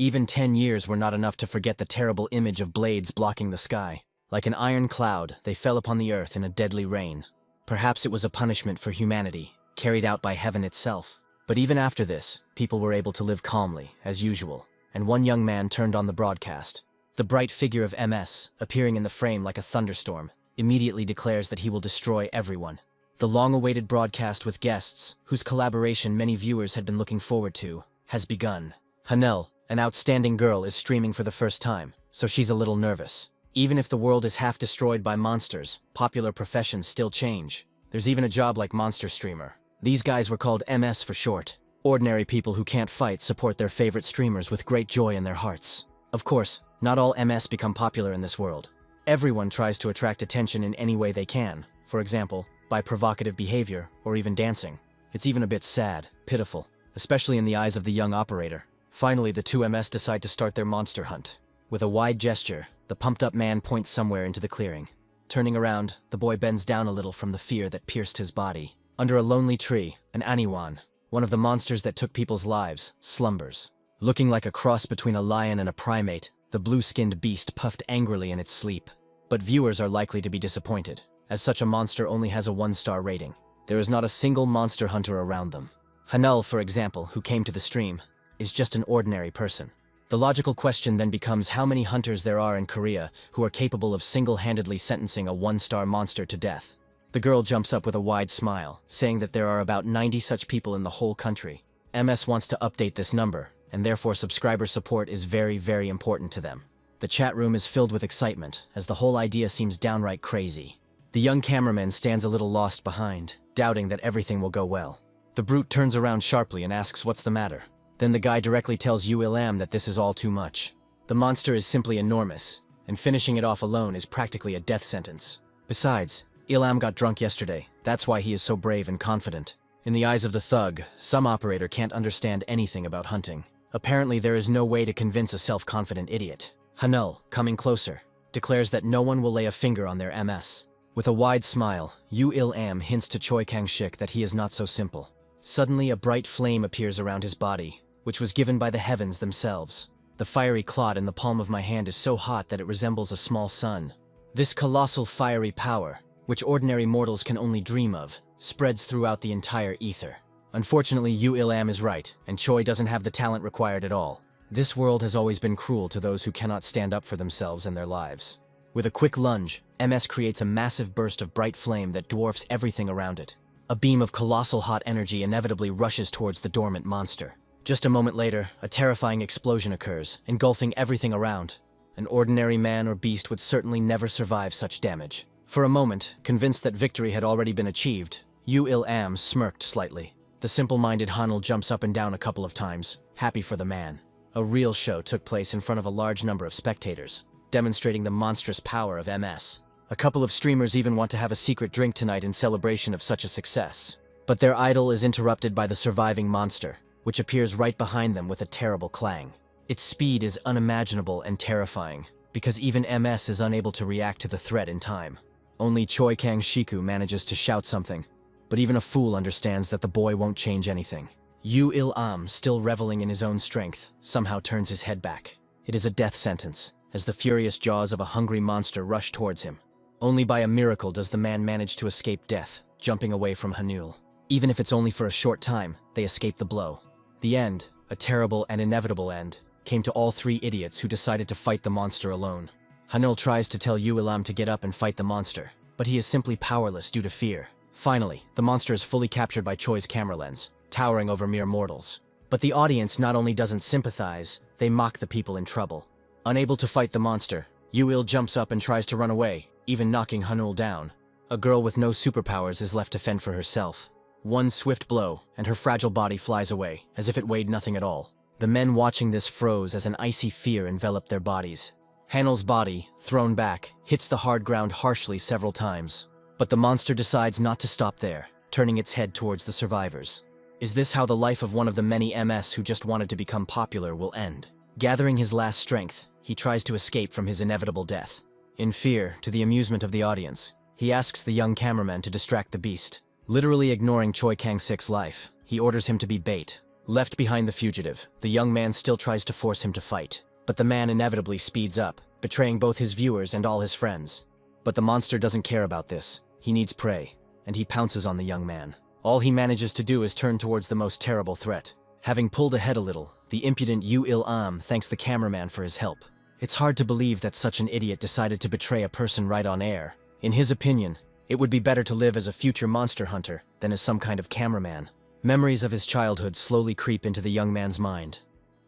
Even 10 years were not enough to forget the terrible image of blades blocking the sky. Like an iron cloud, they fell upon the earth in a deadly rain. Perhaps it was a punishment for humanity, carried out by heaven itself. But even after this, people were able to live calmly, as usual, and one young man turned on the broadcast. The bright figure of MS, appearing in the frame like a thunderstorm, immediately declares that he will destroy everyone. The long-awaited broadcast with guests, whose collaboration many viewers had been looking forward to, has begun. Hanel, an outstanding girl, is streaming for the first time, so she's a little nervous. Even if the world is half destroyed by monsters, popular professions still change. There's even a job like monster streamer. These guys were called MS for short. Ordinary people who can't fight support their favorite streamers with great joy in their hearts. Of course, not all MS become popular in this world. Everyone tries to attract attention in any way they can, for example, by provocative behavior or even dancing. It's even a bit sad, pitiful, especially in the eyes of the young operator. Finally, the two MS decide to start their monster hunt. With a wide gesture, the pumped-up man points somewhere into the clearing. Turning around, the boy bends down a little from the fear that pierced his body. Under a lonely tree, an aniwan, one of the monsters that took people's lives, slumbers. Looking like a cross between a lion and a primate, the blue-skinned beast puffed angrily in its sleep. But viewers are likely to be disappointed, as such a monster only has a 1-star rating. There is not a single monster hunter around them. Hanul, for example, who came to the stream, is just an ordinary person. The logical question then becomes how many hunters there are in Korea who are capable of single-handedly sentencing a 1-star monster to death. The girl jumps up with a wide smile, saying that there are about 90 such people in the whole country. MS wants to update this number, and therefore subscriber support is very, very important to them. The chat room is filled with excitement, as the whole idea seems downright crazy. The young cameraman stands a little lost behind, doubting that everything will go well. The brute turns around sharply and asks what's the matter. Then the guy directly tells Uilam that this is all too much. The monster is simply enormous, and finishing it off alone is practically a death sentence. Besides, Ilam got drunk yesterday, that's why he is so brave and confident. In the eyes of the thug, some operator can't understand anything about hunting. Apparently there is no way to convince a self-confident idiot. Hanul, coming closer, declares that no one will lay a finger on their MS. With a wide smile, Uilam hints to Choi Kang-shik that he is not so simple. Suddenly a bright flame appears around his body, which was given by the heavens themselves. The fiery clot in the palm of my hand is so hot that it resembles a small sun. This colossal fiery power, which ordinary mortals can only dream of, spreads throughout the entire ether. Unfortunately, Uilam is right, and Choi doesn't have the talent required at all. This world has always been cruel to those who cannot stand up for themselves and their lives. With a quick lunge, MS creates a massive burst of bright flame that dwarfs everything around it. A beam of colossal hot energy inevitably rushes towards the dormant monster. Just a moment later, a terrifying explosion occurs, engulfing everything around. An ordinary man or beast would certainly never survive such damage. For a moment, convinced that victory had already been achieved, Uilam smirked slightly. The simple-minded Hanul jumps up and down a couple of times, happy for the man. A real show took place in front of a large number of spectators, demonstrating the monstrous power of MS. A couple of streamers even want to have a secret drink tonight in celebration of such a success. But their idol is interrupted by the surviving monster, which appears right behind them with a terrible clang. Its speed is unimaginable and terrifying, because even MS is unable to react to the threat in time. Only Choi Kang-shiku manages to shout something, but even a fool understands that the boy won't change anything. Uilam, still reveling in his own strength, somehow turns his head back. It is a death sentence, as the furious jaws of a hungry monster rush towards him. Only by a miracle does the man manage to escape death, jumping away from Hanul. Even if it's only for a short time, they escape the blow. The end, a terrible and inevitable end, came to all three idiots who decided to fight the monster alone. Hanul tries to tell Uilam to get up and fight the monster, but he is simply powerless due to fear. Finally, the monster is fully captured by Choi's camera lens, towering over mere mortals. But the audience not only doesn't sympathize, they mock the people in trouble. Unable to fight the monster, Uil jumps up and tries to run away, even knocking Hanul down. A girl with no superpowers is left to fend for herself. One swift blow, and her fragile body flies away, as if it weighed nothing at all. The men watching this froze as an icy fear enveloped their bodies. Hanul's body, thrown back, hits the hard ground harshly several times. But the monster decides not to stop there, turning its head towards the survivors. Is this how the life of one of the many MS who just wanted to become popular will end? Gathering his last strength, he tries to escape from his inevitable death. In fear, to the amusement of the audience, he asks the young cameraman to distract the beast. Literally ignoring Choi Kang-sik's life, he orders him to be bait. Left behind the fugitive, the young man still tries to force him to fight, but the man inevitably speeds up, betraying both his viewers and all his friends. But the monster doesn't care about this. He needs prey, and he pounces on the young man. All he manages to do is turn towards the most terrible threat. Having pulled ahead a little, the impudent Yu Il-am thanks the cameraman for his help. It's hard to believe that such an idiot decided to betray a person right on air. In his opinion, it would be better to live as a future monster hunter than as some kind of cameraman. Memories of his childhood slowly creep into the young man's mind.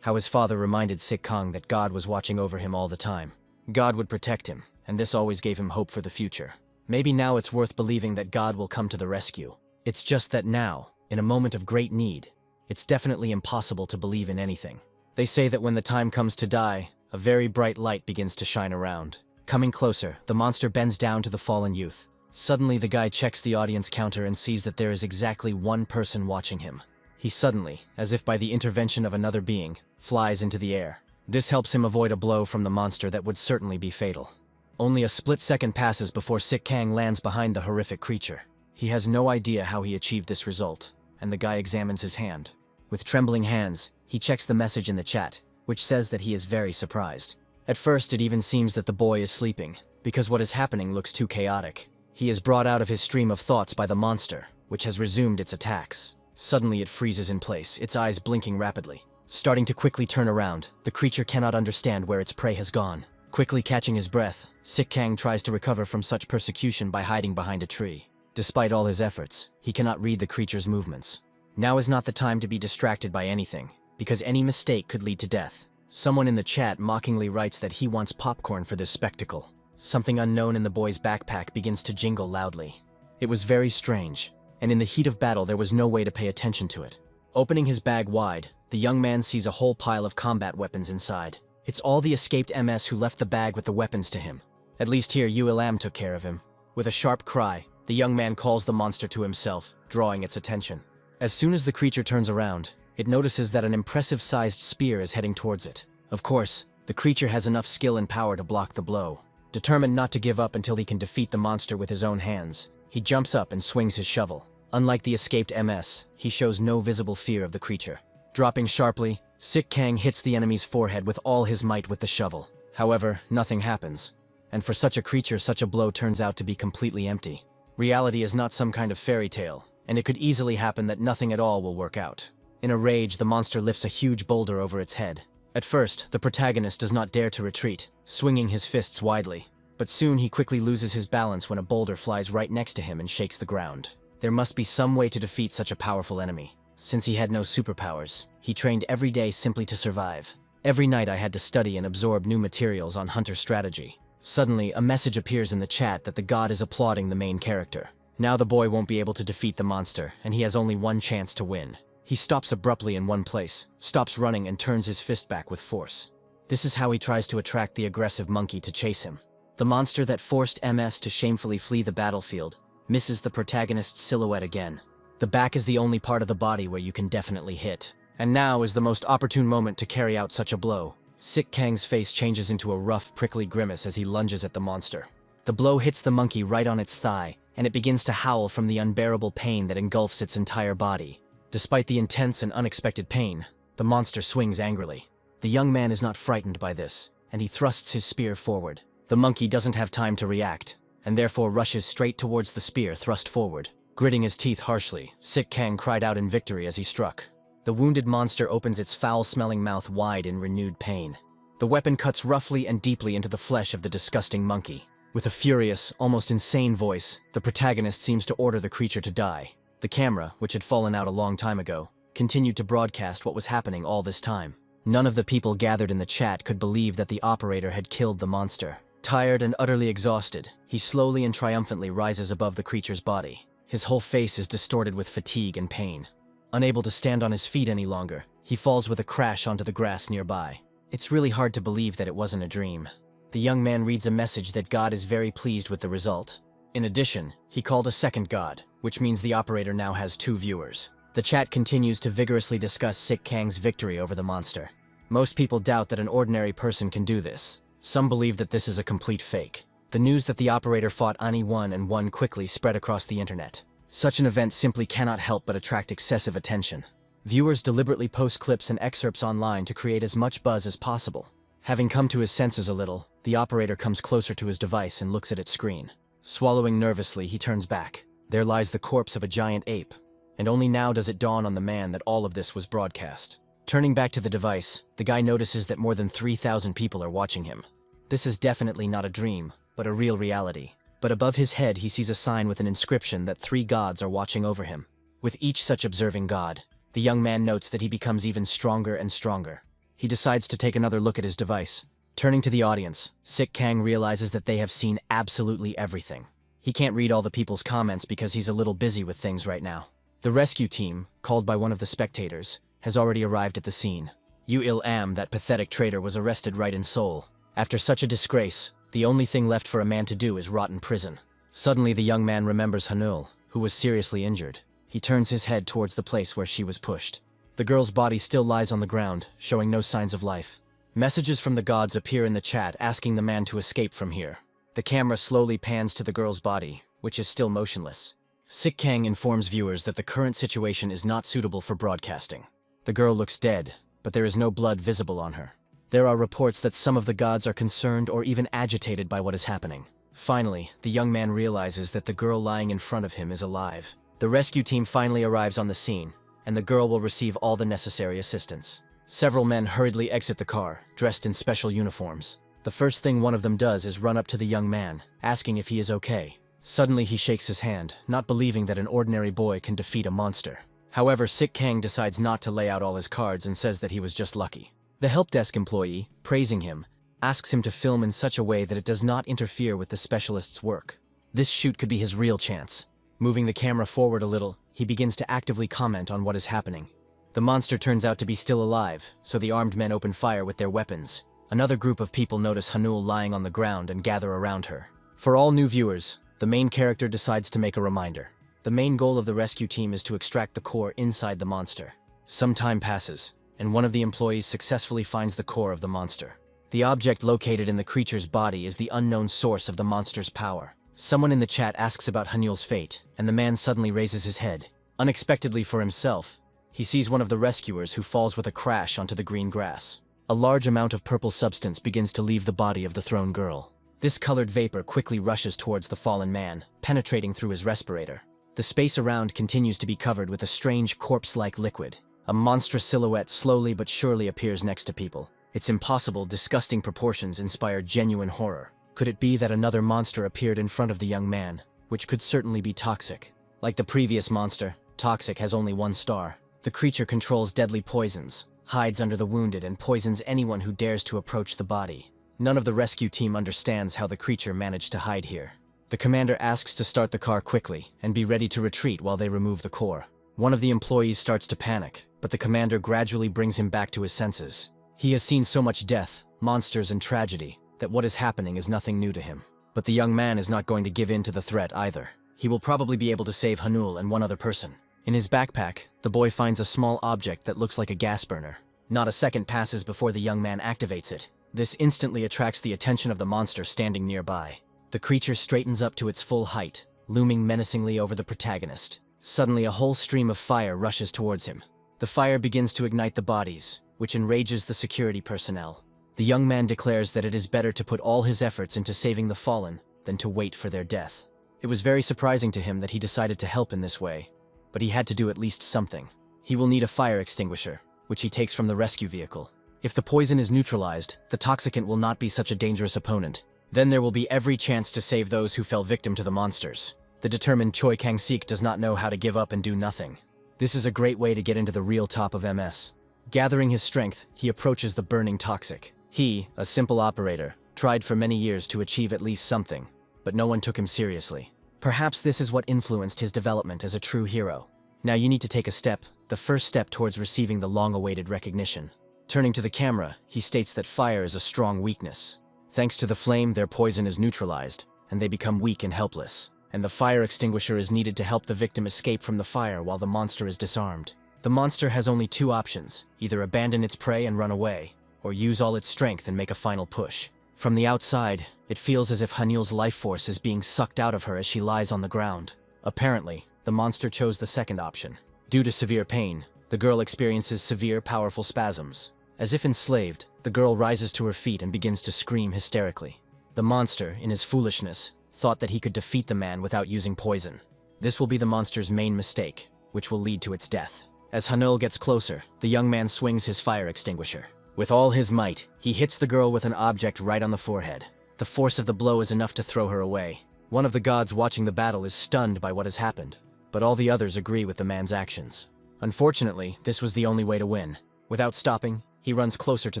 How his father reminded Sik Kang that God was watching over him all the time. God would protect him, and this always gave him hope for the future. Maybe now it's worth believing that God will come to the rescue. It's just that now, in a moment of great need, it's definitely impossible to believe in anything. They say that when the time comes to die, a very bright light begins to shine around. Coming closer, the monster bends down to the fallen youth. Suddenly, the guy checks the audience counter and sees that there is exactly one person watching him. He suddenly, as if by the intervention of another being, flies into the air. This helps him avoid a blow from the monster that would certainly be fatal. Only a split second passes before Sik Kang lands behind the horrific creature. He has no idea how he achieved this result, and the guy examines his hand. With trembling hands, he checks the message in the chat, which says that he is very surprised. At first, it even seems that the boy is sleeping, because what is happening looks too chaotic. He is brought out of his stream of thoughts by the monster, which has resumed its attacks. Suddenly, it freezes in place, its eyes blinking rapidly. Starting to quickly turn around, the creature cannot understand where its prey has gone. Quickly catching his breath, Sik Kang tries to recover from such persecution by hiding behind a tree. Despite all his efforts, he cannot read the creature's movements. Now is not the time to be distracted by anything, because any mistake could lead to death. Someone in the chat mockingly writes that he wants popcorn for this spectacle. Something unknown in the boy's backpack begins to jingle loudly. It was very strange, and in the heat of battle there was no way to pay attention to it. Opening his bag wide, the young man sees a whole pile of combat weapons inside. It's all the escaped MS who left the bag with the weapons to him. At least here Yu Il-am took care of him. With a sharp cry, the young man calls the monster to himself, drawing its attention. As soon as the creature turns around, it notices that an impressive-sized spear is heading towards it. Of course, the creature has enough skill and power to block the blow. Determined not to give up until he can defeat the monster with his own hands, he jumps up and swings his shovel. Unlike the escaped MS, he shows no visible fear of the creature. Dropping sharply, Sik Kang hits the enemy's forehead with all his might with the shovel. However, nothing happens. And for such a creature, such a blow turns out to be completely empty. Reality is not some kind of fairy tale, and it could easily happen that nothing at all will work out. In a rage, the monster lifts a huge boulder over its head. At first, the protagonist does not dare to retreat, swinging his fists widely. But soon he quickly loses his balance when a boulder flies right next to him and shakes the ground. There must be some way to defeat such a powerful enemy. Since he had no superpowers, he trained every day simply to survive. Every night I had to study and absorb new materials on hunter strategy. Suddenly, a message appears in the chat that the god is applauding the main character. Now the boy won't be able to defeat the monster, and he has only one chance to win. He stops abruptly in one place, stops running and turns his fist back with force. This is how he tries to attract the aggressive monkey to chase him. The monster that forced MS to shamefully flee the battlefield misses the protagonist's silhouette again. The back is the only part of the body where you can definitely hit. And now is the most opportune moment to carry out such a blow. Sik Kang's face changes into a rough, prickly grimace as he lunges at the monster. The blow hits the monkey right on its thigh, and it begins to howl from the unbearable pain that engulfs its entire body. Despite the intense and unexpected pain, the monster swings angrily. The young man is not frightened by this, and he thrusts his spear forward. The monkey doesn't have time to react, and therefore rushes straight towards the spear thrust forward. Gritting his teeth harshly, Sik Kang cried out in victory as he struck. The wounded monster opens its foul-smelling mouth wide in renewed pain. The weapon cuts roughly and deeply into the flesh of the disgusting monkey. With a furious, almost insane voice, the protagonist seems to order the creature to die. The camera, which had fallen out a long time ago, continued to broadcast what was happening all this time. None of the people gathered in the chat could believe that the operator had killed the monster. Tired and utterly exhausted, he slowly and triumphantly rises above the creature's body. His whole face is distorted with fatigue and pain. Unable to stand on his feet any longer, he falls with a crash onto the grass nearby. It's really hard to believe that it wasn't a dream. The young man reads a message that God is very pleased with the result. In addition, he called a second god, which means the operator now has 2 viewers. The chat continues to vigorously discuss Sik Kang's victory over the monster. Most people doubt that an ordinary person can do this. Some believe that this is a complete fake. The news that the operator fought Ani 1 and won quickly spread across the internet. Such an event simply cannot help but attract excessive attention. Viewers deliberately post clips and excerpts online to create as much buzz as possible. Having come to his senses a little, the operator comes closer to his device and looks at its screen. Swallowing nervously, he turns back. There lies the corpse of a giant ape, and only now does it dawn on the man that all of this was broadcast. Turning back to the device, the guy notices that more than 3,000 people are watching him. This is definitely not a dream, but a real reality. But above his head he sees a sign with an inscription that 3 gods are watching over him. With each such observing god, the young man notes that he becomes even stronger and stronger. He decides to take another look at his device. Turning to the audience, Sik Kang realizes that they have seen absolutely everything. He can't read all the people's comments because he's a little busy with things right now. The rescue team, called by one of the spectators, has already arrived at the scene. Yu Il-am, that pathetic traitor, was arrested right in Seoul. After such a disgrace, the only thing left for a man to do is rot in prison. Suddenly the young man remembers Hanul, who was seriously injured. He turns his head towards the place where she was pushed. The girl's body still lies on the ground, showing no signs of life. Messages from the gods appear in the chat asking the man to escape from here. The camera slowly pans to the girl's body, which is still motionless. Sik Kang informs viewers that the current situation is not suitable for broadcasting. The girl looks dead, but there is no blood visible on her. There are reports that some of the gods are concerned or even agitated by what is happening. Finally, the young man realizes that the girl lying in front of him is alive. The rescue team finally arrives on the scene, and the girl will receive all the necessary assistance. Several men hurriedly exit the car, dressed in special uniforms. The first thing one of them does is run up to the young man, asking if he is okay. Suddenly he shakes his hand, not believing that an ordinary boy can defeat a monster. However, Sik Kang decides not to lay out all his cards and says that he was just lucky. The help desk employee, praising him, asks him to film in such a way that it does not interfere with the specialist's work. This shoot could be his real chance. Moving the camera forward a little, he begins to actively comment on what is happening. The monster turns out to be still alive, so the armed men open fire with their weapons. Another group of people notice Hanul lying on the ground and gather around her. For all new viewers, the main character decides to make a reminder. The main goal of the rescue team is to extract the core inside the monster. Some time passes, and one of the employees successfully finds the core of the monster. The object located in the creature's body is the unknown source of the monster's power. Someone in the chat asks about Hanul's fate, and the man suddenly raises his head. Unexpectedly for himself, he sees one of the rescuers who falls with a crash onto the green grass. A large amount of purple substance begins to leave the body of the thrown girl. This colored vapor quickly rushes towards the fallen man, penetrating through his respirator. The space around continues to be covered with a strange corpse-like liquid. A monstrous silhouette slowly but surely appears next to people. Its impossible, disgusting proportions inspire genuine horror. Could it be that another monster appeared in front of the young man, which could certainly be toxic? Like the previous monster, Toxic has only 1 star. The creature controls deadly poisons, hides under the wounded, and poisons anyone who dares to approach the body. None of the rescue team understands how the creature managed to hide here. The commander asks to start the car quickly and be ready to retreat while they remove the core. One of the employees starts to panic, but the commander gradually brings him back to his senses. He has seen so much death, monsters, and tragedy that what is happening is nothing new to him. But the young man is not going to give in to the threat either. He will probably be able to save Hanul and one other person. In his backpack, the boy finds a small object that looks like a gas burner. Not a second passes before the young man activates it. This instantly attracts the attention of the monster standing nearby. The creature straightens up to its full height, looming menacingly over the protagonist. Suddenly, a whole stream of fire rushes towards him. The fire begins to ignite the bodies, which enrages the security personnel. The young man declares that it is better to put all his efforts into saving the fallen than to wait for their death. It was very surprising to him that he decided to help in this way, but he had to do at least something. He will need a fire extinguisher, which he takes from the rescue vehicle. If the poison is neutralized, the toxicant will not be such a dangerous opponent. Then there will be every chance to save those who fell victim to the monsters. The determined Choi Kang-sik does not know how to give up and do nothing. This is a great way to get into the real top of MS. Gathering his strength, he approaches the burning toxic. He, a simple operator, tried for many years to achieve at least something, but no one took him seriously. Perhaps this is what influenced his development as a true hero. Now you need to take a step, the first step towards receiving the long-awaited recognition. Turning to the camera, he states that fire is a strong weakness. Thanks to the flame, their poison is neutralized, and they become weak and helpless. And the fire extinguisher is needed to help the victim escape from the fire while the monster is disarmed. The monster has only 2 options, either abandon its prey and run away, or use all its strength and make a final push. From the outside, it feels as if Hanul's life force is being sucked out of her as she lies on the ground. Apparently, the monster chose the second option. Due to severe pain, The girl experiences severe, powerful spasms. As if enslaved, the girl rises to her feet and begins to scream hysterically. The monster, in his foolishness, thought that he could defeat the man without using poison. This will be the monster's main mistake, which will lead to its death. As Hanul gets closer, the young man swings his fire extinguisher. With all his might, he hits the girl with an object right on the forehead. The force of the blow is enough to throw her away. One of the gods watching the battle is stunned by what has happened, but all the others agree with the man's actions. Unfortunately, this was the only way to win. Without stopping, he runs closer to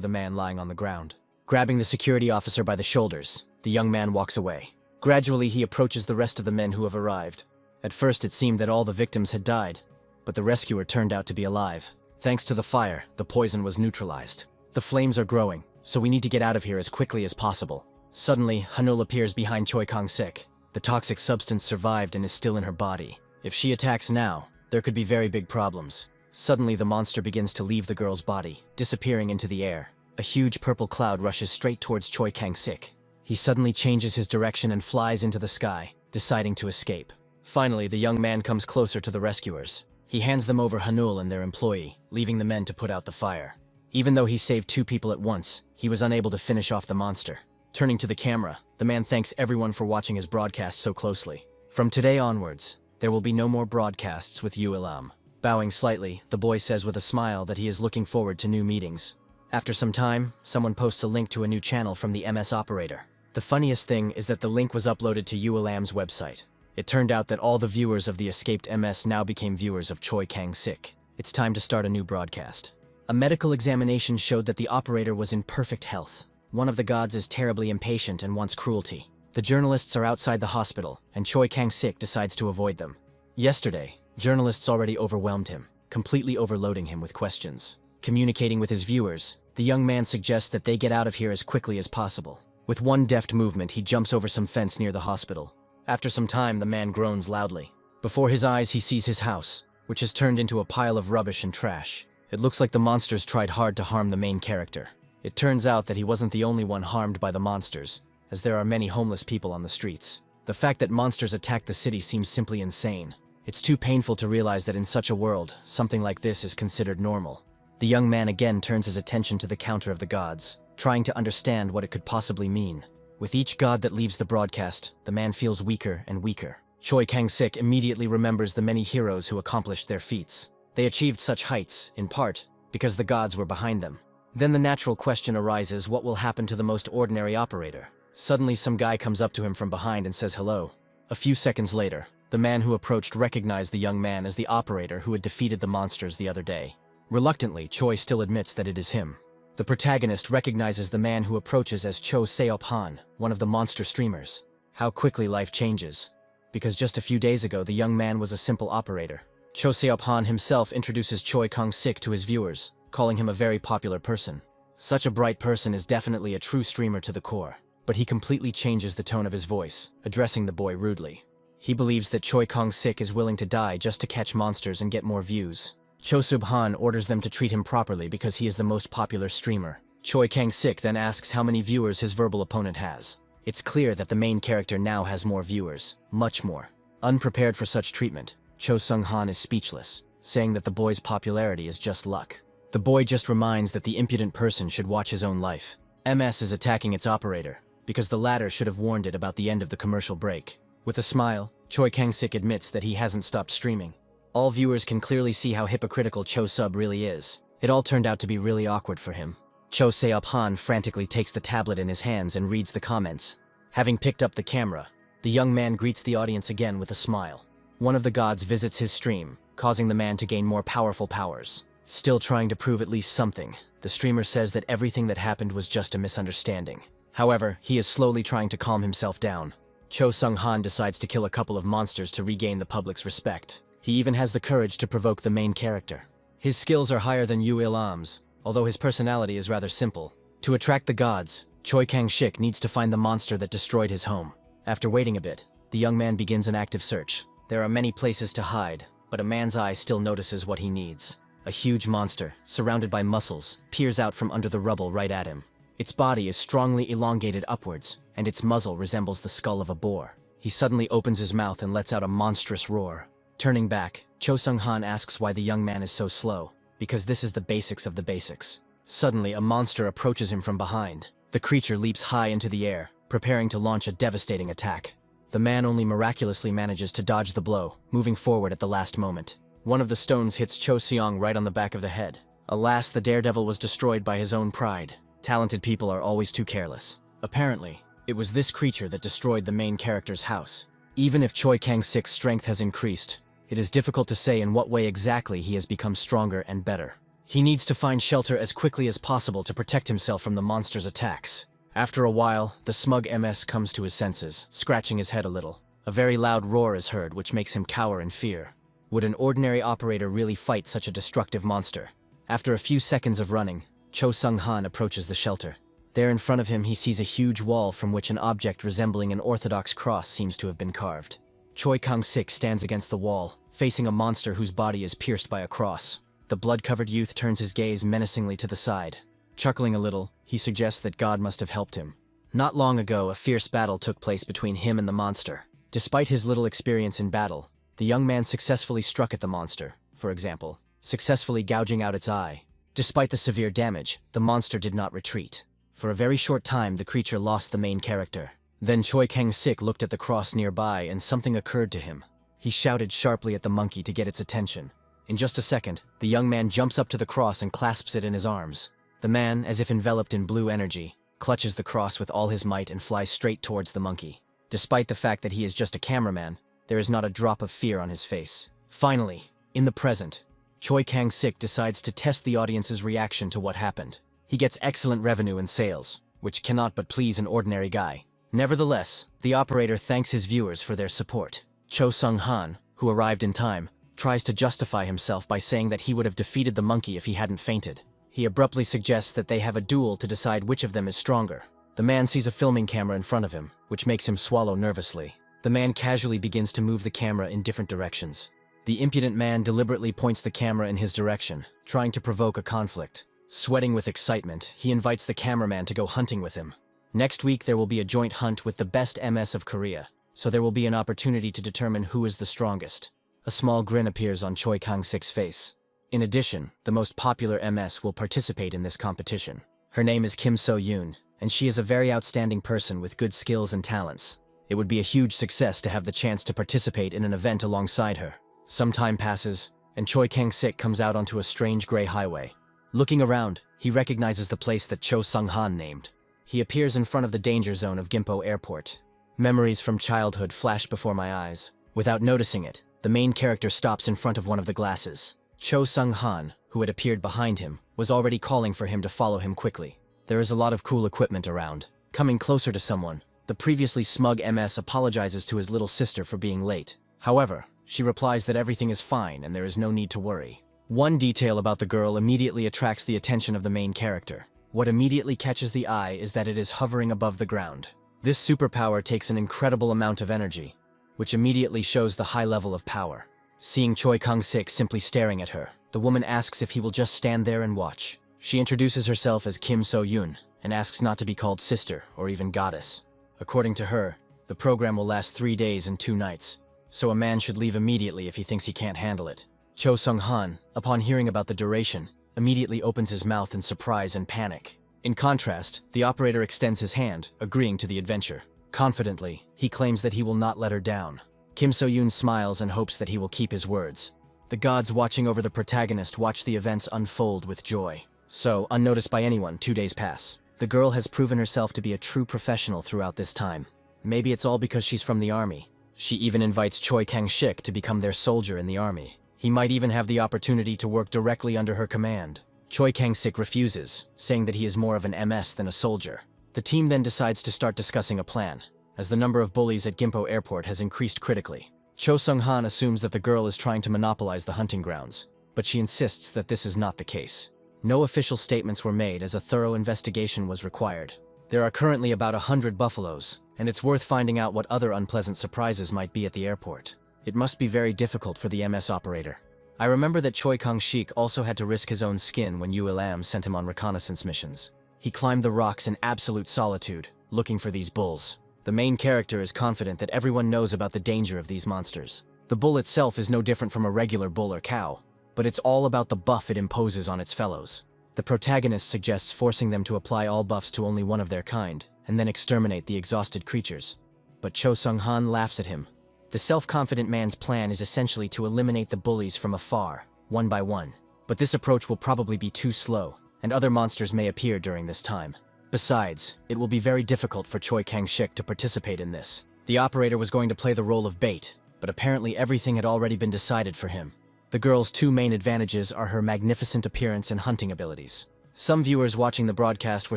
the man lying on the ground. Grabbing the security officer by the shoulders, the young man walks away. Gradually, he approaches the rest of the men who have arrived. At first, it seemed that all the victims had died, but the rescuer turned out to be alive. Thanks to the fire, the poison was neutralized. The flames are growing, so we need to get out of here as quickly as possible. Suddenly, Hanul appears behind Choi Kang-sik. The toxic substance survived and is still in her body. If she attacks now, there could be very big problems. Suddenly, the monster begins to leave the girl's body, disappearing into the air. A huge purple cloud rushes straight towards Choi Kang-sik. He suddenly changes his direction and flies into the sky, deciding to escape. Finally, the young man comes closer to the rescuers. He hands them over Hanul and their employee, leaving the men to put out the fire. Even though he saved 2 people at once, he was unable to finish off the monster. Turning to the camera, the man thanks everyone for watching his broadcast so closely. From today onwards, there will be no more broadcasts with ULM. Bowing slightly, the boy says with a smile that he is looking forward to new meetings. After some time, someone posts a link to a new channel from the MS operator. The funniest thing is that the link was uploaded to ULM's website. It turned out that all the viewers of the escaped MS now became viewers of Choi Kang-sik. It's time to start a new broadcast. A medical examination showed that the operator was in perfect health. One of the gods is terribly impatient and wants cruelty. The journalists are outside the hospital, and Choi Kang-sik decides to avoid them. Yesterday, journalists already overwhelmed him, completely overloading him with questions. Communicating with his viewers, the young man suggests that they get out of here as quickly as possible. With one deft movement, he jumps over some fence near the hospital. After some time, the man groans loudly. Before his eyes, he sees his house, which has turned into a pile of rubbish and trash. It looks like the monsters tried hard to harm the main character. It turns out that he wasn't the only one harmed by the monsters, as there are many homeless people on the streets. The fact that monsters attack the city seems simply insane. It's too painful to realize that in such a world, something like this is considered normal. The young man again turns his attention to the counter of the gods, trying to understand what it could possibly mean. With each god that leaves the broadcast, the man feels weaker and weaker. Choi Kang-sik immediately remembers the many heroes who accomplished their feats. They achieved such heights, in part, because the gods were behind them. Then the natural question arises, what will happen to the most ordinary operator? Suddenly some guy comes up to him from behind and says hello. A few seconds later, the man who approached recognized the young man as the operator who had defeated the monsters the other day. Reluctantly, Choi still admits that it is him. The protagonist recognizes the man who approaches as Cho Seop-han, one of the monster streamers. How quickly life changes. Because just a few days ago, the young man was a simple operator. Cho Seop-han himself introduces Choi Kang-sik to his viewers, calling him a very popular person. Such a bright person is definitely a true streamer to the core. But he completely changes the tone of his voice, addressing the boy rudely. He believes that Choi Kang-sik is willing to die just to catch monsters and get more views. Cho Sub-han orders them to treat him properly because he is the most popular streamer. Choi Kang-sik then asks how many viewers his verbal opponent has. It's clear that the main character now has more viewers, much more. Unprepared for such treatment, Cho Sung-han is speechless, saying that the boy's popularity is just luck. The boy just reminds that the impudent person should watch his own life. MS is attacking its operator, because the latter should have warned it about the end of the commercial break. With a smile, Choi Kang-sik admits that he hasn't stopped streaming. All viewers can clearly see how hypocritical Cho Sub really is. It all turned out to be really awkward for him. Cho Seop-han frantically takes the tablet in his hands and reads the comments. Having picked up the camera, the young man greets the audience again with a smile. One of the gods visits his stream, causing the man to gain more powerful powers. Still trying to prove at least something, the streamer says that everything that happened was just a misunderstanding. However, he is slowly trying to calm himself down. Cho Sung-han decides to kill a couple of monsters to regain the public's respect. He even has the courage to provoke the main character. His skills are higher than Yu Il-am's, although his personality is rather simple. To attract the gods, Choi Kang-sik needs to find the monster that destroyed his home. After waiting a bit, the young man begins an active search. There are many places to hide, but a man's eye still notices what he needs. A huge monster, surrounded by muscles, peers out from under the rubble right at him. Its body is strongly elongated upwards, and its muzzle resembles the skull of a boar. He suddenly opens his mouth and lets out a monstrous roar. Turning back, Cho Sung-han asks why the young man is so slow. because this is the basics of the basics. Suddenly, a monster approaches him from behind. The creature leaps high into the air, preparing to launch a devastating attack. The man only miraculously manages to dodge the blow, moving forward at the last moment. One of the stones hits Cho Seong right on the back of the head. Alas, the daredevil was destroyed by his own pride. Talented people are always too careless. Apparently, it was this creature that destroyed the main character's house. Even if Choi Kang-sik's strength has increased, it is difficult to say in what way exactly he has become stronger and better. He needs to find shelter as quickly as possible to protect himself from the monster's attacks. After a while, the smug MS comes to his senses, scratching his head a little. A very loud roar is heard, which makes him cower in fear. Would an ordinary operator really fight such a destructive monster? After a few seconds of running, Cho Sung-han approaches the shelter. There in front of him he sees a huge wall from which an object resembling an orthodox cross seems to have been carved. Choi Kang-sik stands against the wall, facing a monster whose body is pierced by a cross. The blood-covered youth turns his gaze menacingly to the side. Chuckling a little, he suggests that God must have helped him. Not long ago, a fierce battle took place between him and the monster. Despite his little experience in battle, the young man successfully struck at the monster, for example, successfully gouging out its eye. Despite the severe damage, the monster did not retreat. For a very short time, the creature lost the main character. Then Choi Kang-sik looked at the cross nearby and something occurred to him. He shouted sharply at the monkey to get its attention. In just a second, the young man jumps up to the cross and clasps it in his arms. The man, as if enveloped in blue energy, clutches the cross with all his might and flies straight towards the monkey. Despite the fact that he is just a cameraman, there is not a drop of fear on his face. Finally, in the present, Choi Kang-sik decides to test the audience's reaction to what happened. He gets excellent revenue and sales, which cannot but please an ordinary guy. Nevertheless, the operator thanks his viewers for their support. Cho Sung-han, who arrived in time, tries to justify himself by saying that he would have defeated the monkey if he hadn't fainted. He abruptly suggests that they have a duel to decide which of them is stronger. The man sees a filming camera in front of him, which makes him swallow nervously. The man casually begins to move the camera in different directions. The impudent man deliberately points the camera in his direction, trying to provoke a conflict. Sweating with excitement, he invites the cameraman to go hunting with him. Next week there will be a joint hunt with the best MS of Korea, so there will be an opportunity to determine who is the strongest. A small grin appears on Choi Kang-sik's face. In addition, the most popular MS will participate in this competition. Her name is Kim So-yoon, and she is a very outstanding person with good skills and talents. It would be a huge success to have the chance to participate in an event alongside her. Some time passes, and Choi Kang-sik comes out onto a strange gray highway. Looking around, he recognizes the place that Cho Sung-han named. He appears in front of the danger zone of Gimpo Airport. Memories from childhood flash before my eyes. Without noticing it, the main character stops in front of one of the glasses. Cho Sung-han, who had appeared behind him, was already calling for him to follow him quickly. There is a lot of cool equipment around. Coming closer to someone, the previously smug MS apologizes to his little sister for being late. However, she replies that everything is fine and there is no need to worry. One detail about the girl immediately attracts the attention of the main character. What immediately catches the eye is that it is hovering above the ground. This superpower takes an incredible amount of energy, which immediately shows the high level of power. Seeing Choi Kang-sik simply staring at her, the woman asks if he will just stand there and watch. She introduces herself as Kim So-yoon and asks not to be called sister or even goddess. According to her, the program will last 3 days and 2 nights, so a man should leave immediately if he thinks he can't handle it. Cho Sung-han, upon hearing about the duration, immediately opens his mouth in surprise and panic. In contrast, the operator extends his hand, agreeing to the adventure. Confidently, he claims that he will not let her down. Kim So-yoon smiles and hopes that he will keep his words. The gods watching over the protagonist watch the events unfold with joy. So, unnoticed by anyone, 2 days pass. The girl has proven herself to be a true professional throughout this time. Maybe it's all because she's from the army. She even invites Choi Kang-sik to become their soldier in the army. He might even have the opportunity to work directly under her command. Choi Kang-sik refuses, saying that he is more of an MS than a soldier. The team then decides to start discussing a plan, as the number of bullies at Gimpo Airport has increased critically. Cho Sung-han assumes that the girl is trying to monopolize the hunting grounds, but she insists that this is not the case. No official statements were made as a thorough investigation was required. There are currently about 100 buffaloes, and it's worth finding out what other unpleasant surprises might be at the airport. It must be very difficult for the MS operator. I remember that Choi Kang-sik also had to risk his own skin when Yu Il-am sent him on reconnaissance missions. He climbed the rocks in absolute solitude, looking for these bulls. The main character is confident that everyone knows about the danger of these monsters. The bull itself is no different from a regular bull or cow. but it's all about the buff it imposes on its fellows. The protagonist suggests forcing them to apply all buffs to only one of their kind, and then exterminate the exhausted creatures. But Cho Sung-han laughs at him. The self-confident man's plan is essentially to eliminate the bullies from afar, one by one. But this approach will probably be too slow, and other monsters may appear during this time. Besides, it will be very difficult for Choi Kang-sik to participate in this. The operator was going to play the role of bait, but apparently everything had already been decided for him. The girl's two main advantages are her magnificent appearance and hunting abilities. Some viewers watching the broadcast were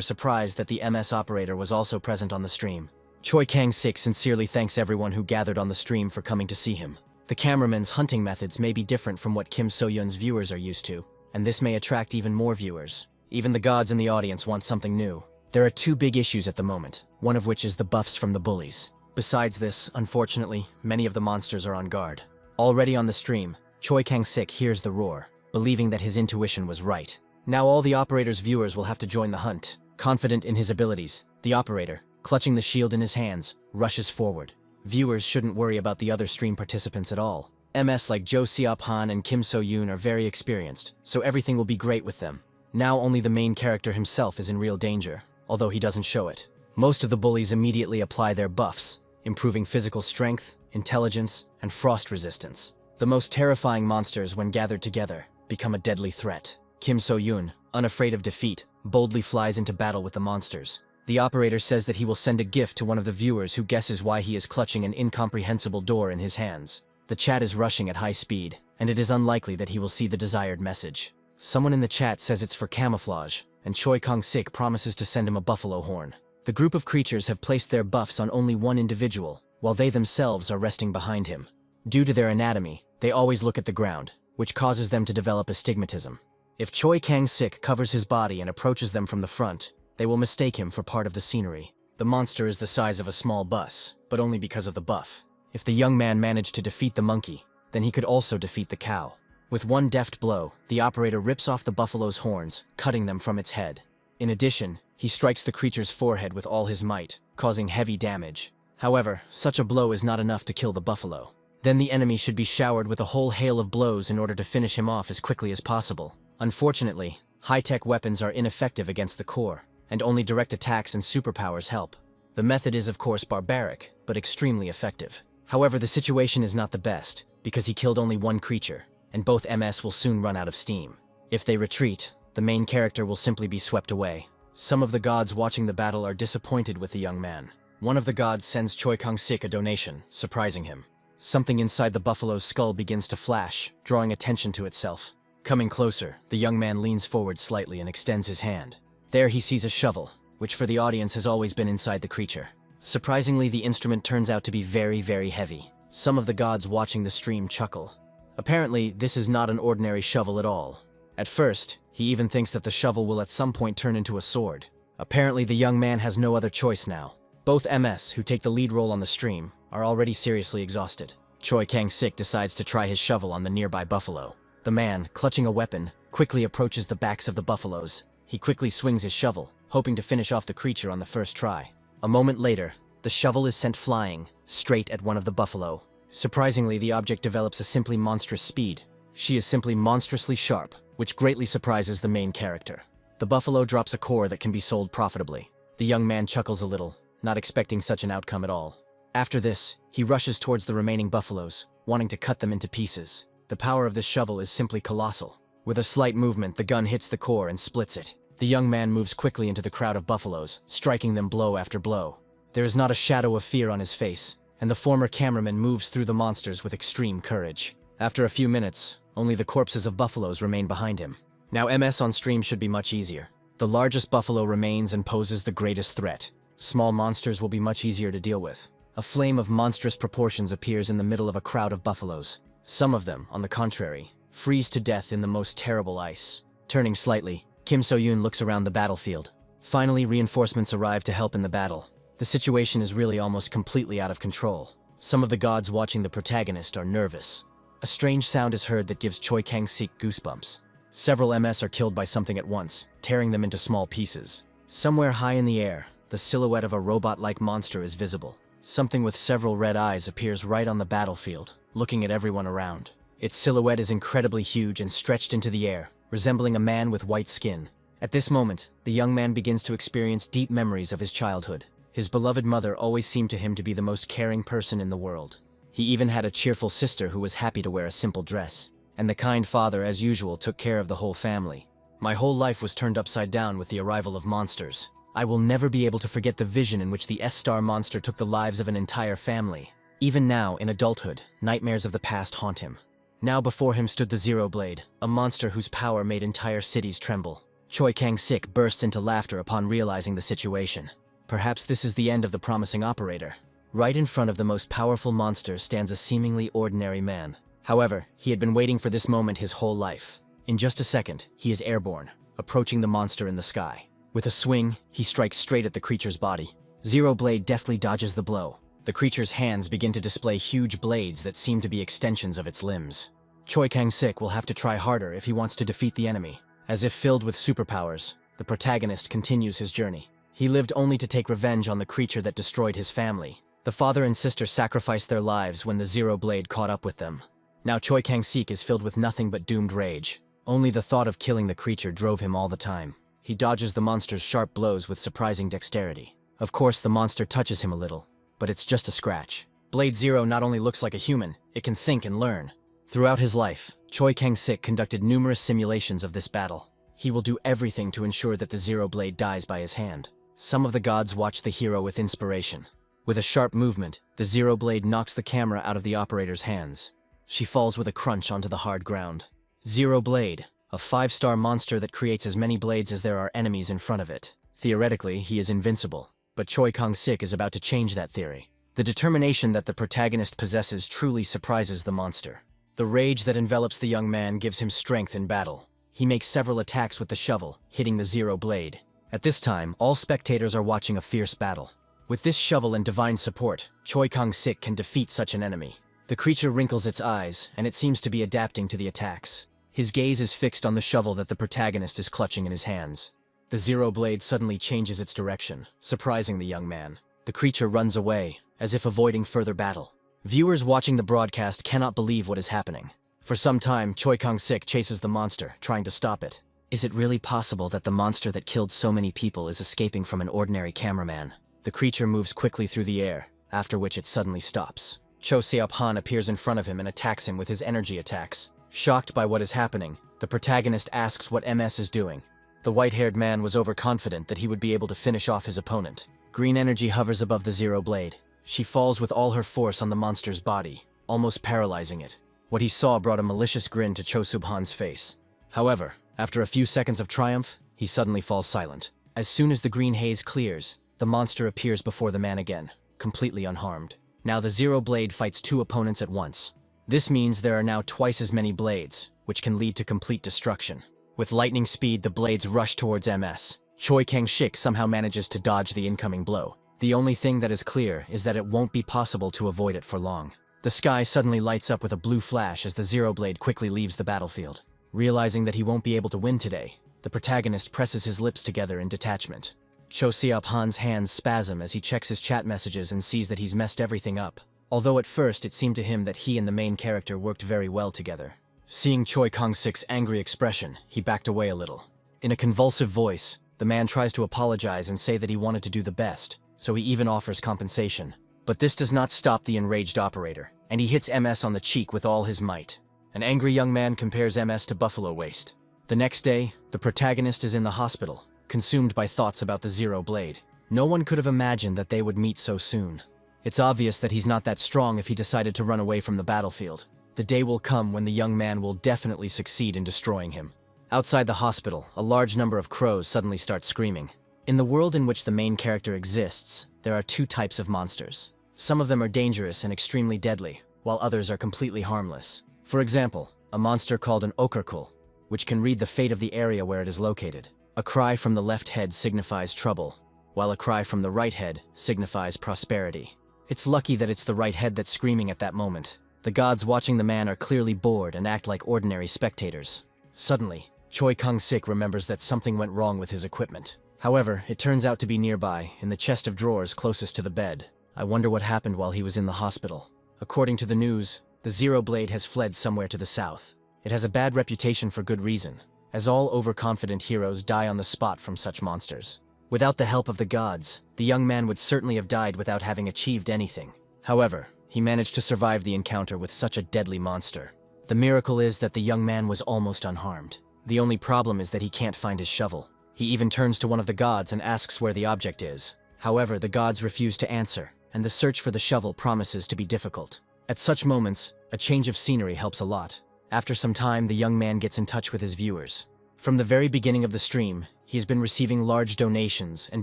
surprised that the MS operator was also present on the stream. Choi Kang-sik sincerely thanks everyone who gathered on the stream for coming to see him. The cameraman's hunting methods may be different from what Kim So-yeon's viewers are used to, and this may attract even more viewers. Even the gods in the audience want something new. There are two big issues at the moment, one of which is the buffs from the bullies. Besides this, unfortunately, many of the monsters are on guard. Already on the stream, Choi Kang-sik hears the roar, believing that his intuition was right. Now all the operator's viewers will have to join the hunt. Confident in his abilities, the operator, clutching the shield in his hands, rushes forward. Viewers shouldn't worry about the other stream participants at all. MS like Jo Seop-han and Kim So-yoon are very experienced, so everything will be great with them. Now only the main character himself is in real danger, although he doesn't show it. Most of the bullies immediately apply their buffs, improving physical strength, intelligence, and frost resistance. The most terrifying monsters, when gathered together, become a deadly threat. Kim So-yoon, unafraid of defeat, boldly flies into battle with the monsters. The operator says that he will send a gift to one of the viewers who guesses why he is clutching an incomprehensible door in his hands. The chat is rushing at high speed, and it is unlikely that he will see the desired message. Someone in the chat says it's for camouflage, and Choi Kang-sik promises to send him a buffalo horn. The group of creatures have placed their buffs on only one individual, while they themselves are resting behind him. Due to their anatomy, they always look at the ground, which causes them to develop astigmatism. If Choi Kang-sik covers his body and approaches them from the front, they will mistake him for part of the scenery. The monster is the size of a small bus, but only because of the buff. If the young man managed to defeat the monkey, then he could also defeat the cow. With one deft blow, the operator rips off the buffalo's horns, cutting them from its head. In addition, he strikes the creature's forehead with all his might, causing heavy damage. However, such a blow is not enough to kill the buffalo. Then the enemy should be showered with a whole hail of blows in order to finish him off as quickly as possible. Unfortunately, high-tech weapons are ineffective against the core, and only direct attacks and superpowers help. The method is of course barbaric, but extremely effective. However, the situation is not the best, because he killed only one creature, and both MS will soon run out of steam. If they retreat, the main character will simply be swept away. Some of the gods watching the battle are disappointed with the young man. One of the gods sends Choi Kang-sik a donation, surprising him. Something inside the buffalo's skull begins to flash, drawing attention to itself. Coming closer, the young man leans forward slightly and extends his hand. There he sees a shovel, which for the audience has always been inside the creature. Surprisingly, the instrument turns out to be very, very heavy. Some of the gods watching the stream chuckle. Apparently, this is not an ordinary shovel at all. At first, he even thinks that the shovel will at some point turn into a sword. Apparently, the young man has no other choice now. Both MS, who take the lead role on the stream, are already seriously exhausted. Choi Kang-sik decides to try his shovel on the nearby buffalo. The man, clutching a weapon, quickly approaches the backs of the buffaloes. He quickly swings his shovel, hoping to finish off the creature on the first try. A moment later, the shovel is sent flying, straight at one of the buffalo. Surprisingly, the object develops a simply monstrous speed. She is simply monstrously sharp, which greatly surprises the main character. The buffalo drops a core that can be sold profitably. The young man chuckles a little, not expecting such an outcome at all. After this, he rushes towards the remaining buffaloes, wanting to cut them into pieces. The power of this shovel is simply colossal. With a slight movement, the gun hits the core and splits it. The young man moves quickly into the crowd of buffaloes, striking them blow after blow. There is not a shadow of fear on his face, and the former cameraman moves through the monsters with extreme courage. After a few minutes, only the corpses of buffaloes remain behind him. Now MS on stream should be much easier. The largest buffalo remains and poses the greatest threat. Small monsters will be much easier to deal with. A flame of monstrous proportions appears in the middle of a crowd of buffaloes. Some of them, on the contrary, freeze to death in the most terrible ice. Turning slightly, Kim So-yoon looks around the battlefield. Finally, reinforcements arrive to help in the battle. The situation is really almost completely out of control. Some of the gods watching the protagonist are nervous. A strange sound is heard that gives Choi Kang-sik goosebumps. Several MS are killed by something at once, tearing them into small pieces. Somewhere high in the air, the silhouette of a robot-like monster is visible. Something with several red eyes appears right on the battlefield, looking at everyone around. Its silhouette is incredibly huge and stretched into the air, resembling a man with white skin. At this moment, the young man begins to experience deep memories of his childhood. His beloved mother always seemed to him to be the most caring person in the world. He even had a cheerful sister who was happy to wear a simple dress. And the kind father, as usual, took care of the whole family. My whole life was turned upside down with the arrival of monsters. I will never be able to forget the vision in which the S-Star monster took the lives of an entire family. Even now, in adulthood, nightmares of the past haunt him. Now before him stood the Zero Blade, a monster whose power made entire cities tremble. Choi Kang-sik bursts into laughter upon realizing the situation. Perhaps this is the end of the promising operator. Right in front of the most powerful monster stands a seemingly ordinary man. However, he had been waiting for this moment his whole life. In just a second, he is airborne, approaching the monster in the sky. With a swing, he strikes straight at the creature's body. Zero Blade deftly dodges the blow. The creature's hands begin to display huge blades that seem to be extensions of its limbs. Choi Kang-sik will have to try harder if he wants to defeat the enemy. As if filled with superpowers, the protagonist continues his journey. He lived only to take revenge on the creature that destroyed his family. The father and sister sacrificed their lives when the Zero Blade caught up with them. Now Choi Kang-sik is filled with nothing but doomed rage. Only the thought of killing the creature drove him all the time. He dodges the monster's sharp blows with surprising dexterity. Of course, the monster touches him a little, but it's just a scratch. Blade Zero not only looks like a human, it can think and learn. Throughout his life, Choi Kang-sik conducted numerous simulations of this battle. He will do everything to ensure that the Zero Blade dies by his hand. Some of the gods watch the hero with inspiration. With a sharp movement, the Zero Blade knocks the camera out of the operator's hands. She falls with a crunch onto the hard ground. Zero Blade, a 5-star monster that creates as many blades as there are enemies in front of it. Theoretically, he is invincible, but Choi Kang-sik is about to change that theory. The determination that the protagonist possesses truly surprises the monster. The rage that envelops the young man gives him strength in battle. He makes several attacks with the shovel, hitting the Zero Blade. At this time, all spectators are watching a fierce battle. With this shovel and divine support, Choi Kang-sik can defeat such an enemy. The creature wrinkles its eyes, and it seems to be adapting to the attacks. His gaze is fixed on the shovel that the protagonist is clutching in his hands. The Zero Blade suddenly changes its direction, surprising the young man. The creature runs away, as if avoiding further battle. Viewers watching the broadcast cannot believe what is happening. For some time, Choi Kang-sik chases the monster, trying to stop it. Is it really possible that the monster that killed so many people is escaping from an ordinary cameraman? The creature moves quickly through the air, after which it suddenly stops. Cho Seop-han appears in front of him and attacks him with his energy attacks. Shocked by what is happening, the protagonist asks what MS is doing. The white-haired man was overconfident that he would be able to finish off his opponent. Green energy hovers above the Zero Blade. She falls with all her force on the monster's body, almost paralyzing it. What he saw brought a malicious grin to Cho Seop-han's face. However, after a few seconds of triumph, he suddenly falls silent. As soon as the green haze clears, the monster appears before the man again, completely unharmed. Now the Zero Blade fights 2 opponents at once. This means there are now twice as many blades, which can lead to complete destruction. With lightning speed, the blades rush towards MS. Choi Kang-sik somehow manages to dodge the incoming blow. The only thing that is clear is that it won't be possible to avoid it for long. The sky suddenly lights up with a blue flash as the Zero Blade quickly leaves the battlefield. Realizing that he won't be able to win today, the protagonist presses his lips together in detachment. Cho Seop-han's hands spasm as he checks his chat messages and sees that he's messed everything up. Although at first it seemed to him that he and the main character worked very well together. Seeing Choi Kang-sik's angry expression, he backed away a little. In a convulsive voice, the man tries to apologize and say that he wanted to do the best, so he even offers compensation. But this does not stop the enraged operator, and he hits MS on the cheek with all his might. An angry young man compares MS to buffalo waste. The next day, the protagonist is in the hospital, consumed by thoughts about the Zero Blade. No one could have imagined that they would meet so soon. It's obvious that he's not that strong if he decided to run away from the battlefield. The day will come when the young man will definitely succeed in destroying him. Outside the hospital, a large number of crows suddenly start screaming. In the world in which the main character exists, there are 2 types of monsters. Some of them are dangerous and extremely deadly, while others are completely harmless. For example, a monster called an okerkul, which can read the fate of the area where it is located. A cry from the left head signifies trouble, while a cry from the right head signifies prosperity. It's lucky that it's the right head that's screaming at that moment. The gods watching the man are clearly bored and act like ordinary spectators. Suddenly, Choi Kang-sik remembers that something went wrong with his equipment. However, it turns out to be nearby, in the chest of drawers closest to the bed. I wonder what happened while he was in the hospital. According to the news, The Zero Blade has fled somewhere to the south. It has a bad reputation for good reason, as all overconfident heroes die on the spot from such monsters. Without the help of the gods, the young man would certainly have died without having achieved anything. However, he managed to survive the encounter with such a deadly monster. The miracle is that the young man was almost unharmed. The only problem is that he can't find his shovel. He even turns to one of the gods and asks where the object is. However, the gods refuse to answer, and the search for the shovel promises to be difficult. At such moments, a change of scenery helps a lot. After some time, the young man gets in touch with his viewers. From the very beginning of the stream, he has been receiving large donations and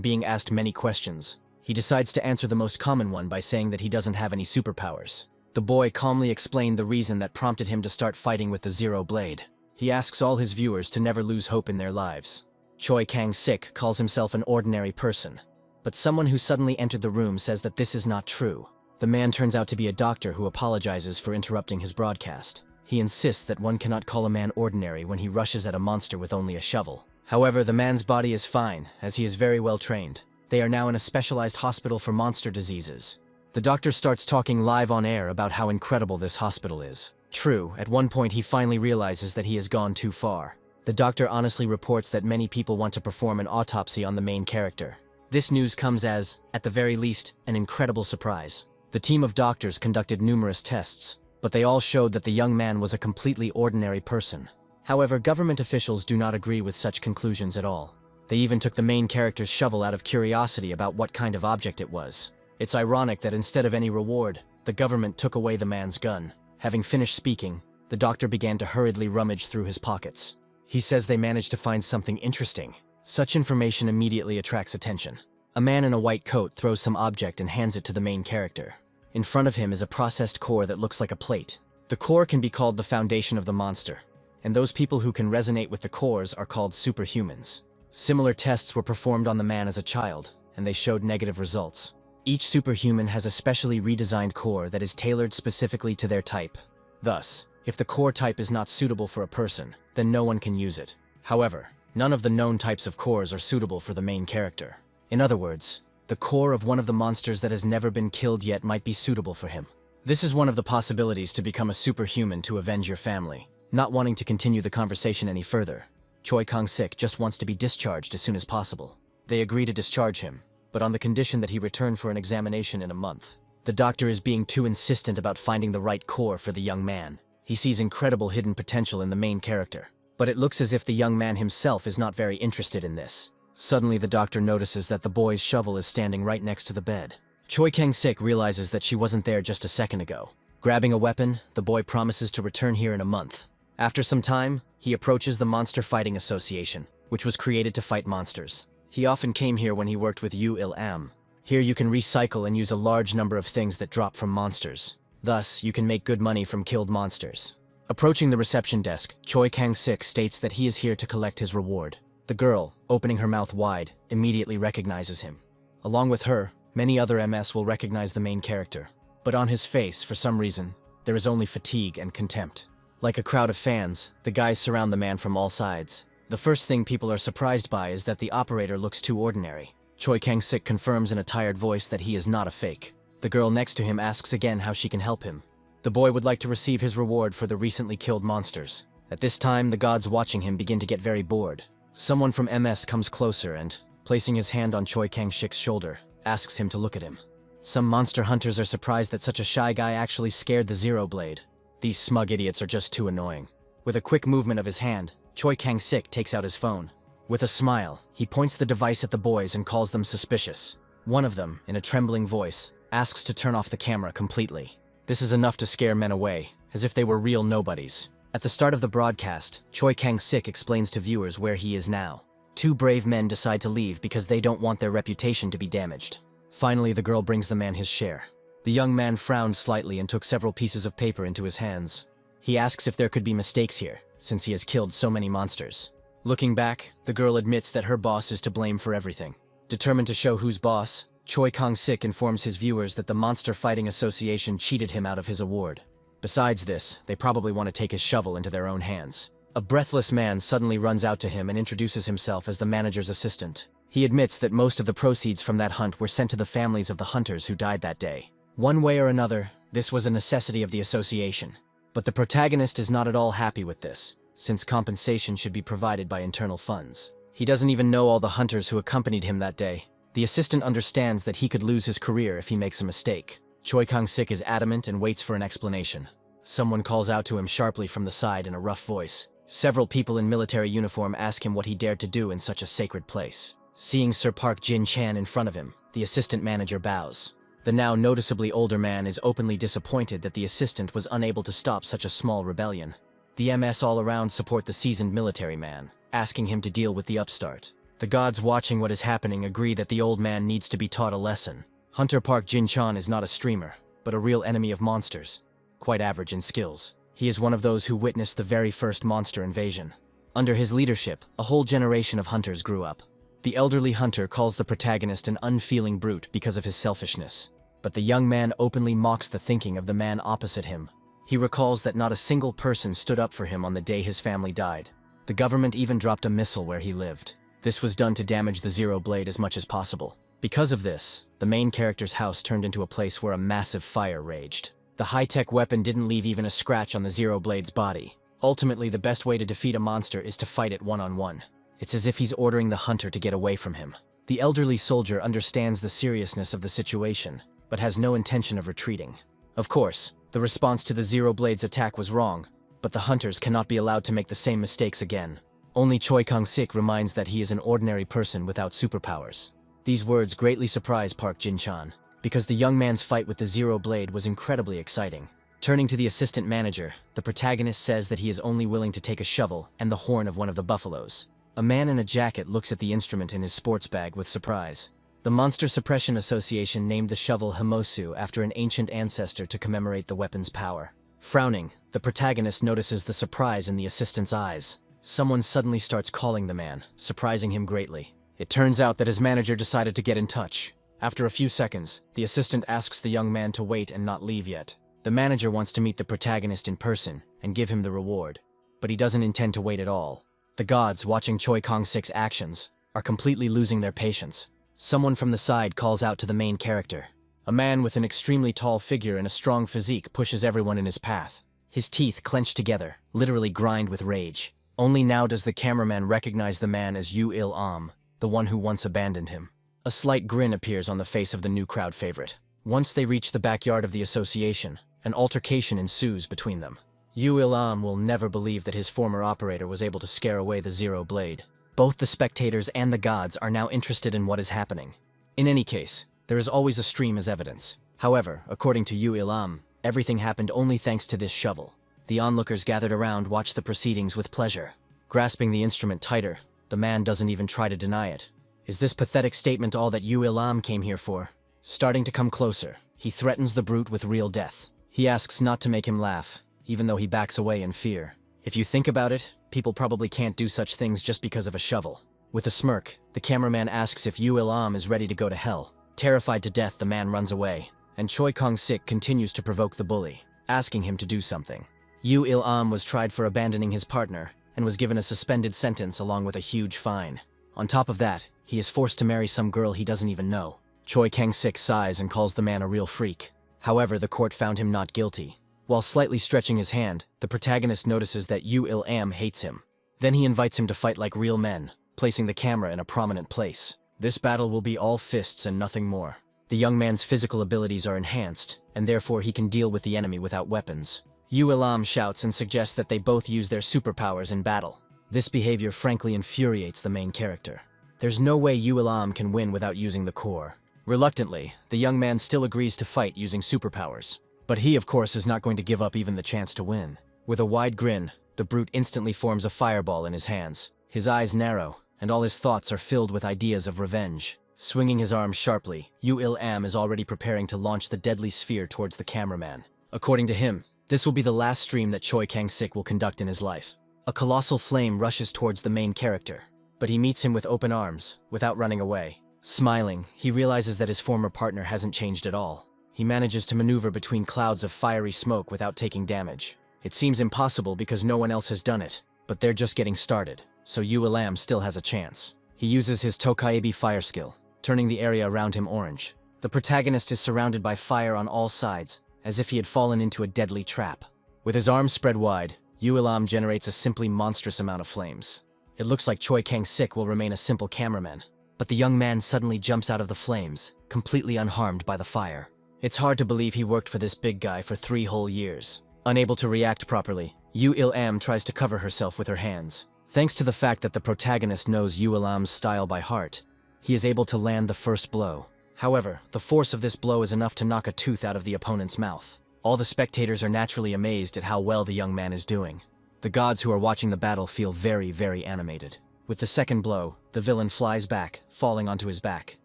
being asked many questions. He decides to answer the most common one by saying that he doesn't have any superpowers. The boy calmly explained the reason that prompted him to start fighting with the Zero Blade. He asks all his viewers to never lose hope in their lives. Choi Kang-sik calls himself an ordinary person, but someone who suddenly entered the room says that this is not true. The man turns out to be a doctor who apologizes for interrupting his broadcast. He insists that one cannot call a man ordinary when he rushes at a monster with only a shovel. However, the man's body is fine, as he is very well trained. They are now in a specialized hospital for monster diseases. The doctor starts talking live on air about how incredible this hospital is. True, at one point he finally realizes that he has gone too far. The doctor honestly reports that many people want to perform an autopsy on the main character. This news comes as, at the very least, an incredible surprise. The team of doctors conducted numerous tests, but they all showed that the young man was a completely ordinary person. However, government officials do not agree with such conclusions at all. They even took the main character's shovel out of curiosity about what kind of object it was. It's ironic that instead of any reward, the government took away the man's gun. Having finished speaking, the doctor began to hurriedly rummage through his pockets. He says they managed to find something interesting. Such information immediately attracts attention. A man in a white coat throws some object and hands it to the main character. In front of him is a processed core that looks like a plate. The core can be called the foundation of the monster, and those people who can resonate with the cores are called superhumans. Similar tests were performed on the man as a child, and they showed negative results. Each superhuman has a specially redesigned core that is tailored specifically to their type. Thus, if the core type is not suitable for a person, then no one can use it. However, none of the known types of cores are suitable for the main character. In other words, the core of one of the monsters that has never been killed yet might be suitable for him. This is one of the possibilities to become a superhuman to avenge your family. Not wanting to continue the conversation any further, Choi Kang-sik just wants to be discharged as soon as possible. They agree to discharge him, but on the condition that he return for an examination in a month. The doctor is being too insistent about finding the right core for the young man. He sees incredible hidden potential in the main character, but it looks as if the young man himself is not very interested in this. Suddenly, the doctor notices that the boy's shovel is standing right next to the bed. Choi Kang-sik realizes that she wasn't there just a second ago. Grabbing a weapon, the boy promises to return here in a month. After some time, he approaches the Monster Fighting Association, which was created to fight monsters. He often came here when he worked with Yu Il-am. Here you can recycle and use a large number of things that drop from monsters. Thus, you can make good money from killed monsters. Approaching the reception desk, Choi Kang-sik states that he is here to collect his reward. The girl, opening her mouth wide, immediately recognizes him. Along with her, many other MS will recognize the main character. But on his face, for some reason, there is only fatigue and contempt. Like a crowd of fans, the guys surround the man from all sides. The first thing people are surprised by is that the operator looks too ordinary. Choi Kang-sik confirms in a tired voice that he is not a fake. The girl next to him asks again how she can help him. The boy would like to receive his reward for the recently killed monsters. At this time, the gods watching him begin to get very bored. Someone from MS comes closer and, placing his hand on Choi Kang-sik's shoulder, asks him to look at him. Some monster hunters are surprised that such a shy guy actually scared the Zero Blade. These smug idiots are just too annoying. With a quick movement of his hand, Choi Kang-sik takes out his phone. With a smile, he points the device at the boys and calls them suspicious. One of them, in a trembling voice, asks to turn off the camera completely. This is enough to scare men away, as if they were real nobodies. At the start of the broadcast, Choi Kang-sik explains to viewers where he is now. Two brave men decide to leave because they don't want their reputation to be damaged. Finally, the girl brings the man his share. The young man frowned slightly and took several pieces of paper into his hands. He asks if there could be mistakes here, since he has killed so many monsters. Looking back, the girl admits that her boss is to blame for everything. Determined to show who's boss, Choi Kang-sik informs his viewers that the Monster Fighting Association cheated him out of his award. Besides this, they probably want to take his shovel into their own hands. A breathless man suddenly runs out to him and introduces himself as the manager's assistant. He admits that most of the proceeds from that hunt were sent to the families of the hunters who died that day. One way or another, This was a necessity of the association. But the protagonist is not at all happy with this, since compensation should be provided by internal funds. He doesn't even know all the hunters who accompanied him that day. The assistant understands that he could lose his career if he makes a mistake. Choi Kang-sik is adamant and waits for an explanation. Someone calls out to him sharply from the side in a rough voice. Several people in military uniform ask him what he dared to do in such a sacred place. Seeing Sir Park Jin-chan in front of him, the assistant manager bows. The now noticeably older man is openly disappointed that the assistant was unable to stop such a small rebellion. The MS all around support the seasoned military man, asking him to deal with the upstart. The gods watching what is happening agree that the old man needs to be taught a lesson. Hunter Park Jin-chan is not a streamer, but a real enemy of monsters. Quite average in skills. He is one of those who witnessed the very first monster invasion. Under his leadership, a whole generation of hunters grew up. The elderly hunter calls the protagonist an unfeeling brute because of his selfishness. But the young man openly mocks the thinking of the man opposite him. He recalls that not a single person stood up for him on the day his family died. The government even dropped a missile where he lived. This was done to damage the Zero Blade as much as possible. Because of this, the main character's house turned into a place where a massive fire raged. The high-tech weapon didn't leave even a scratch on the Zero Blade's body. Ultimately, the best way to defeat a monster is to fight it one-on-one. It's as if he's ordering the hunter to get away from him. The elderly soldier understands the seriousness of the situation, but has no intention of retreating. Of course, the response to the Zero Blade's attack was wrong, but the hunters cannot be allowed to make the same mistakes again. Only Choi Kang-sik reminds that he is an ordinary person without superpowers. These words greatly surprise Park Jin-chan, because the young man's fight with the Zero Blade was incredibly exciting. Turning to the assistant manager, the protagonist says that he is only willing to take a shovel and the horn of one of the buffaloes. A man in a jacket looks at the instrument in his sports bag with surprise. The Monster Suppression Association named the shovel Himosu after an ancient ancestor to commemorate the weapon's power. Frowning, the protagonist notices the surprise in the assistant's eyes. Someone suddenly starts calling the man, surprising him greatly. It turns out that his manager decided to get in touch. After a few seconds, the assistant asks the young man to wait and not leave yet. The manager wants to meet the protagonist in person and give him the reward, but he doesn't intend to wait at all. The gods, watching Choi Kang-sik's actions, are completely losing their patience. Someone from the side calls out to the main character. A man with an extremely tall figure and a strong physique pushes everyone in his path. His teeth clench together, literally grind with rage. Only now does the cameraman recognize the man as Yu Il-am, the one who once abandoned him. A slight grin appears on the face of the new crowd favorite. Once they reach the backyard of the association, an altercation ensues between them. Yu Il-am will never believe that his former operator was able to scare away the Zero Blade. Both the spectators and the gods are now interested in what is happening. In any case, there is always a stream as evidence. However, according to Yu Il-am, everything happened only thanks to this shovel. The onlookers gathered around watched the proceedings with pleasure. Grasping the instrument tighter, the man doesn't even try to deny it. Is this pathetic statement all that Yu Il-am came here for? Starting to come closer, he threatens the brute with real death. He asks not to make him laugh, even though he backs away in fear. If you think about it, people probably can't do such things just because of a shovel. With a smirk, the cameraman asks if Yu Il-am is ready to go to hell. Terrified to death, the man runs away, and Choi Kang-sik continues to provoke the bully, asking him to do something. Yu Il-am was tried for abandoning his partner, and was given a suspended sentence along with a huge fine. On top of that, he is forced to marry some girl he doesn't even know. Choi Kang-sik sighs and calls the man a real freak. However, the court found him not guilty. While slightly stretching his hand, the protagonist notices that Yu Il-am hates him. Then he invites him to fight like real men, placing the camera in a prominent place. This battle will be all fists and nothing more. The young man's physical abilities are enhanced, and therefore he can deal with the enemy without weapons. Yu Il-am shouts and suggests that they both use their superpowers in battle. This behavior frankly infuriates the main character. There's no way Yu Il-am can win without using the core. Reluctantly, the young man still agrees to fight using superpowers. But he, of course, is not going to give up even the chance to win. With a wide grin, the brute instantly forms a fireball in his hands. His eyes narrow, and all his thoughts are filled with ideas of revenge. Swinging his arms sharply, Yu Il-am is already preparing to launch the deadly sphere towards the cameraman. According to him, this will be the last stream that Choi Kang-sik will conduct in his life. A colossal flame rushes towards the main character, but he meets him with open arms, without running away. Smiling, he realizes that his former partner hasn't changed at all. He manages to maneuver between clouds of fiery smoke without taking damage. It seems impossible because no one else has done it, but they're just getting started, so Yu Il-am still has a chance. He uses his Tokaibi fire skill, turning the area around him orange. The protagonist is surrounded by fire on all sides, as if he had fallen into a deadly trap. With his arms spread wide, Yu Ilam generates a simply monstrous amount of flames. It looks like Choi Kang-sik will remain a simple cameraman, but the young man suddenly jumps out of the flames, completely unharmed by the fire. It's hard to believe he worked for this big guy for 3 whole years. Unable to react properly, Yu Il-am tries to cover herself with her hands. Thanks to the fact that the protagonist knows Yu Il-am's style by heart, he is able to land the first blow. However, the force of this blow is enough to knock a tooth out of the opponent's mouth. All the spectators are naturally amazed at how well the young man is doing. The gods who are watching the battle feel very, very animated. With the second blow, the villain flies back, falling onto his back.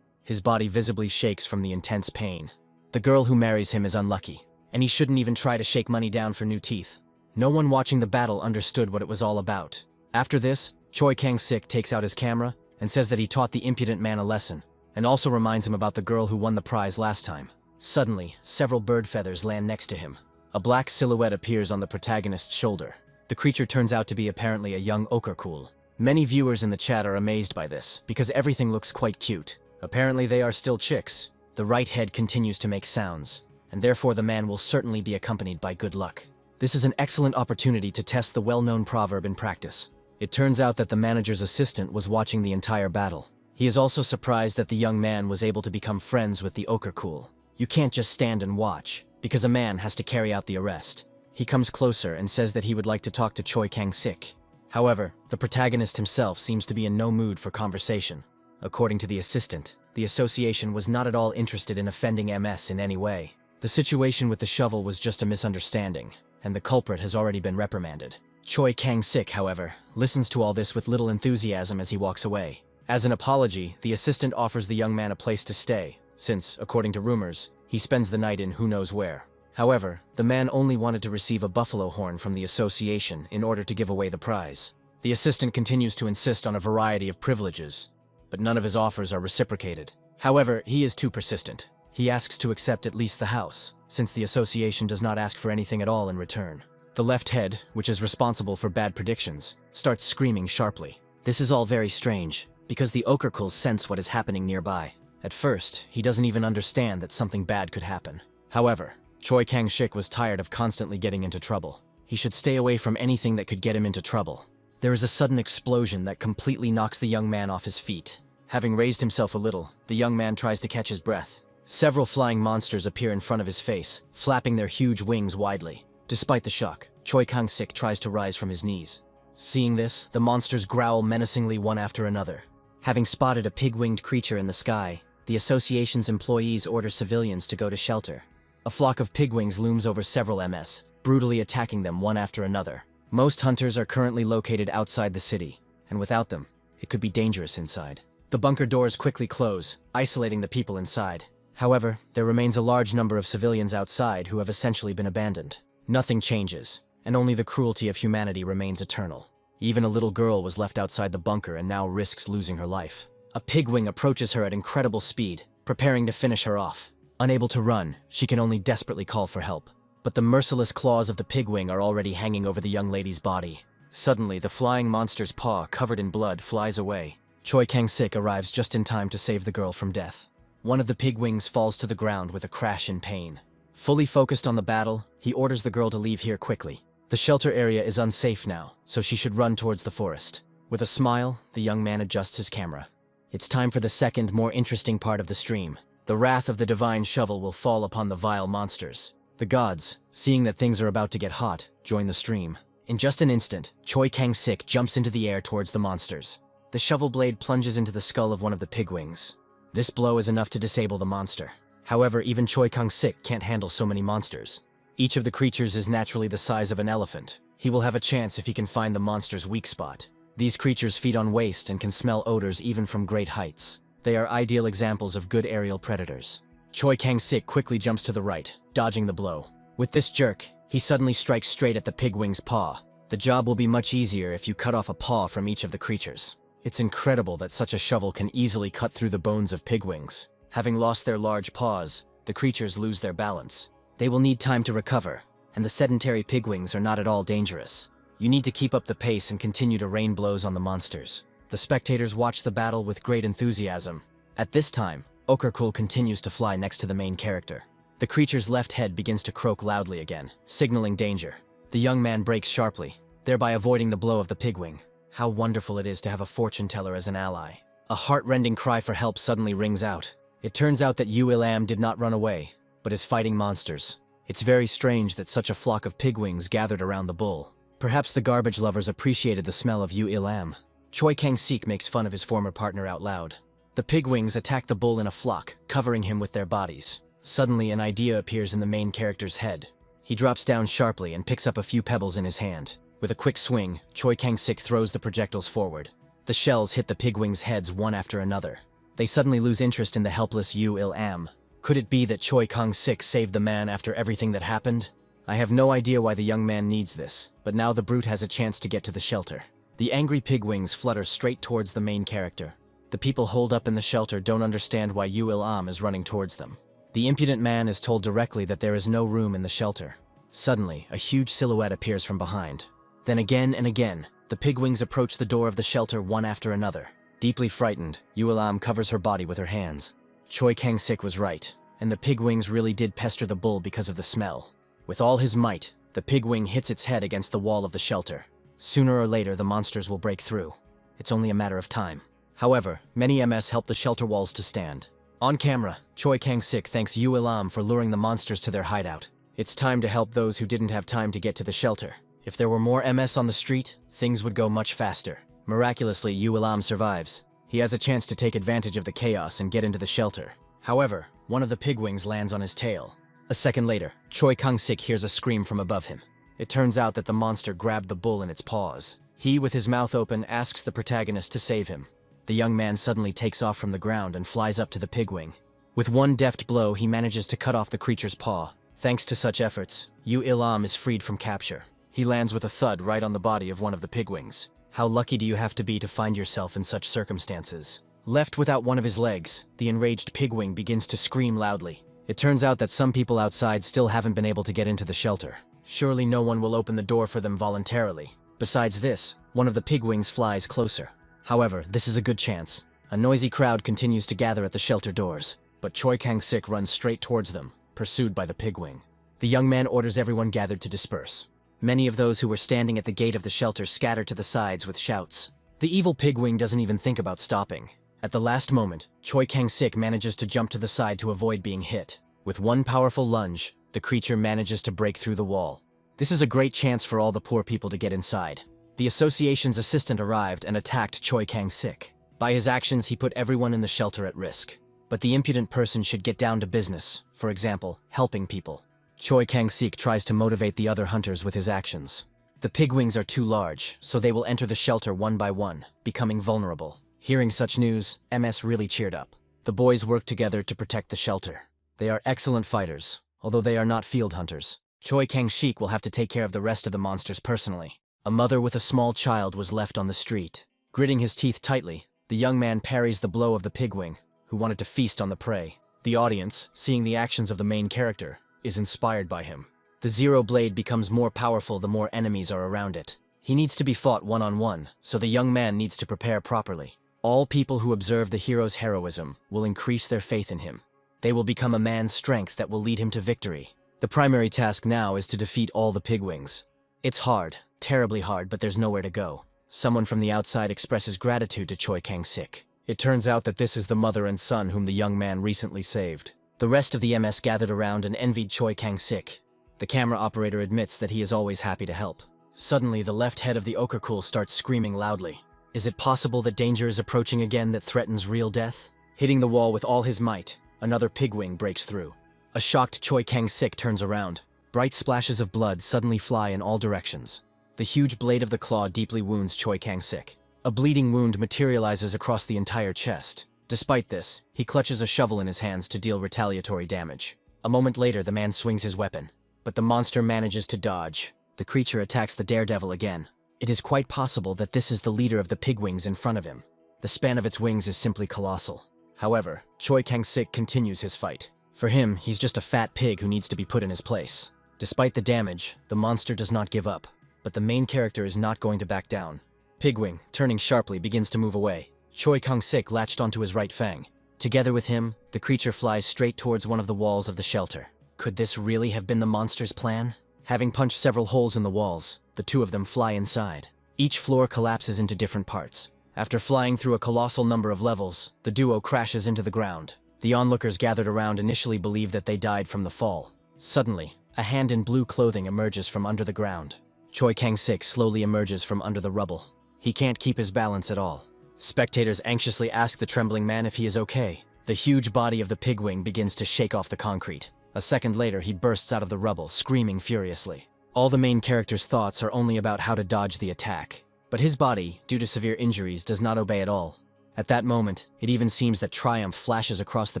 His body visibly shakes from the intense pain. The girl who marries him is unlucky, and he shouldn't even try to shake money down for new teeth. No one watching the battle understood what it was all about. After this, Choi Kang-sik takes out his camera and says that he taught the impudent man a lesson, and also reminds him about the girl who won the prize last time. Suddenly, several bird feathers land next to him. A black silhouette appears on the protagonist's shoulder. The creature turns out to be apparently a young Okarkul. Many viewers in the chat are amazed by this, because everything looks quite cute. Apparently they are still chicks. The right head continues to make sounds, and therefore the man will certainly be accompanied by good luck. This is an excellent opportunity to test the well-known proverb in practice. It turns out that the manager's assistant was watching the entire battle. He is also surprised that the young man was able to become friends with the Okarkul. You can't just stand and watch, because a man has to carry out the arrest. He comes closer and says that he would like to talk to Choi Kang-sik. However, the protagonist himself seems to be in no mood for conversation. According to the assistant, the association was not at all interested in offending MS in any way. The situation with the shovel was just a misunderstanding, and the culprit has already been reprimanded. Choi Kang-sik, however, listens to all this with little enthusiasm as he walks away. As an apology, the assistant offers the young man a place to stay, since, according to rumors, he spends the night in who knows where. However, the man only wanted to receive a buffalo horn from the association in order to give away the prize. The assistant continues to insist on a variety of privileges, but none of his offers are reciprocated. However, he is too persistent. He asks to accept at least the house, since the association does not ask for anything at all in return. The left head, which is responsible for bad predictions, starts screaming sharply. This is all very strange, because the Okarkuls sense what is happening nearby. At first, he doesn't even understand that something bad could happen. However, Choi Kang-sik was tired of constantly getting into trouble. He should stay away from anything that could get him into trouble. There is a sudden explosion that completely knocks the young man off his feet. Having raised himself a little, the young man tries to catch his breath. Several flying monsters appear in front of his face, flapping their huge wings widely. Despite the shock, Choi Kang-sik tries to rise from his knees. Seeing this, the monsters growl menacingly one after another. Having spotted a pig-winged creature in the sky, the association's employees order civilians to go to shelter. A flock of pigwings looms over several MS, brutally attacking them one after another. Most hunters are currently located outside the city, and without them, it could be dangerous inside. The bunker doors quickly close, isolating the people inside. However, there remains a large number of civilians outside who have essentially been abandoned. Nothing changes, and only the cruelty of humanity remains eternal. Even a little girl was left outside the bunker and now risks losing her life. A pigwing approaches her at incredible speed, preparing to finish her off. Unable to run, she can only desperately call for help. But the merciless claws of the pigwing are already hanging over the young lady's body. Suddenly, the flying monster's paw, covered in blood, flies away. Choi Kang-sik arrives just in time to save the girl from death. One of the pigwings falls to the ground with a crash in pain. Fully focused on the battle, he orders the girl to leave here quickly. The shelter area is unsafe now, so she should run towards the forest. With a smile, the young man adjusts his camera. It's time for the second, more interesting part of the stream. The wrath of the divine shovel will fall upon the vile monsters. The gods, seeing that things are about to get hot, join the stream. In just an instant, Choi Kang-sik jumps into the air towards the monsters. The shovel blade plunges into the skull of one of the pigwings. This blow is enough to disable the monster. However, even Choi Kang-sik can't handle so many monsters. Each of the creatures is naturally the size of an elephant. He will have a chance if he can find the monster's weak spot. These creatures feed on waste and can smell odors even from great heights. They are ideal examples of good aerial predators. Choi Kang-sik quickly jumps to the right, dodging the blow. With this jerk, he suddenly strikes straight at the pigwing's paw. The job will be much easier if you cut off a paw from each of the creatures. It's incredible that such a shovel can easily cut through the bones of pigwings. Having lost their large paws, the creatures lose their balance. They will need time to recover, and the sedentary pigwings are not at all dangerous. You need to keep up the pace and continue to rain blows on the monsters. The spectators watch the battle with great enthusiasm. At this time, Okarkul continues to fly next to the main character. The creature's left head begins to croak loudly again, signaling danger. The young man brakes sharply, thereby avoiding the blow of the pigwing. How wonderful it is to have a fortune teller as an ally. A heart-rending cry for help suddenly rings out. It turns out that Yu-Il-Am did not run away, but is fighting monsters. It's very strange that such a flock of pigwings gathered around the bull. Perhaps the garbage lovers appreciated the smell of Yu-Il-Am. Choi Kang-sik makes fun of his former partner out loud. The pigwings attack the bull in a flock, covering him with their bodies. Suddenly, an idea appears in the main character's head. He drops down sharply and picks up a few pebbles in his hand. With a quick swing, Choi Kang-sik throws the projectiles forward. The shells hit the pigwings' heads one after another. They suddenly lose interest in the helpless Yu-Il-Am. Could it be that Choi Kang-sik saved the man after everything that happened? I have no idea why the young man needs this, but now the brute has a chance to get to the shelter. The angry pigwings flutter straight towards the main character. The people holed up in the shelter don't understand why Yu-Il-Am is running towards them. The impudent man is told directly that there is no room in the shelter. Suddenly, a huge silhouette appears from behind. Then again and again, the pigwings approach the door of the shelter one after another. Deeply frightened, Yu-Il-Am covers her body with her hands. Choi Kang-sik was right, and the pigwings really did pester the bull because of the smell. With all his might, the pigwing hits its head against the wall of the shelter. Sooner or later, the monsters will break through. It's only a matter of time. However, many MS help the shelter walls to stand. On camera, Choi Kang-sik thanks Yu-Il-Am for luring the monsters to their hideout. It's time to help those who didn't have time to get to the shelter. If there were more MS on the street, things would go much faster. Miraculously, Yu-Il-Am survives. He has a chance to take advantage of the chaos and get into the shelter. However, one of the pigwings lands on his tail. A second later, Choi Kang-sik hears a scream from above him. It turns out that the monster grabbed the bull in its paws. He, with his mouth open, asks the protagonist to save him. The young man suddenly takes off from the ground and flies up to the pigwing. With one deft blow, he manages to cut off the creature's paw. Thanks to such efforts, Yu-Il-Am is freed from capture. He lands with a thud right on the body of one of the pigwings. How lucky do you have to be to find yourself in such circumstances? Left without one of his legs, the enraged pigwing begins to scream loudly. It turns out that some people outside still haven't been able to get into the shelter. Surely no one will open the door for them voluntarily. Besides this, one of the pigwings flies closer. However, this is a good chance. A noisy crowd continues to gather at the shelter doors, but Choi Kang-sik runs straight towards them, pursued by the pigwing. The young man orders everyone gathered to disperse. Many of those who were standing at the gate of the shelter scatter to the sides with shouts. The evil pigwing doesn't even think about stopping. At the last moment, Choi Kang-sik manages to jump to the side to avoid being hit. With one powerful lunge, the creature manages to break through the wall. This is a great chance for all the poor people to get inside. The association's assistant arrived and attacked Choi Kang-sik. By his actions, he put everyone in the shelter at risk. But the impudent person should get down to business, for example, helping people. Choi Kang-sik tries to motivate the other hunters with his actions. The pigwings are too large, so they will enter the shelter one by one, becoming vulnerable. Hearing such news, MS really cheered up. The boys work together to protect the shelter. They are excellent fighters, although they are not field hunters. Choi Kang-sik will have to take care of the rest of the monsters personally. A mother with a small child was left on the street. Gritting his teeth tightly, the young man parries the blow of the pigwing, who wanted to feast on the prey. The audience, seeing the actions of the main character, is inspired by him. The Zero Blade becomes more powerful the more enemies are around it. He needs to be fought one-on-one, so the young man needs to prepare properly. All people who observe the hero's heroism will increase their faith in him. They will become a man's strength that will lead him to victory. The primary task now is to defeat all the pigwings. It's hard, terribly hard, but there's nowhere to go. Someone from the outside expresses gratitude to Choi Kang-sik. It turns out that this is the mother and son whom the young man recently saved. The rest of the MS gathered around and envied Choi Kang-sik. The camera operator admits that he is always happy to help. Suddenly, the left head of the Okerkul starts screaming loudly. Is it possible that danger is approaching again that threatens real death? Hitting the wall with all his might, another pigwing breaks through. A shocked Choi Kang-sik turns around. Bright splashes of blood suddenly fly in all directions. The huge blade of the claw deeply wounds Choi Kang-sik. A bleeding wound materializes across the entire chest. Despite this, he clutches a shovel in his hands to deal retaliatory damage. A moment later, the man swings his weapon. But the monster manages to dodge. The creature attacks the daredevil again. It is quite possible that this is the leader of the pigwings in front of him. The span of its wings is simply colossal. However, Choi Kang-sik continues his fight. For him, he's just a fat pig who needs to be put in his place. Despite the damage, the monster does not give up. But the main character is not going to back down. Pigwing, turning sharply, begins to move away. Choi Kang-sik latched onto his right fang. Together with him, the creature flies straight towards one of the walls of the shelter. Could this really have been the monster's plan? Having punched several holes in the walls, the two of them fly inside. Each floor collapses into different parts. After flying through a colossal number of levels, the duo crashes into the ground. The onlookers gathered around initially believe that they died from the fall. Suddenly, a hand in blue clothing emerges from under the ground. Choi Kang-sik slowly emerges from under the rubble. He can't keep his balance at all. Spectators anxiously ask the trembling man if he is okay. The huge body of the pigwing begins to shake off the concrete. A second later, he bursts out of the rubble, screaming furiously. All the main character's thoughts are only about how to dodge the attack. But his body, due to severe injuries, does not obey at all. At that moment, it even seems that triumph flashes across the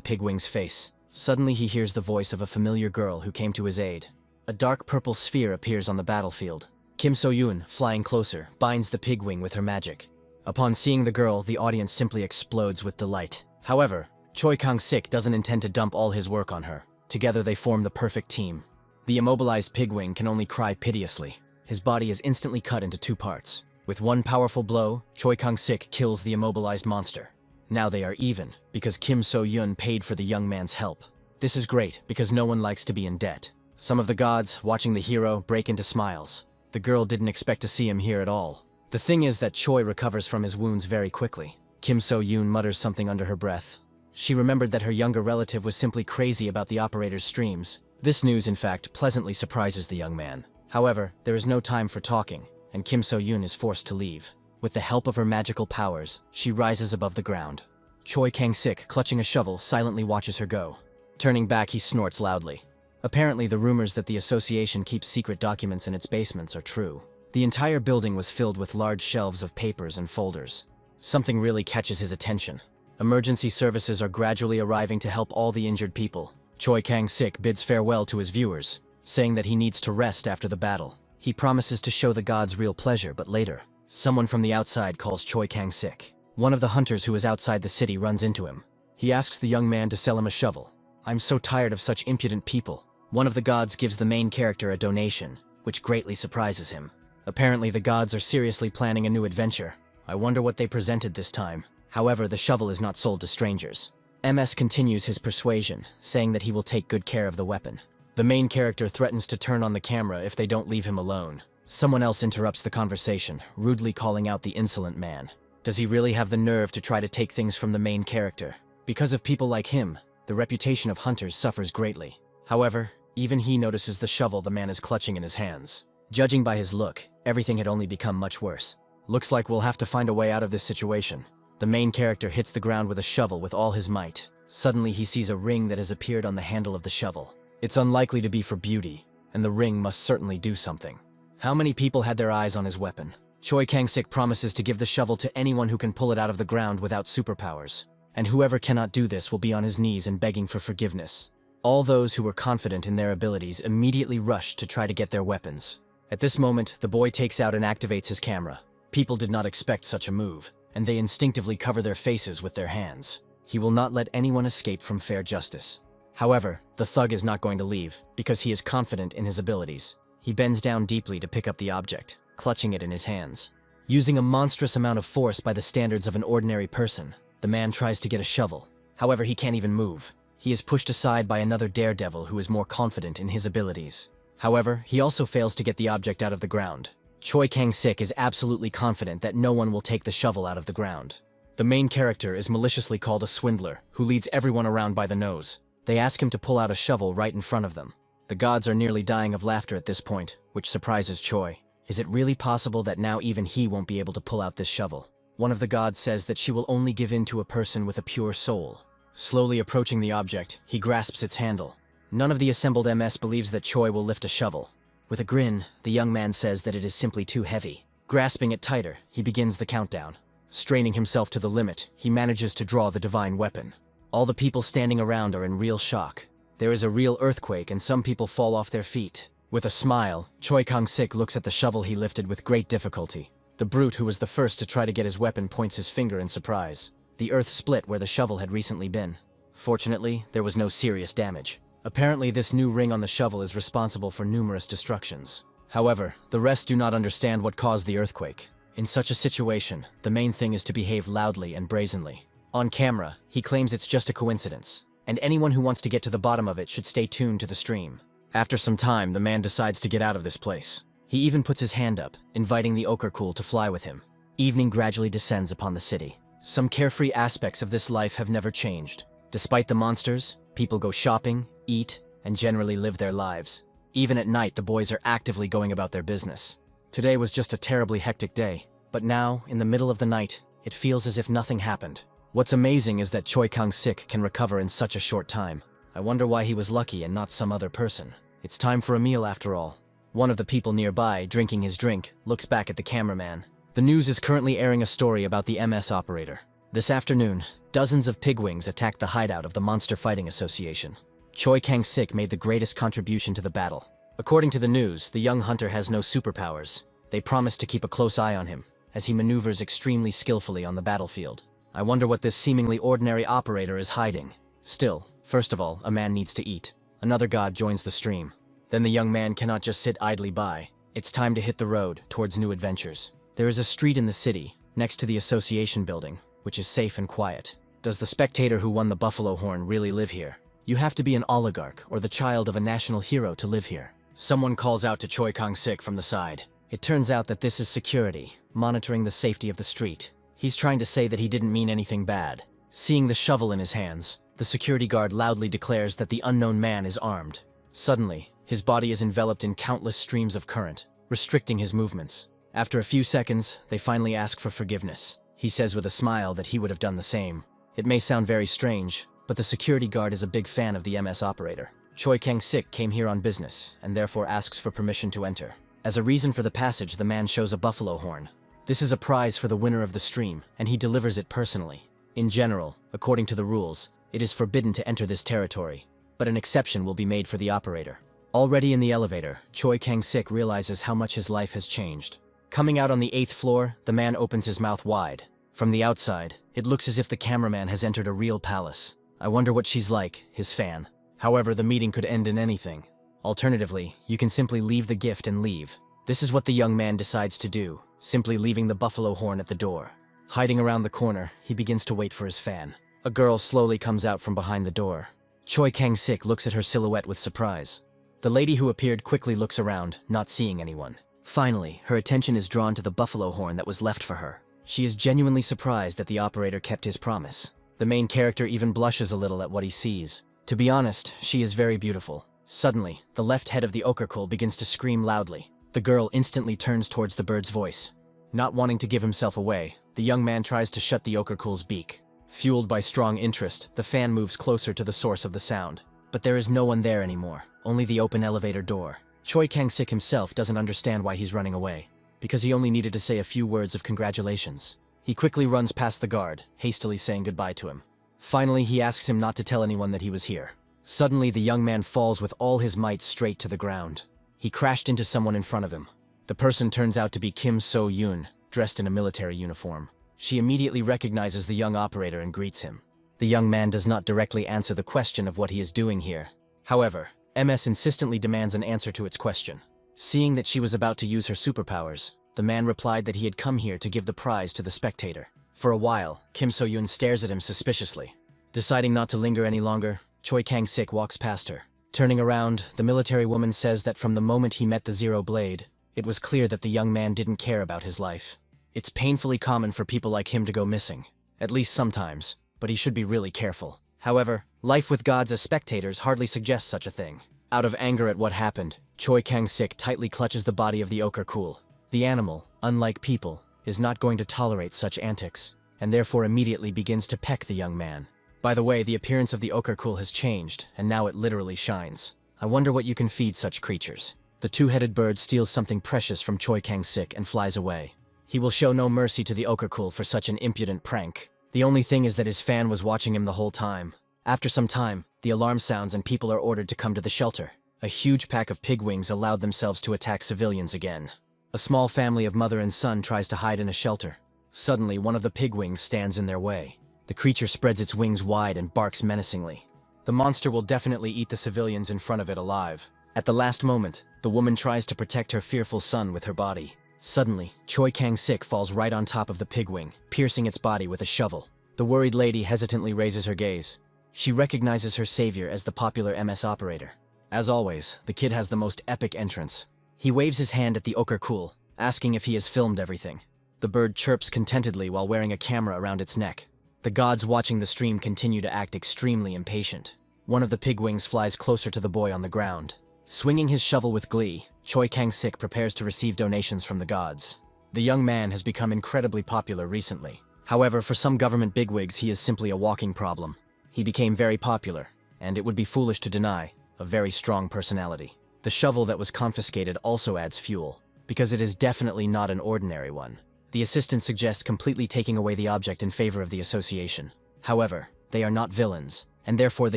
pigwing's face. Suddenly he hears the voice of a familiar girl who came to his aid. A dark purple sphere appears on the battlefield. Kim So-yoon, flying closer, binds the pigwing with her magic. Upon seeing the girl, the audience simply explodes with delight. However, Choi Kang-sik doesn't intend to dump all his work on her. Together they form the perfect team. The immobilized pigwing can only cry piteously. His body is instantly cut into two parts. With one powerful blow, Choi Kang-sik kills the immobilized monster. Now they are even, because Kim So-yoon paid for the young man's help. This is great, because no one likes to be in debt. Some of the gods, watching the hero, break into smiles. The girl didn't expect to see him here at all. The thing is that Choi recovers from his wounds very quickly. Kim So-yoon mutters something under her breath. She remembered that her younger relative was simply crazy about the operator's streams. This news, in fact, pleasantly surprises the young man. However, there is no time for talking, and Kim So-yoon is forced to leave. With the help of her magical powers, she rises above the ground. Choi Kang-sik, clutching a shovel, silently watches her go. Turning back, he snorts loudly. Apparently, the rumors that the association keeps secret documents in its basements are true. The entire building was filled with large shelves of papers and folders. Something really catches his attention. Emergency services are gradually arriving to help all the injured people. Choi Kang-sik bids farewell to his viewers, saying that he needs to rest after the battle. He promises to show the gods real pleasure, but later, someone from the outside calls Choi Kang-sik. One of the hunters who is outside the city runs into him. He asks the young man to sell him a shovel. "I'm so tired of such impudent people." One of the gods gives the main character a donation, which greatly surprises him. Apparently, the gods are seriously planning a new adventure. I wonder what they presented this time. However, the shovel is not sold to strangers. MS continues his persuasion, saying that he will take good care of the weapon. The main character threatens to turn on the camera if they don't leave him alone. Someone else interrupts the conversation, rudely calling out the insolent man. Does he really have the nerve to try to take things from the main character? Because of people like him, the reputation of hunters suffers greatly. However, even he notices the shovel the man is clutching in his hands. Judging by his look, everything had only become much worse. Looks like we'll have to find a way out of this situation. The main character hits the ground with a shovel with all his might. Suddenly he sees a ring that has appeared on the handle of the shovel. It's unlikely to be for beauty, and the ring must certainly do something. How many people had their eyes on his weapon? Choi Kang-sik promises to give the shovel to anyone who can pull it out of the ground without superpowers. And whoever cannot do this will be on his knees and begging for forgiveness. All those who were confident in their abilities immediately rushed to try to get their weapons. At this moment, the boy takes out and activates his camera. People did not expect such a move, and they instinctively cover their faces with their hands. He will not let anyone escape from fair justice. However, the thug is not going to leave, because he is confident in his abilities. He bends down deeply to pick up the object, clutching it in his hands. Using a monstrous amount of force by the standards of an ordinary person, the man tries to get a shovel. However, he can't even move. He is pushed aside by another daredevil who is more confident in his abilities. However, he also fails to get the object out of the ground. Choi Kang-sik is absolutely confident that no one will take the shovel out of the ground. The main character is maliciously called a swindler, who leads everyone around by the nose. They ask him to pull out a shovel right in front of them. The gods are nearly dying of laughter at this point, which surprises Choi. Is it really possible that now even he won't be able to pull out this shovel? One of the gods says that she will only give in to a person with a pure soul. Slowly approaching the object, he grasps its handle. None of the assembled MS believes that Choi will lift a shovel. With a grin, the young man says that it is simply too heavy. Grasping it tighter, he begins the countdown. Straining himself to the limit, he manages to draw the divine weapon. All the people standing around are in real shock. There is a real earthquake and some people fall off their feet. With a smile, Choi Kang-sik looks at the shovel he lifted with great difficulty. The brute who was the first to try to get his weapon points his finger in surprise. The earth split where the shovel had recently been. Fortunately, there was no serious damage. Apparently, this new ring on the shovel is responsible for numerous destructions. However, the rest do not understand what caused the earthquake. In such a situation, the main thing is to behave loudly and brazenly. On camera, he claims it's just a coincidence. and anyone who wants to get to the bottom of it should stay tuned to the stream. After some time, the man decides to get out of this place. He even puts his hand up, inviting the Okarkul to fly with him. Evening gradually descends upon the city. Some carefree aspects of this life have never changed. Despite the monsters, people go shopping, eat, and generally live their lives. Even at night, the boys are actively going about their business. Today was just a terribly hectic day, but now, in the middle of the night, it feels as if nothing happened. What's amazing is that Choi Kang-sik can recover in such a short time. I wonder why he was lucky and not some other person. It's time for a meal after all. One of the people nearby, drinking his drink, looks back at the cameraman. The news is currently airing a story about the MS operator. This afternoon, dozens of pigwings attacked the hideout of the Monster Fighting Association. Choi Kang-sik made the greatest contribution to the battle. According to the news, the young hunter has no superpowers. They promise to keep a close eye on him, as he maneuvers extremely skillfully on the battlefield. I wonder what this seemingly ordinary operator is hiding. Still, first of all, a man needs to eat. Another god joins the stream. Then the young man cannot just sit idly by. It's time to hit the road towards new adventures. There is a street in the city, next to the association building, which is safe and quiet. Does the spectator who won the buffalo horn really live here? You have to be an oligarch or the child of a national hero to live here. Someone calls out to Choi Kang-sik from the side. It turns out that this is security, monitoring the safety of the street. He's trying to say that he didn't mean anything bad. Seeing the shovel in his hands, the security guard loudly declares that the unknown man is armed. Suddenly, his body is enveloped in countless streams of current, restricting his movements. After a few seconds, they finally ask for forgiveness. He says with a smile that he would have done the same. It may sound very strange, but the security guard is a big fan of the MS operator. Choi Kang-sik came here on business, and therefore asks for permission to enter. As a reason for the passage, the man shows a buffalo horn. This is a prize for the winner of the stream, and he delivers it personally. In general, according to the rules, it is forbidden to enter this territory, but an exception will be made for the operator. Already in the elevator, Choi Kang-sik realizes how much his life has changed. Coming out on the 8th floor, the man opens his mouth wide. From the outside, it looks as if the cameraman has entered a real palace. I wonder what she's like, his fan. However, the meeting could end in anything. Alternatively, you can simply leave the gift and leave. This is what the young man decides to do, simply leaving the buffalo horn at the door. Hiding around the corner, he begins to wait for his fan. A girl slowly comes out from behind the door. Choi Kang-sik looks at her silhouette with surprise. The lady who appeared quickly looks around, not seeing anyone. Finally, her attention is drawn to the buffalo horn that was left for her. She is genuinely surprised that the operator kept his promise. The main character even blushes a little at what he sees. To be honest, she is very beautiful. Suddenly, the left head of the Okarkul begins to scream loudly. The girl instantly turns towards the bird's voice. Not wanting to give himself away, the young man tries to shut the Okarkul's beak. Fueled by strong interest, the fan moves closer to the source of the sound. But there is no one there anymore, only the open elevator door. Choi Kang-sik himself doesn't understand why he's running away, because he only needed to say a few words of congratulations. He quickly runs past the guard, hastily saying goodbye to him. Finally, he asks him not to tell anyone that he was here. Suddenly, the young man falls with all his might straight to the ground. He crashed into someone in front of him. The person turns out to be Kim So-yoon, dressed in a military uniform. She immediately recognizes the young operator and greets him. The young man does not directly answer the question of what he is doing here. However, MS insistently demands an answer to its question. Seeing that she was about to use her superpowers, the man replied that he had come here to give the prize to the spectator. For a while, Kim So-yoon stares at him suspiciously. Deciding not to linger any longer, Choi Kang-sik walks past her. Turning around, the military woman says that from the moment he met the Zero Blade, it was clear that the young man didn't care about his life. It's painfully common for people like him to go missing, at least sometimes, but he should be really careful. However, life with gods as spectators hardly suggests such a thing. Out of anger at what happened, Choi Kang-sik tightly clutches the body of the Okarkul. The animal, unlike people, is not going to tolerate such antics, and therefore immediately begins to peck the young man. By the way, the appearance of the Okarkul has changed, and now it literally shines. I wonder what you can feed such creatures. The two-headed bird steals something precious from Choi Kang-sik and flies away. He will show no mercy to the Okarkul for such an impudent prank. The only thing is that his fan was watching him the whole time. After some time, the alarm sounds and people are ordered to come to the shelter. A huge pack of pigwings allowed themselves to attack civilians again. A small family of mother and son tries to hide in a shelter. Suddenly, one of the pigwings stands in their way. The creature spreads its wings wide and barks menacingly. The monster will definitely eat the civilians in front of it alive. At the last moment, the woman tries to protect her fearful son with her body. Suddenly, Choi Kang-sik falls right on top of the pigwing, piercing its body with a shovel. The worried lady hesitantly raises her gaze. She recognizes her savior as the popular MS operator. As always, the kid has the most epic entrance. He waves his hand at the Okarkul, asking if he has filmed everything. The bird chirps contentedly while wearing a camera around its neck. The gods watching the stream continue to act extremely impatient. One of the pigwings flies closer to the boy on the ground. Swinging his shovel with glee, Choi Kang-sik prepares to receive donations from the gods. The young man has become incredibly popular recently. However, for some government bigwigs, he is simply a walking problem. He became very popular, and it would be foolish to deny, a very strong personality. The shovel that was confiscated also adds fuel, because it is definitely not an ordinary one. The assistant suggests completely taking away the object in favor of the association. However, they are not villains, and therefore the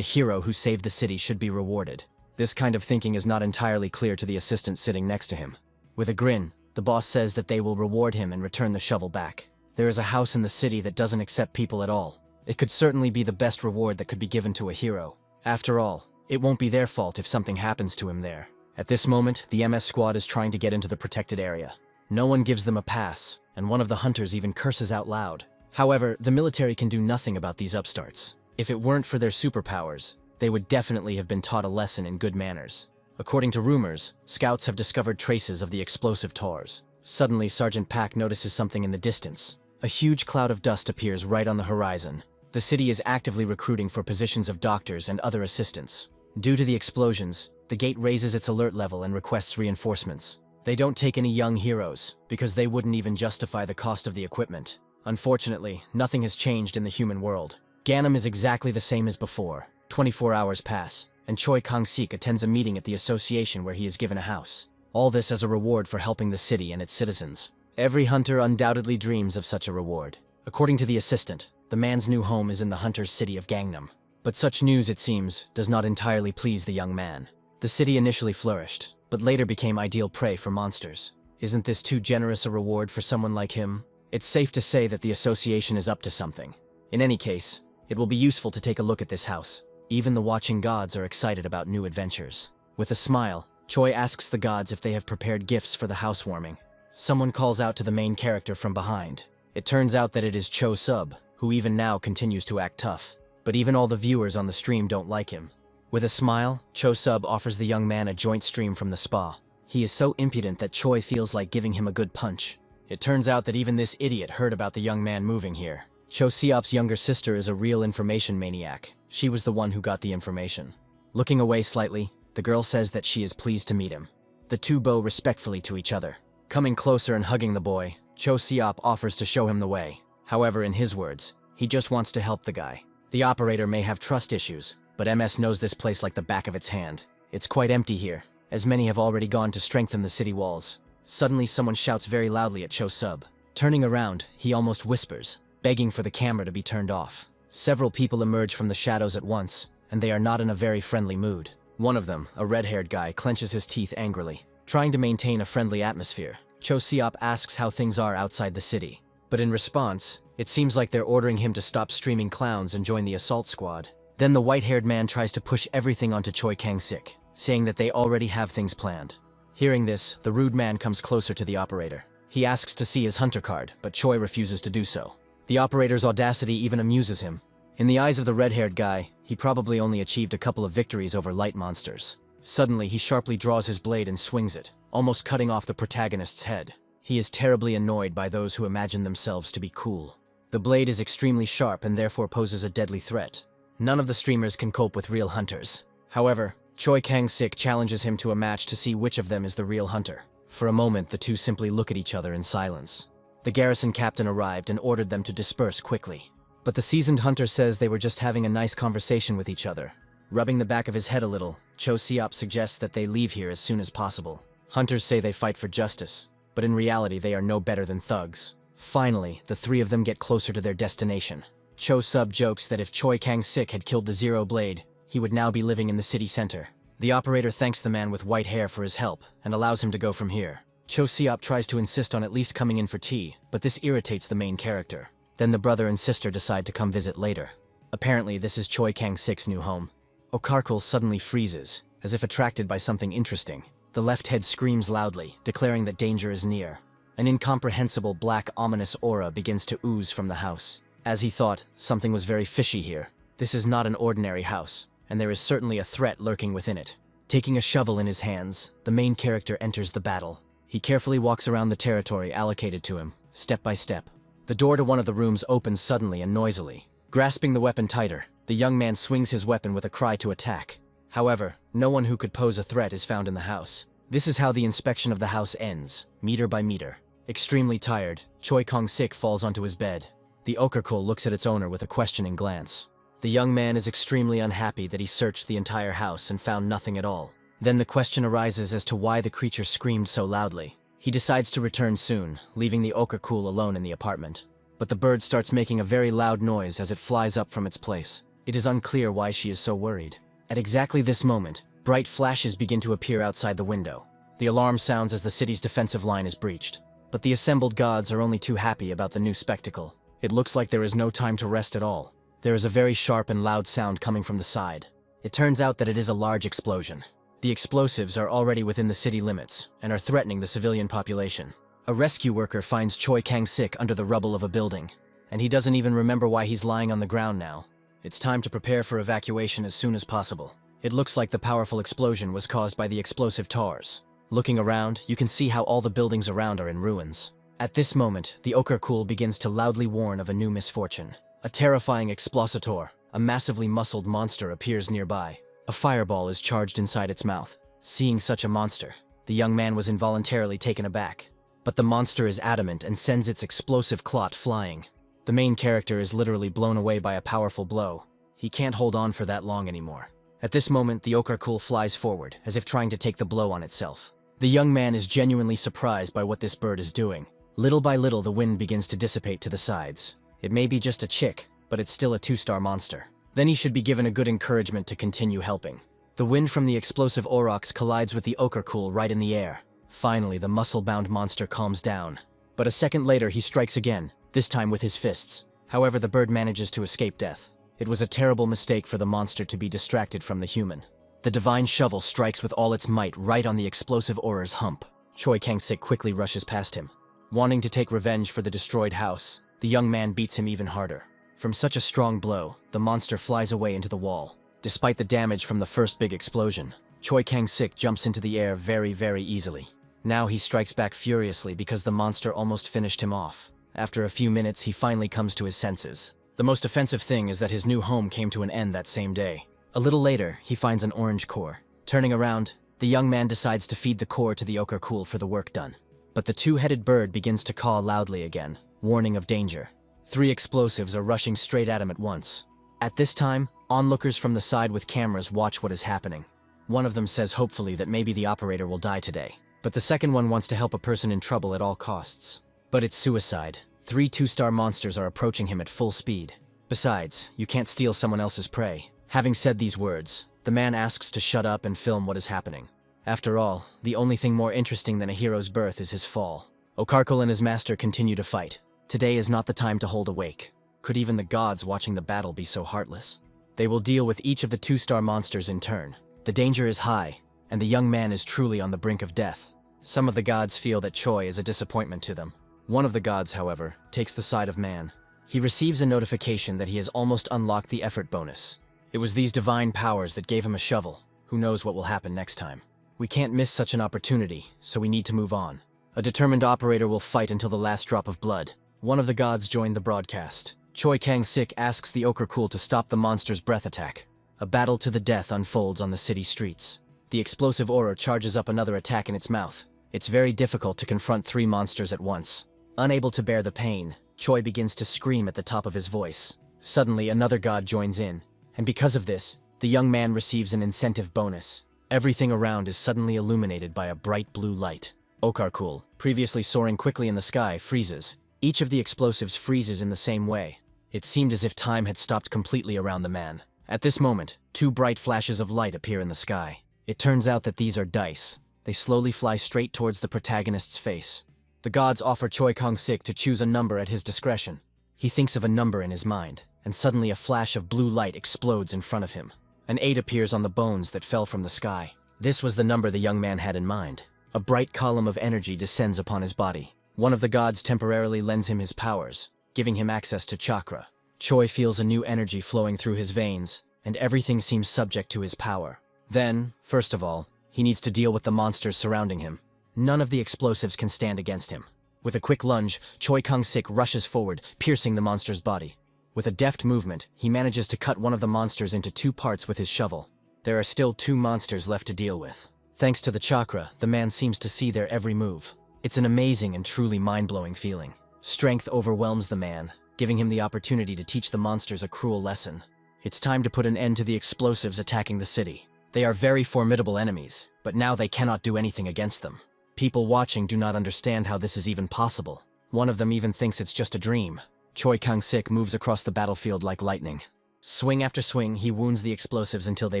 hero who saved the city should be rewarded. This kind of thinking is not entirely clear to the assistant sitting next to him. With a grin, the boss says that they will reward him and return the shovel back. There is a house in the city that doesn't accept people at all. It could certainly be the best reward that could be given to a hero. After all, it won't be their fault if something happens to him there. At this moment, the MS squad is trying to get into the protected area. No one gives them a pass, and one of the hunters even curses out loud. However, the military can do nothing about these upstarts. If it weren't for their superpowers, they would definitely have been taught a lesson in good manners. According to rumors, scouts have discovered traces of the explosive tars. Suddenly, Sergeant Pak notices something in the distance. A huge cloud of dust appears right on the horizon. The city is actively recruiting for positions of doctors and other assistants. Due to the explosions, the gate raises its alert level and requests reinforcements. They don't take any young heroes, because they wouldn't even justify the cost of the equipment. Unfortunately, nothing has changed in the human world. Ganem is exactly the same as before. 24 hours pass, and Choi Kang-sik attends a meeting at the association where he is given a house. All this as a reward for helping the city and its citizens. Every hunter undoubtedly dreams of such a reward. According to the assistant, the man's new home is in the hunter's city of Gangnam. But such news, it seems, does not entirely please the young man. The city initially flourished, but later became ideal prey for monsters. Isn't this too generous a reward for someone like him? It's safe to say that the association is up to something. In any case, it will be useful to take a look at this house. Even the watching gods are excited about new adventures. With a smile, Choi asks the gods if they have prepared gifts for the housewarming. Someone calls out to the main character from behind. It turns out that it is Cho Sub, who even now continues to act tough. But even all the viewers on the stream don't like him. With a smile, Cho Sub offers the young man a joint stream from the spa. He is so impudent that Choi feels like giving him a good punch. It turns out that even this idiot heard about the young man moving here. Cho Seop's younger sister is a real information maniac. She was the one who got the information. Looking away slightly, the girl says that she is pleased to meet him. The two bow respectfully to each other. Coming closer and hugging the boy, Cho Seop offers to show him the way. However, in his words, he just wants to help the guy. The operator may have trust issues, but MS knows this place like the back of its hand. It's quite empty here, as many have already gone to strengthen the city walls. Suddenly, someone shouts very loudly at Cho Sub. Turning around, he almost whispers, begging for the camera to be turned off. Several people emerge from the shadows at once, and they are not in a very friendly mood. One of them, a red-haired guy, clenches his teeth angrily. Trying to maintain a friendly atmosphere, Cho Seop asks how things are outside the city. But in response, it seems like they're ordering him to stop streaming clowns and join the assault squad. Then the white-haired man tries to push everything onto Choi Kang-sik, saying that they already have things planned. Hearing this, the rude man comes closer to the operator. He asks to see his hunter card, but Choi refuses to do so. The operator's audacity even amuses him. In the eyes of the red-haired guy, he probably only achieved a couple of victories over light monsters. Suddenly, he sharply draws his blade and swings it, almost cutting off the protagonist's head. He is terribly annoyed by those who imagine themselves to be cool. The blade is extremely sharp and therefore poses a deadly threat. None of the streamers can cope with real hunters. However, Choi Kang-sik challenges him to a match to see which of them is the real hunter. For a moment, the two simply look at each other in silence. The garrison captain arrived and ordered them to disperse quickly. But the seasoned hunter says they were just having a nice conversation with each other. Rubbing the back of his head a little, Cho Seop suggests that they leave here as soon as possible. Hunters say they fight for justice, but in reality they are no better than thugs. Finally, the three of them get closer to their destination. Cho Sub jokes that if Choi Kang-sik had killed the Zero Blade, he would now be living in the city center. The operator thanks the man with white hair for his help and allows him to go from here. Cho Seop tries to insist on at least coming in for tea, but this irritates the main character. Then the brother and sister decide to come visit later. Apparently, this is Choi Kang-sik's new home. Okarkul suddenly freezes, as if attracted by something interesting. The left head screams loudly, declaring that danger is near. An incomprehensible black ominous aura begins to ooze from the house. As he thought, something was very fishy here. This is not an ordinary house, and there is certainly a threat lurking within it. Taking a shovel in his hands, the main character enters the battle. He carefully walks around the territory allocated to him, step by step. The door to one of the rooms opens suddenly and noisily. Grasping the weapon tighter, the young man swings his weapon with a cry to attack. However, no one who could pose a threat is found in the house. This is how the inspection of the house ends, meter by meter. Extremely tired, Choi Kong-sik falls onto his bed. The Okarkul looks at its owner with a questioning glance. The young man is extremely unhappy that he searched the entire house and found nothing at all. Then the question arises as to why the creature screamed so loudly. He decides to return soon, leaving the Okarkul alone in the apartment. But the bird starts making a very loud noise as it flies up from its place. It is unclear why she is so worried. At exactly this moment, bright flashes begin to appear outside the window. The alarm sounds as the city's defensive line is breached. But the assembled gods are only too happy about the new spectacle. It looks like there is no time to rest at all. There is a very sharp and loud sound coming from the side. It turns out that it is a large explosion. The explosives are already within the city limits and are threatening the civilian population. A rescue worker finds Choi Kang-sik under the rubble of a building, and he doesn't even remember why he's lying on the ground now. It's time to prepare for evacuation as soon as possible. It looks like the powerful explosion was caused by the explosive tars. Looking around, you can see how all the buildings around are in ruins. At this moment, the Okarkul begins to loudly warn of a new misfortune. A terrifying explositor, a massively muscled monster, appears nearby. A fireball is charged inside its mouth. Seeing such a monster, the young man was involuntarily taken aback. But the monster is adamant and sends its explosive clot flying. The main character is literally blown away by a powerful blow. He can't hold on for that long anymore. At this moment, the Okarkul flies forward, as if trying to take the blow on itself. The young man is genuinely surprised by what this bird is doing. Little by little, the wind begins to dissipate to the sides. It may be just a chick, but it's still a 2-star monster. Then he should be given a good encouragement to continue helping. The wind from the explosive aurochs collides with the Okarkul right in the air. Finally, the muscle-bound monster calms down. But a second later, he strikes again, this time with his fists. However, the bird manages to escape death. It was a terrible mistake for the monster to be distracted from the human. The divine shovel strikes with all its might right on the explosive aura's hump. Choi Kang-sik quickly rushes past him. Wanting to take revenge for the destroyed house, the young man beats him even harder. From such a strong blow, the monster flies away into the wall. Despite the damage from the first big explosion, Choi Kang-sik jumps into the air very, very easily. Now he strikes back furiously because the monster almost finished him off. After a few minutes, he finally comes to his senses. The most offensive thing is that his new home came to an end that same day. A little later, he finds an orange core. Turning around, the young man decides to feed the core to the Okarkul for the work done. But the 2-headed bird begins to caw loudly again, warning of danger. 3 explosives are rushing straight at him at once. At this time, onlookers from the side with cameras watch what is happening. One of them says hopefully that maybe the operator will die today. But the second one wants to help a person in trouble at all costs. But it's suicide. 3 2-star monsters are approaching him at full speed. Besides, you can't steal someone else's prey. Having said these words, the man asks to shut up and film what is happening. After all, the only thing more interesting than a hero's birth is his fall. Okarkul and his master continue to fight. Today is not the time to hold awake. Could even the gods watching the battle be so heartless? They will deal with each of the 2-star monsters in turn. The danger is high, and the young man is truly on the brink of death. Some of the gods feel that Choi is a disappointment to them. One of the gods, however, takes the side of man. He receives a notification that he has almost unlocked the effort bonus. It was these divine powers that gave him a shovel. Who knows what will happen next time? We can't miss such an opportunity, so we need to move on. A determined operator will fight until the last drop of blood. One of the gods joined the broadcast. Choi Kang-sik asks the Okarkul to stop the monster's breath attack. A battle to the death unfolds on the city streets. The explosive aura charges up another attack in its mouth. It's very difficult to confront 3 monsters at once. Unable to bear the pain, Choi begins to scream at the top of his voice. Suddenly, another god joins in. And because of this, the young man receives an incentive bonus. Everything around is suddenly illuminated by a bright blue light. Okarkul, previously soaring quickly in the sky, freezes. Each of the explosives freezes in the same way. It seemed as if time had stopped completely around the man. At this moment, 2 bright flashes of light appear in the sky. It turns out that these are dice. They slowly fly straight towards the protagonist's face. The gods offer Choi Kang-sik to choose a number at his discretion. He thinks of a number in his mind, and suddenly a flash of blue light explodes in front of him. An 8 appears on the bones that fell from the sky. This was the number the young man had in mind. A bright column of energy descends upon his body. One of the gods temporarily lends him his powers, giving him access to chakra. Choi feels a new energy flowing through his veins, and everything seems subject to his power. Then, first of all, he needs to deal with the monsters surrounding him. None of the explosives can stand against him. With a quick lunge, Choi Kang-sik rushes forward, piercing the monster's body. With a deft movement, he manages to cut one of the monsters into 2 parts with his shovel. There are still 2 monsters left to deal with. Thanks to the chakra, the man seems to see their every move. It's an amazing and truly mind-blowing feeling. Strength overwhelms the man, giving him the opportunity to teach the monsters a cruel lesson. It's time to put an end to the explosives attacking the city. They are very formidable enemies, but now they cannot do anything against them. People watching do not understand how this is even possible. One of them even thinks it's just a dream. Choi Kang-sik moves across the battlefield like lightning. Swing after swing, he wounds the explosives until they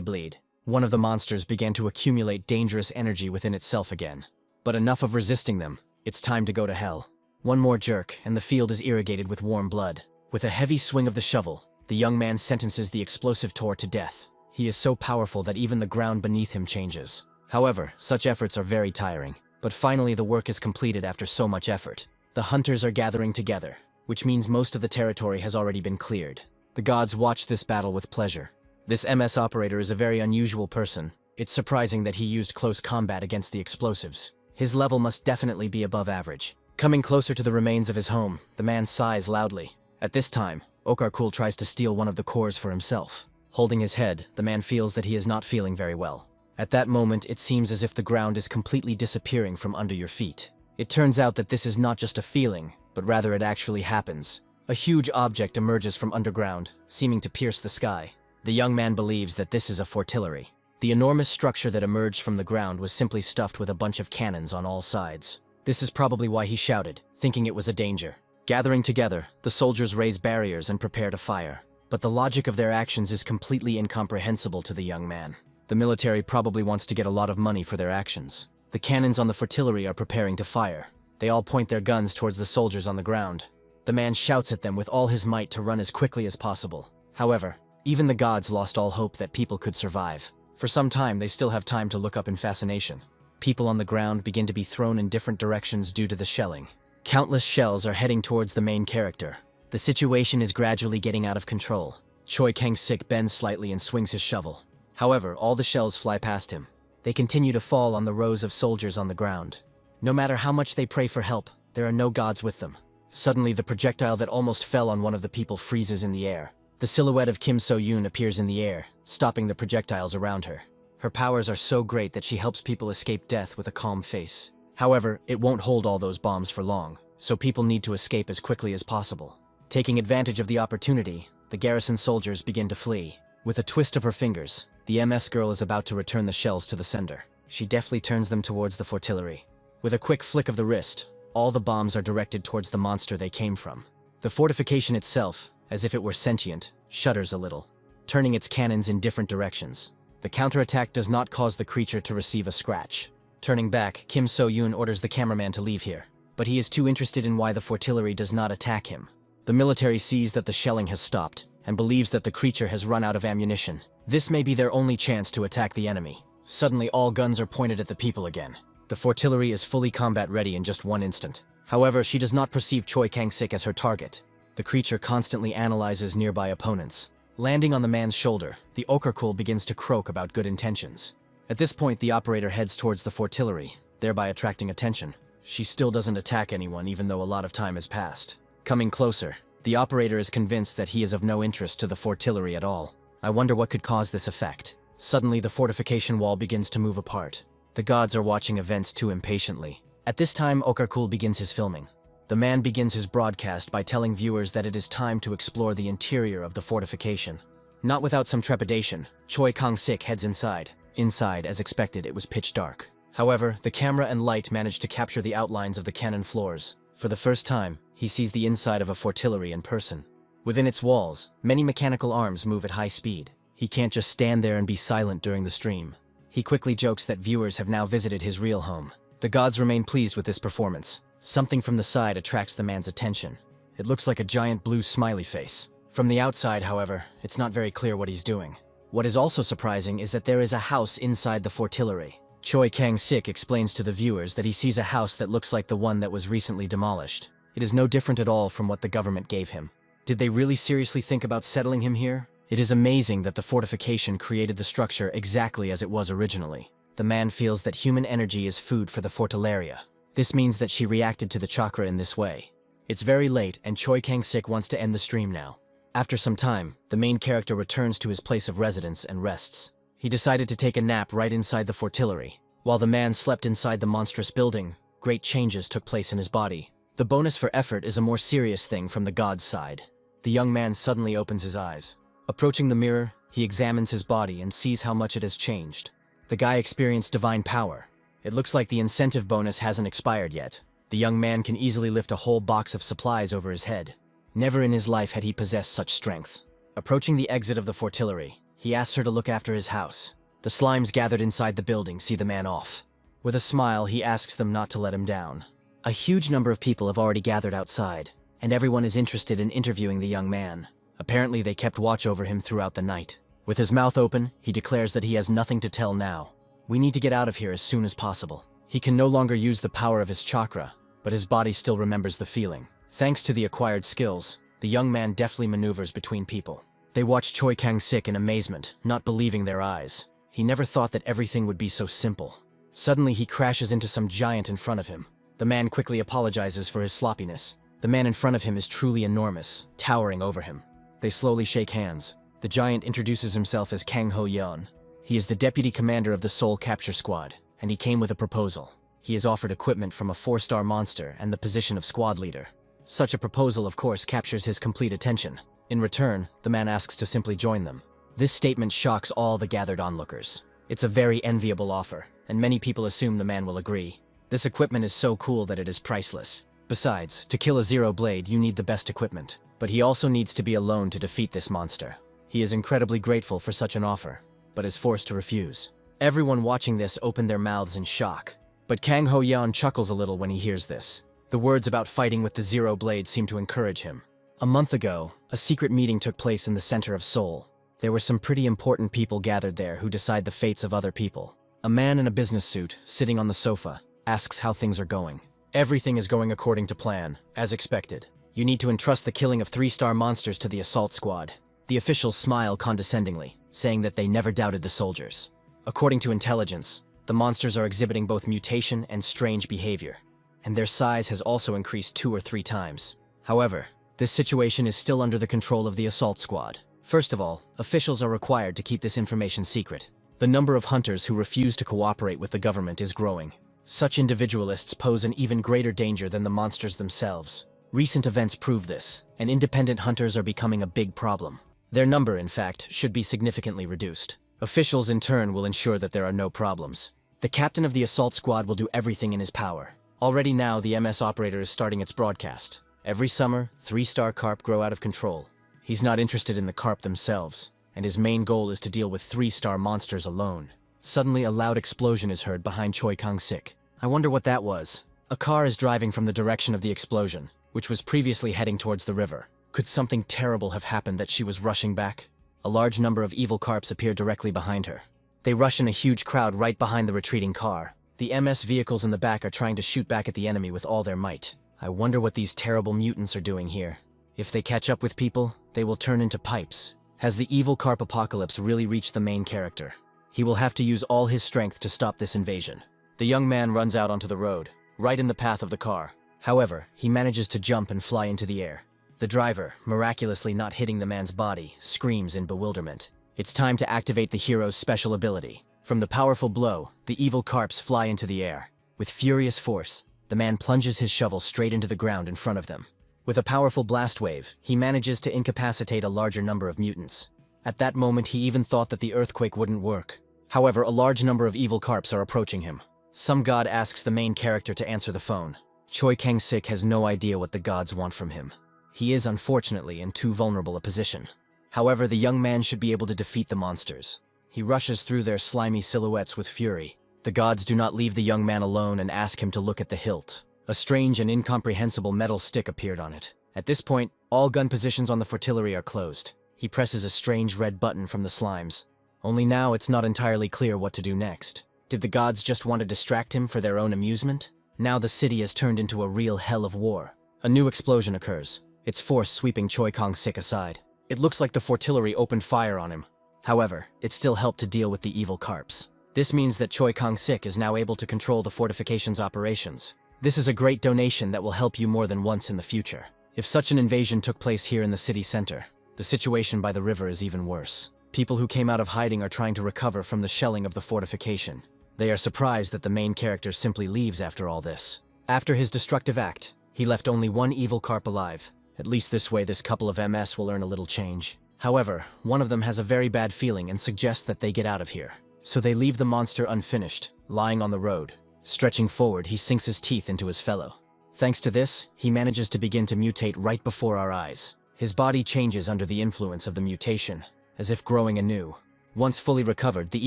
bleed. One of the monsters began to accumulate dangerous energy within itself again. But enough of resisting them. It's time to go to hell. One more jerk, and the field is irrigated with warm blood. With a heavy swing of the shovel, the young man sentences the explosive Tor to death. He is so powerful that even the ground beneath him changes. However, such efforts are very tiring. But finally the work is completed after so much effort. The hunters are gathering together, which means most of the territory has already been cleared. The gods watch this battle with pleasure. This MS operator is a very unusual person. It's surprising that he used close combat against the explosives. His level must definitely be above average. Coming closer to the remains of his home, the man sighs loudly. At this time, Okarkul tries to steal one of the cores for himself. Holding his head, the man feels that he is not feeling very well. At that moment, it seems as if the ground is completely disappearing from under your feet. It turns out that this is not just a feeling, but rather it actually happens. A huge object emerges from underground, seeming to pierce the sky. The young man believes that this is a fortillery. The enormous structure that emerged from the ground was simply stuffed with a bunch of cannons on all sides. This is probably why he shouted, thinking it was a danger. Gathering together, the soldiers raise barriers and prepare to fire. But the logic of their actions is completely incomprehensible to the young man. The military probably wants to get a lot of money for their actions. The cannons on the fortillery are preparing to fire. They all point their guns towards the soldiers on the ground. The man shouts at them with all his might to run as quickly as possible. However, even the gods lost all hope that people could survive. For some time, they still have time to look up in fascination. People on the ground begin to be thrown in different directions due to the shelling. Countless shells are heading towards the main character. The situation is gradually getting out of control. Choi Kang-sik bends slightly and swings his shovel. However, all the shells fly past him. They continue to fall on the rows of soldiers on the ground. No matter how much they pray for help, there are no gods with them. Suddenly, the projectile that almost fell on one of the people freezes in the air. The silhouette of Kim So-yoon appears in the air, stopping the projectiles around her. Her powers are so great that she helps people escape death with a calm face. However, it won't hold all those bombs for long, so people need to escape as quickly as possible. Taking advantage of the opportunity, the garrison soldiers begin to flee. With a twist of her fingers, the MS girl is about to return the shells to the sender. She deftly turns them towards the fortillery. With a quick flick of the wrist, all the bombs are directed towards the monster they came from. The fortification itself, as if it were sentient, shudders a little, turning its cannons in different directions. The counterattack does not cause the creature to receive a scratch. Turning back, Kim So-yoon orders the cameraman to leave here, but he is too interested in why the fortillery does not attack him. The military sees that the shelling has stopped, and believes that the creature has run out of ammunition. This may be their only chance to attack the enemy. Suddenly, all guns are pointed at the people again. The fortillery is fully combat-ready in just one instant. However, she does not perceive Choi Kang-sik as her target. The creature constantly analyzes nearby opponents. Landing on the man's shoulder, the Okarkul begins to croak about good intentions. At this point, the operator heads towards the fortillery, thereby attracting attention. She still doesn't attack anyone even though a lot of time has passed. Coming closer, the operator is convinced that he is of no interest to the fortillery at all. I wonder what could cause this effect. Suddenly, the fortification wall begins to move apart. The gods are watching events too impatiently. At this time, Okarkul begins his filming. The man begins his broadcast by telling viewers that it is time to explore the interior of the fortification. Not without some trepidation, Choi Kang-sik heads inside. Inside, as expected, it was pitch dark. However, the camera and light managed to capture the outlines of the cannon floors. For the first time, he sees the inside of a fortillery in person. Within its walls, many mechanical arms move at high speed. He can't just stand there and be silent during the stream. He quickly jokes that viewers have now visited his real home. The gods remain pleased with this performance. Something from the side attracts the man's attention. It looks like a giant blue smiley face. From the outside, however, it's not very clear what he's doing. What is also surprising is that there is a house inside the fortillery. Choi Kang-sik explains to the viewers that he sees a house that looks like the one that was recently demolished. It is no different at all from what the government gave him. Did they really seriously think about settling him here? It is amazing that the fortification created the structure exactly as it was originally. The man feels that human energy is food for the Fortillaria. This means that she reacted to the chakra in this way. It's very late and Choi Kang-sik wants to end the stream now. After some time, the main character returns to his place of residence and rests. He decided to take a nap right inside the Fortillery. While the man slept inside the monstrous building, great changes took place in his body. The bonus for effort is a more serious thing from the god's side. The young man suddenly opens his eyes. Approaching the mirror, he examines his body and sees how much it has changed. The guy experienced divine power. It looks like the incentive bonus hasn't expired yet. The young man can easily lift a whole box of supplies over his head. Never in his life had he possessed such strength. Approaching the exit of the Fortillery, he asks her to look after his house. The slimes gathered inside the building see the man off. With a smile, he asks them not to let him down. A huge number of people have already gathered outside, and everyone is interested in interviewing the young man. Apparently, they kept watch over him throughout the night. With his mouth open, he declares that he has nothing to tell now. We need to get out of here as soon as possible. He can no longer use the power of his chakra, but his body still remembers the feeling. Thanks to the acquired skills, the young man deftly maneuvers between people. They watch Choi Kang-sik in amazement, not believing their eyes. He never thought that everything would be so simple. Suddenly, he crashes into some giant in front of him. The man quickly apologizes for his sloppiness. The man in front of him is truly enormous, towering over him. They slowly shake hands. The giant introduces himself as Kang Ho-yeon. He is the deputy commander of the Seoul Capture Squad, and he came with a proposal. He is offered equipment from a 4-star monster and the position of squad leader. Such a proposal, of course, captures his complete attention. In return, the man asks to simply join them. This statement shocks all the gathered onlookers. It's a very enviable offer, and many people assume the man will agree. This equipment is so cool that it is priceless. Besides, to kill a Zero Blade, you need the best equipment. But he also needs to be alone to defeat this monster. He is incredibly grateful for such an offer, but is forced to refuse. Everyone watching this opened their mouths in shock. But Kang Ho-yeon chuckles a little when he hears this. The words about fighting with the Zero Blade seem to encourage him. A month ago, a secret meeting took place in the center of Seoul. There were some pretty important people gathered there who decide the fates of other people. A man in a business suit, sitting on the sofa, asks how things are going. Everything is going according to plan, as expected. You need to entrust the killing of 3-star monsters to the assault squad. The officials smile condescendingly, saying that they never doubted the soldiers. According to intelligence, the monsters are exhibiting both mutation and strange behavior, and their size has also increased 2 or 3 times. However, this situation is still under the control of the assault squad. First of all, officials are required to keep this information secret. The number of hunters who refuse to cooperate with the government is growing. Such individualists pose an even greater danger than the monsters themselves. Recent events prove this, and independent hunters are becoming a big problem. Their number, in fact, should be significantly reduced. Officials, in turn, will ensure that there are no problems. The captain of the assault squad will do everything in his power. Already now, the MS operator is starting its broadcast. Every summer, 3-star carp grow out of control. He's not interested in the carp themselves, and his main goal is to deal with 3-star monsters alone. Suddenly, a loud explosion is heard behind Choi Kang-sik. I wonder what that was. A car is driving from the direction of the explosion, which was previously heading towards the river. Could something terrible have happened that she was rushing back? A large number of evil carps appear directly behind her. They rush in a huge crowd right behind the retreating car. The MS vehicles in the back are trying to shoot back at the enemy with all their might. I wonder what these terrible mutants are doing here. If they catch up with people, they will turn into pipes. Has the evil carp apocalypse really reached the main character? He will have to use all his strength to stop this invasion. The young man runs out onto the road, right in the path of the car. However, he manages to jump and fly into the air. The driver, miraculously not hitting the man's body, screams in bewilderment. It's time to activate the hero's special ability. From the powerful blow, the evil carps fly into the air. With furious force, the man plunges his shovel straight into the ground in front of them. With a powerful blast wave, he manages to incapacitate a larger number of mutants. At that moment, he even thought that the earthquake wouldn't work. However, a large number of evil carps are approaching him. Some god asks the main character to answer the phone. Choi Kang-sik has no idea what the gods want from him. He is, unfortunately, in too vulnerable a position. However, the young man should be able to defeat the monsters. He rushes through their slimy silhouettes with fury. The gods do not leave the young man alone and ask him to look at the hilt. A strange and incomprehensible metal stick appeared on it. At this point, all gun positions on the Fortillery are closed. He presses a strange red button from the slimes. Only now it's not entirely clear what to do next. Did the gods just want to distract him for their own amusement? Now the city has turned into a real hell of war. A new explosion occurs. its force sweeping Choi Kong-sik aside. It looks like the fortillery opened fire on him. However, it still helped to deal with the evil carps. This means that Choi Kong-sik is now able to control the fortification's operations. This is a great donation that will help you more than once in the future. If such an invasion took place here in the city center, the situation by the river is even worse. People who came out of hiding are trying to recover from the shelling of the fortification. They are surprised that the main character simply leaves after all this. After his destructive act, he left only one evil carp alive. At least this way this couple of MS will earn a little change. However, one of them has a very bad feeling and suggests that they get out of here. So they leave the monster unfinished, lying on the road. Stretching forward, he sinks his teeth into his fellow. Thanks to this, he manages to begin to mutate right before our eyes. His body changes under the influence of the mutation, as if growing anew. Once fully recovered, the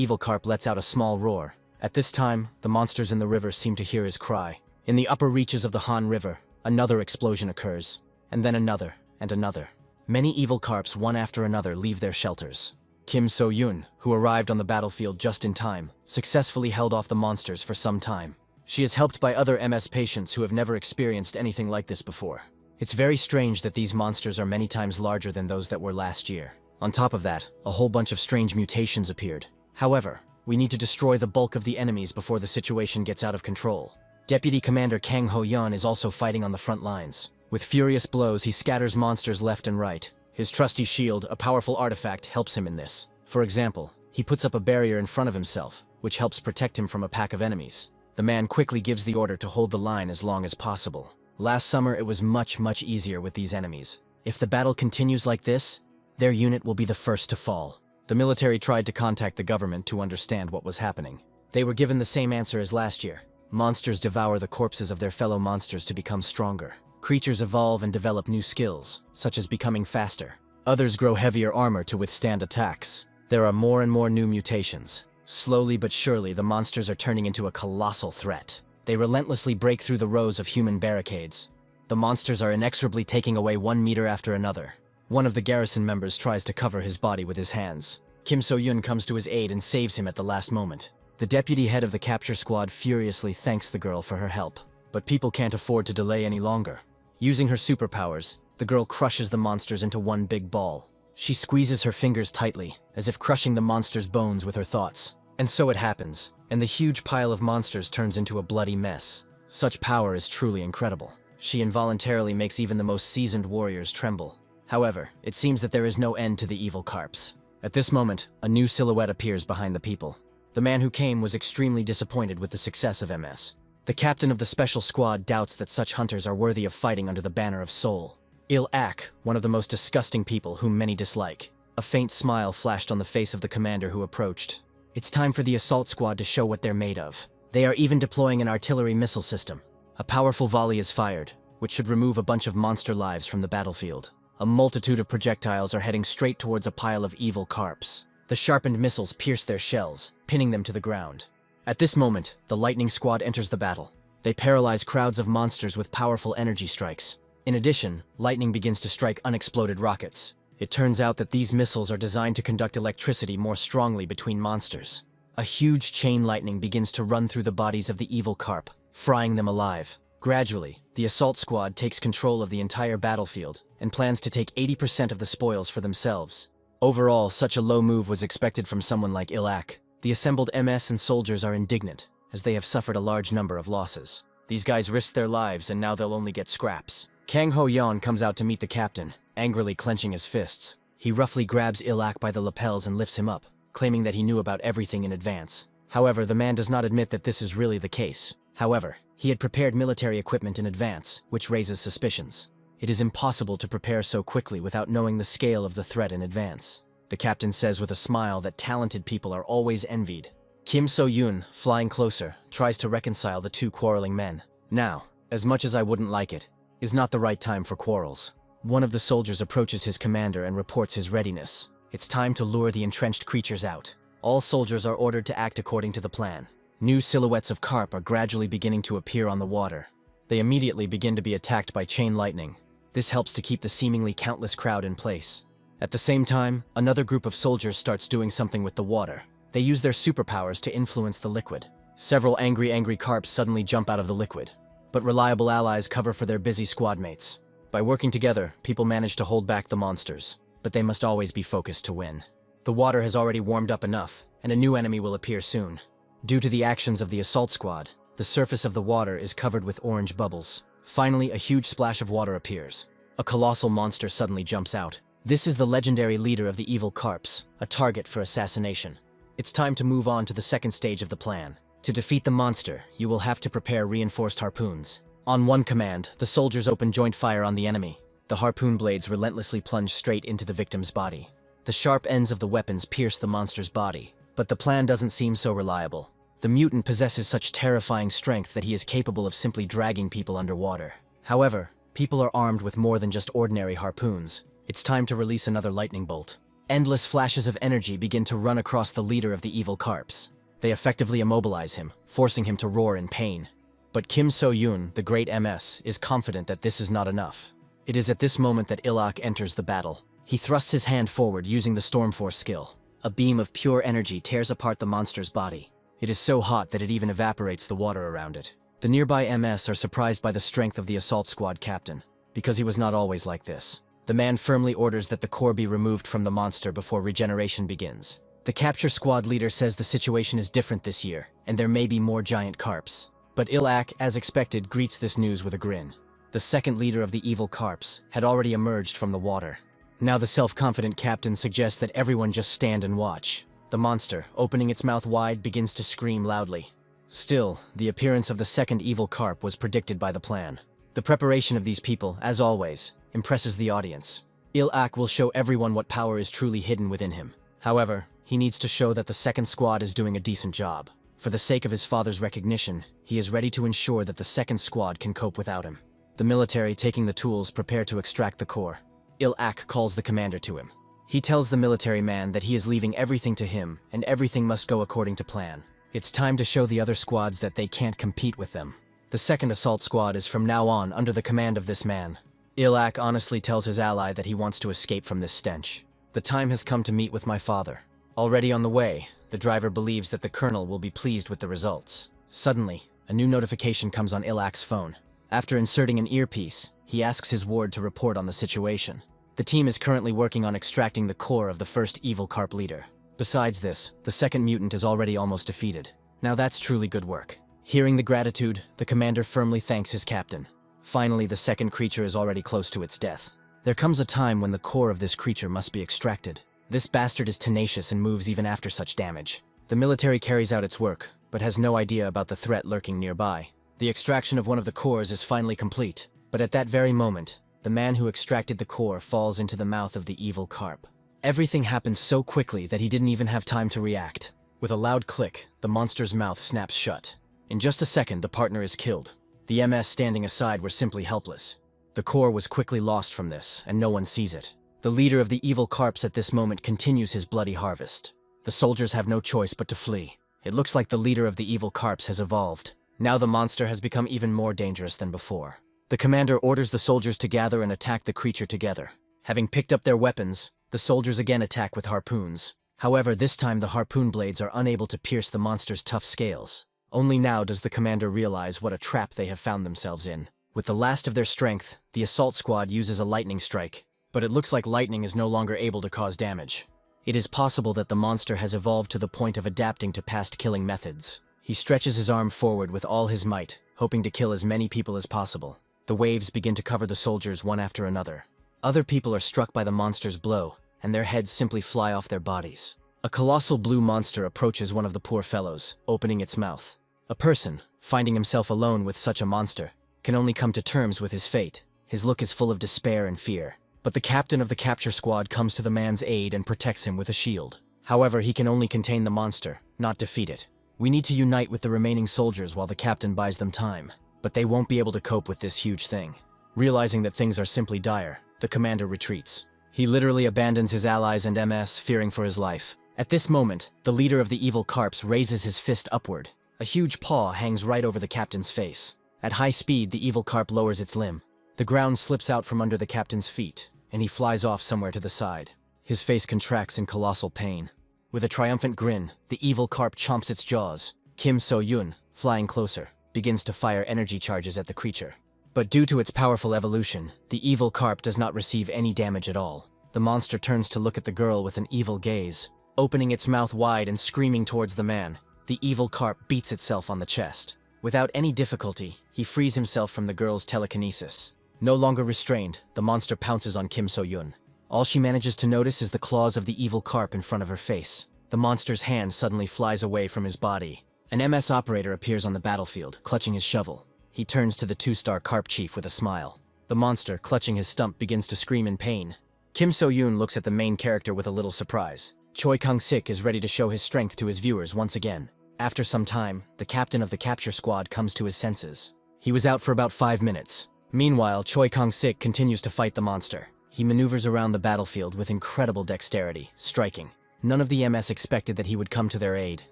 evil carp lets out a small roar. At this time, the monsters in the river seem to hear his cry. In the upper reaches of the Han River, another explosion occurs, and then another, and another. Many evil carps, one after another, leave their shelters. Kim So-yoon, who arrived on the battlefield just in time, successfully held off the monsters for some time. She is helped by other MS patients who have never experienced anything like this before. It's very strange that these monsters are many times larger than those that were last year. On top of that, a whole bunch of strange mutations appeared. However, we need to destroy the bulk of the enemies before the situation gets out of control. Deputy Commander Kang Ho-yeon is also fighting on the front lines. With furious blows, he scatters monsters left and right. His trusty shield, a powerful artifact, helps him in this. For example, he puts up a barrier in front of himself, which helps protect him from a pack of enemies. The man quickly gives the order to hold the line as long as possible. Last summer, it was much easier with these enemies. If the battle continues like this, their unit will be the first to fall. The military tried to contact the government to understand what was happening. They were given the same answer as last year. Monsters devour the corpses of their fellow monsters to become stronger. Creatures evolve and develop new skills, such as becoming faster. Others grow heavier armor to withstand attacks. There are more and more new mutations. Slowly but surely, the monsters are turning into a colossal threat. They relentlessly break through the rows of human barricades. The monsters are inexorably taking away 1 meter after another. One of the garrison members tries to cover his body with his hands. Kim So-yoon comes to his aid and saves him at the last moment. The deputy head of the capture squad furiously thanks the girl for her help. But people can't afford to delay any longer. Using her superpowers, the girl crushes the monsters into one big ball. She squeezes her fingers tightly, as if crushing the monster's bones with her thoughts. And so it happens, and the huge pile of monsters turns into a bloody mess. Such power is truly incredible. She involuntarily makes even the most seasoned warriors tremble. However, it seems that there is no end to the evil carps. At this moment, a new silhouette appears behind the people. The man who came was extremely disappointed with the success of MS. The captain of the special squad doubts that such hunters are worthy of fighting under the banner of Seoul. Il-ak, one of the most disgusting people whom many dislike. A faint smile flashed on the face of the commander who approached. It's time for the assault squad to show what they're made of. They are even deploying an artillery missile system. A powerful volley is fired, which should remove a bunch of monster lives from the battlefield. A multitude of projectiles are heading straight towards a pile of evil carps. The sharpened missiles pierce their shells, pinning them to the ground. At this moment, the lightning squad enters the battle. They paralyze crowds of monsters with powerful energy strikes. In addition, lightning begins to strike unexploded rockets. It turns out that these missiles are designed to conduct electricity more strongly between monsters. A huge chain lightning begins to run through the bodies of the evil carp, frying them alive. Gradually, the assault squad takes control of the entire battlefield and plans to take 80% of the spoils for themselves. Overall, such a low move was expected from someone like Il-ak. The assembled MS and soldiers are indignant, as they have suffered a large number of losses. These guys risked their lives and now they'll only get scraps. Kang Ho-yeon comes out to meet the captain, angrily clenching his fists. He roughly grabs Il-ak by the lapels and lifts him up, claiming that he knew about everything in advance. However, the man does not admit that this is really the case. However, he had prepared military equipment in advance, which raises suspicions. It is impossible to prepare so quickly without knowing the scale of the threat in advance. The captain says with a smile that talented people are always envied. Kim So-yoon, flying closer, tries to reconcile the two quarreling men. Now, as much as I wouldn't like it, is not the right time for quarrels. One of the soldiers approaches his commander and reports his readiness. It's time to lure the entrenched creatures out. All soldiers are ordered to act according to the plan. New silhouettes of carp are gradually beginning to appear on the water. They immediately begin to be attacked by chain lightning. This helps to keep the seemingly countless crowd in place. At the same time, another group of soldiers starts doing something with the water. They use their superpowers to influence the liquid. Several angry carps suddenly jump out of the liquid. But reliable allies cover for their busy squad mates. By working together, people manage to hold back the monsters, but they must always be focused to win. The water has already warmed up enough, and a new enemy will appear soon. Due to the actions of the assault squad, the surface of the water is covered with orange bubbles. Finally, a huge splash of water appears. A colossal monster suddenly jumps out. This is the legendary leader of the evil carps, a target for assassination. It's time to move on to the second stage of the plan. To defeat the monster, you will have to prepare reinforced harpoons. On one command, the soldiers open joint fire on the enemy. The harpoon blades relentlessly plunge straight into the victim's body. The sharp ends of the weapons pierce the monster's body, but the plan doesn't seem so reliable. The mutant possesses such terrifying strength that he is capable of simply dragging people underwater. However, people are armed with more than just ordinary harpoons. It's time to release another lightning bolt. Endless flashes of energy begin to run across the leader of the evil carps. They effectively immobilize him, forcing him to roar in pain. But Kim So-yoon, the great MS, is confident that this is not enough. It is at this moment that Il-ak enters the battle. He thrusts his hand forward using the Stormforce skill. A beam of pure energy tears apart the monster's body. It is so hot that it even evaporates the water around it. The nearby MS are surprised by the strength of the assault squad captain, because he was not always like this. The man firmly orders that the core be removed from the monster before regeneration begins. The capture squad leader says the situation is different this year, and there may be more giant carps. But Il-ak, as expected, greets this news with a grin. The second leader of the evil carps had already emerged from the water. Now the self-confident captain suggests that everyone just stand and watch. The monster, opening its mouth wide, begins to scream loudly. Still, the appearance of the second evil carp was predicted by the plan. The preparation of these people, as always, impresses the audience. Il-ak will show everyone what power is truly hidden within him. However, he needs to show that the second squad is doing a decent job. For the sake of his father's recognition, he is ready to ensure that the second squad can cope without him. The military, taking the tools, prepare to extract the core. Il-ak calls the commander to him. He tells the military man that he is leaving everything to him, and everything must go according to plan. It's time to show the other squads that they can't compete with them. The second assault squad is from now on under the command of this man. Il-ak honestly tells his ally that he wants to escape from this stench. The time has come to meet with my father. Already on the way, the driver believes that the colonel will be pleased with the results. Suddenly, a new notification comes on Il-ak's phone. After inserting an earpiece, he asks his ward to report on the situation. The team is currently working on extracting the core of the first evil carp leader. Besides this, the second mutant is already almost defeated. Now that's truly good work. Hearing the gratitude, the commander firmly thanks his captain. Finally, the second creature is already close to its death. There comes a time when the core of this creature must be extracted. This bastard is tenacious and moves even after such damage. The military carries out its work, but has no idea about the threat lurking nearby. The extraction of one of the cores is finally complete, but at that very moment, the man who extracted the core falls into the mouth of the evil carp. Everything happens so quickly that he didn't even have time to react. With a loud click, the monster's mouth snaps shut. In just a second, the partner is killed. The MS standing aside were simply helpless. The core was quickly lost from this, and no one sees it. The leader of the evil carps at this moment continues his bloody harvest. The soldiers have no choice but to flee. It looks like the leader of the evil carps has evolved. Now the monster has become even more dangerous than before. The commander orders the soldiers to gather and attack the creature together. Having picked up their weapons, the soldiers again attack with harpoons. However, this time the harpoon blades are unable to pierce the monster's tough scales. Only now does the commander realize what a trap they have found themselves in. With the last of their strength, the assault squad uses a lightning strike, but it looks like lightning is no longer able to cause damage. It is possible that the monster has evolved to the point of adapting to past killing methods. He stretches his arm forward with all his might, hoping to kill as many people as possible. The waves begin to cover the soldiers one after another. Other people are struck by the monster's blow, and their heads simply fly off their bodies. A colossal blue monster approaches one of the poor fellows, opening its mouth. A person, finding himself alone with such a monster, can only come to terms with his fate. His look is full of despair and fear. But the captain of the capture squad comes to the man's aid and protects him with a shield. However, he can only contain the monster, not defeat it. We need to unite with the remaining soldiers while the captain buys them time. But they won't be able to cope with this huge thing. Realizing that things are simply dire, the commander retreats. He literally abandons his allies and MS, fearing for his life. At this moment, the leader of the evil carps raises his fist upward. A huge paw hangs right over the captain's face. At high speed, the evil carp lowers its limb. The ground slips out from under the captain's feet, and he flies off somewhere to the side. His face contracts in colossal pain. With a triumphant grin, the evil carp chomps its jaws. Kim So-yoon, flying closer, begins to fire energy charges at the creature. But due to its powerful evolution, the evil carp does not receive any damage at all. The monster turns to look at the girl with an evil gaze, opening its mouth wide and screaming towards the man. The evil carp beats itself on the chest. Without any difficulty, he frees himself from the girl's telekinesis. No longer restrained, the monster pounces on Kim So-yun. All she manages to notice is the claws of the evil carp in front of her face. The monster's hand suddenly flies away from his body. An MS operator appears on the battlefield, clutching his shovel. He turns to the 2-star carp chief with a smile. The monster, clutching his stump, begins to scream in pain. Kim So-yun looks at the main character with a little surprise. Choi Kang-sik is ready to show his strength to his viewers once again. After some time, the captain of the capture squad comes to his senses. He was out for about 5 minutes. Meanwhile, Choi Kang-sik continues to fight the monster. He maneuvers around the battlefield with incredible dexterity, striking. None of the MS expected that he would come to their aid.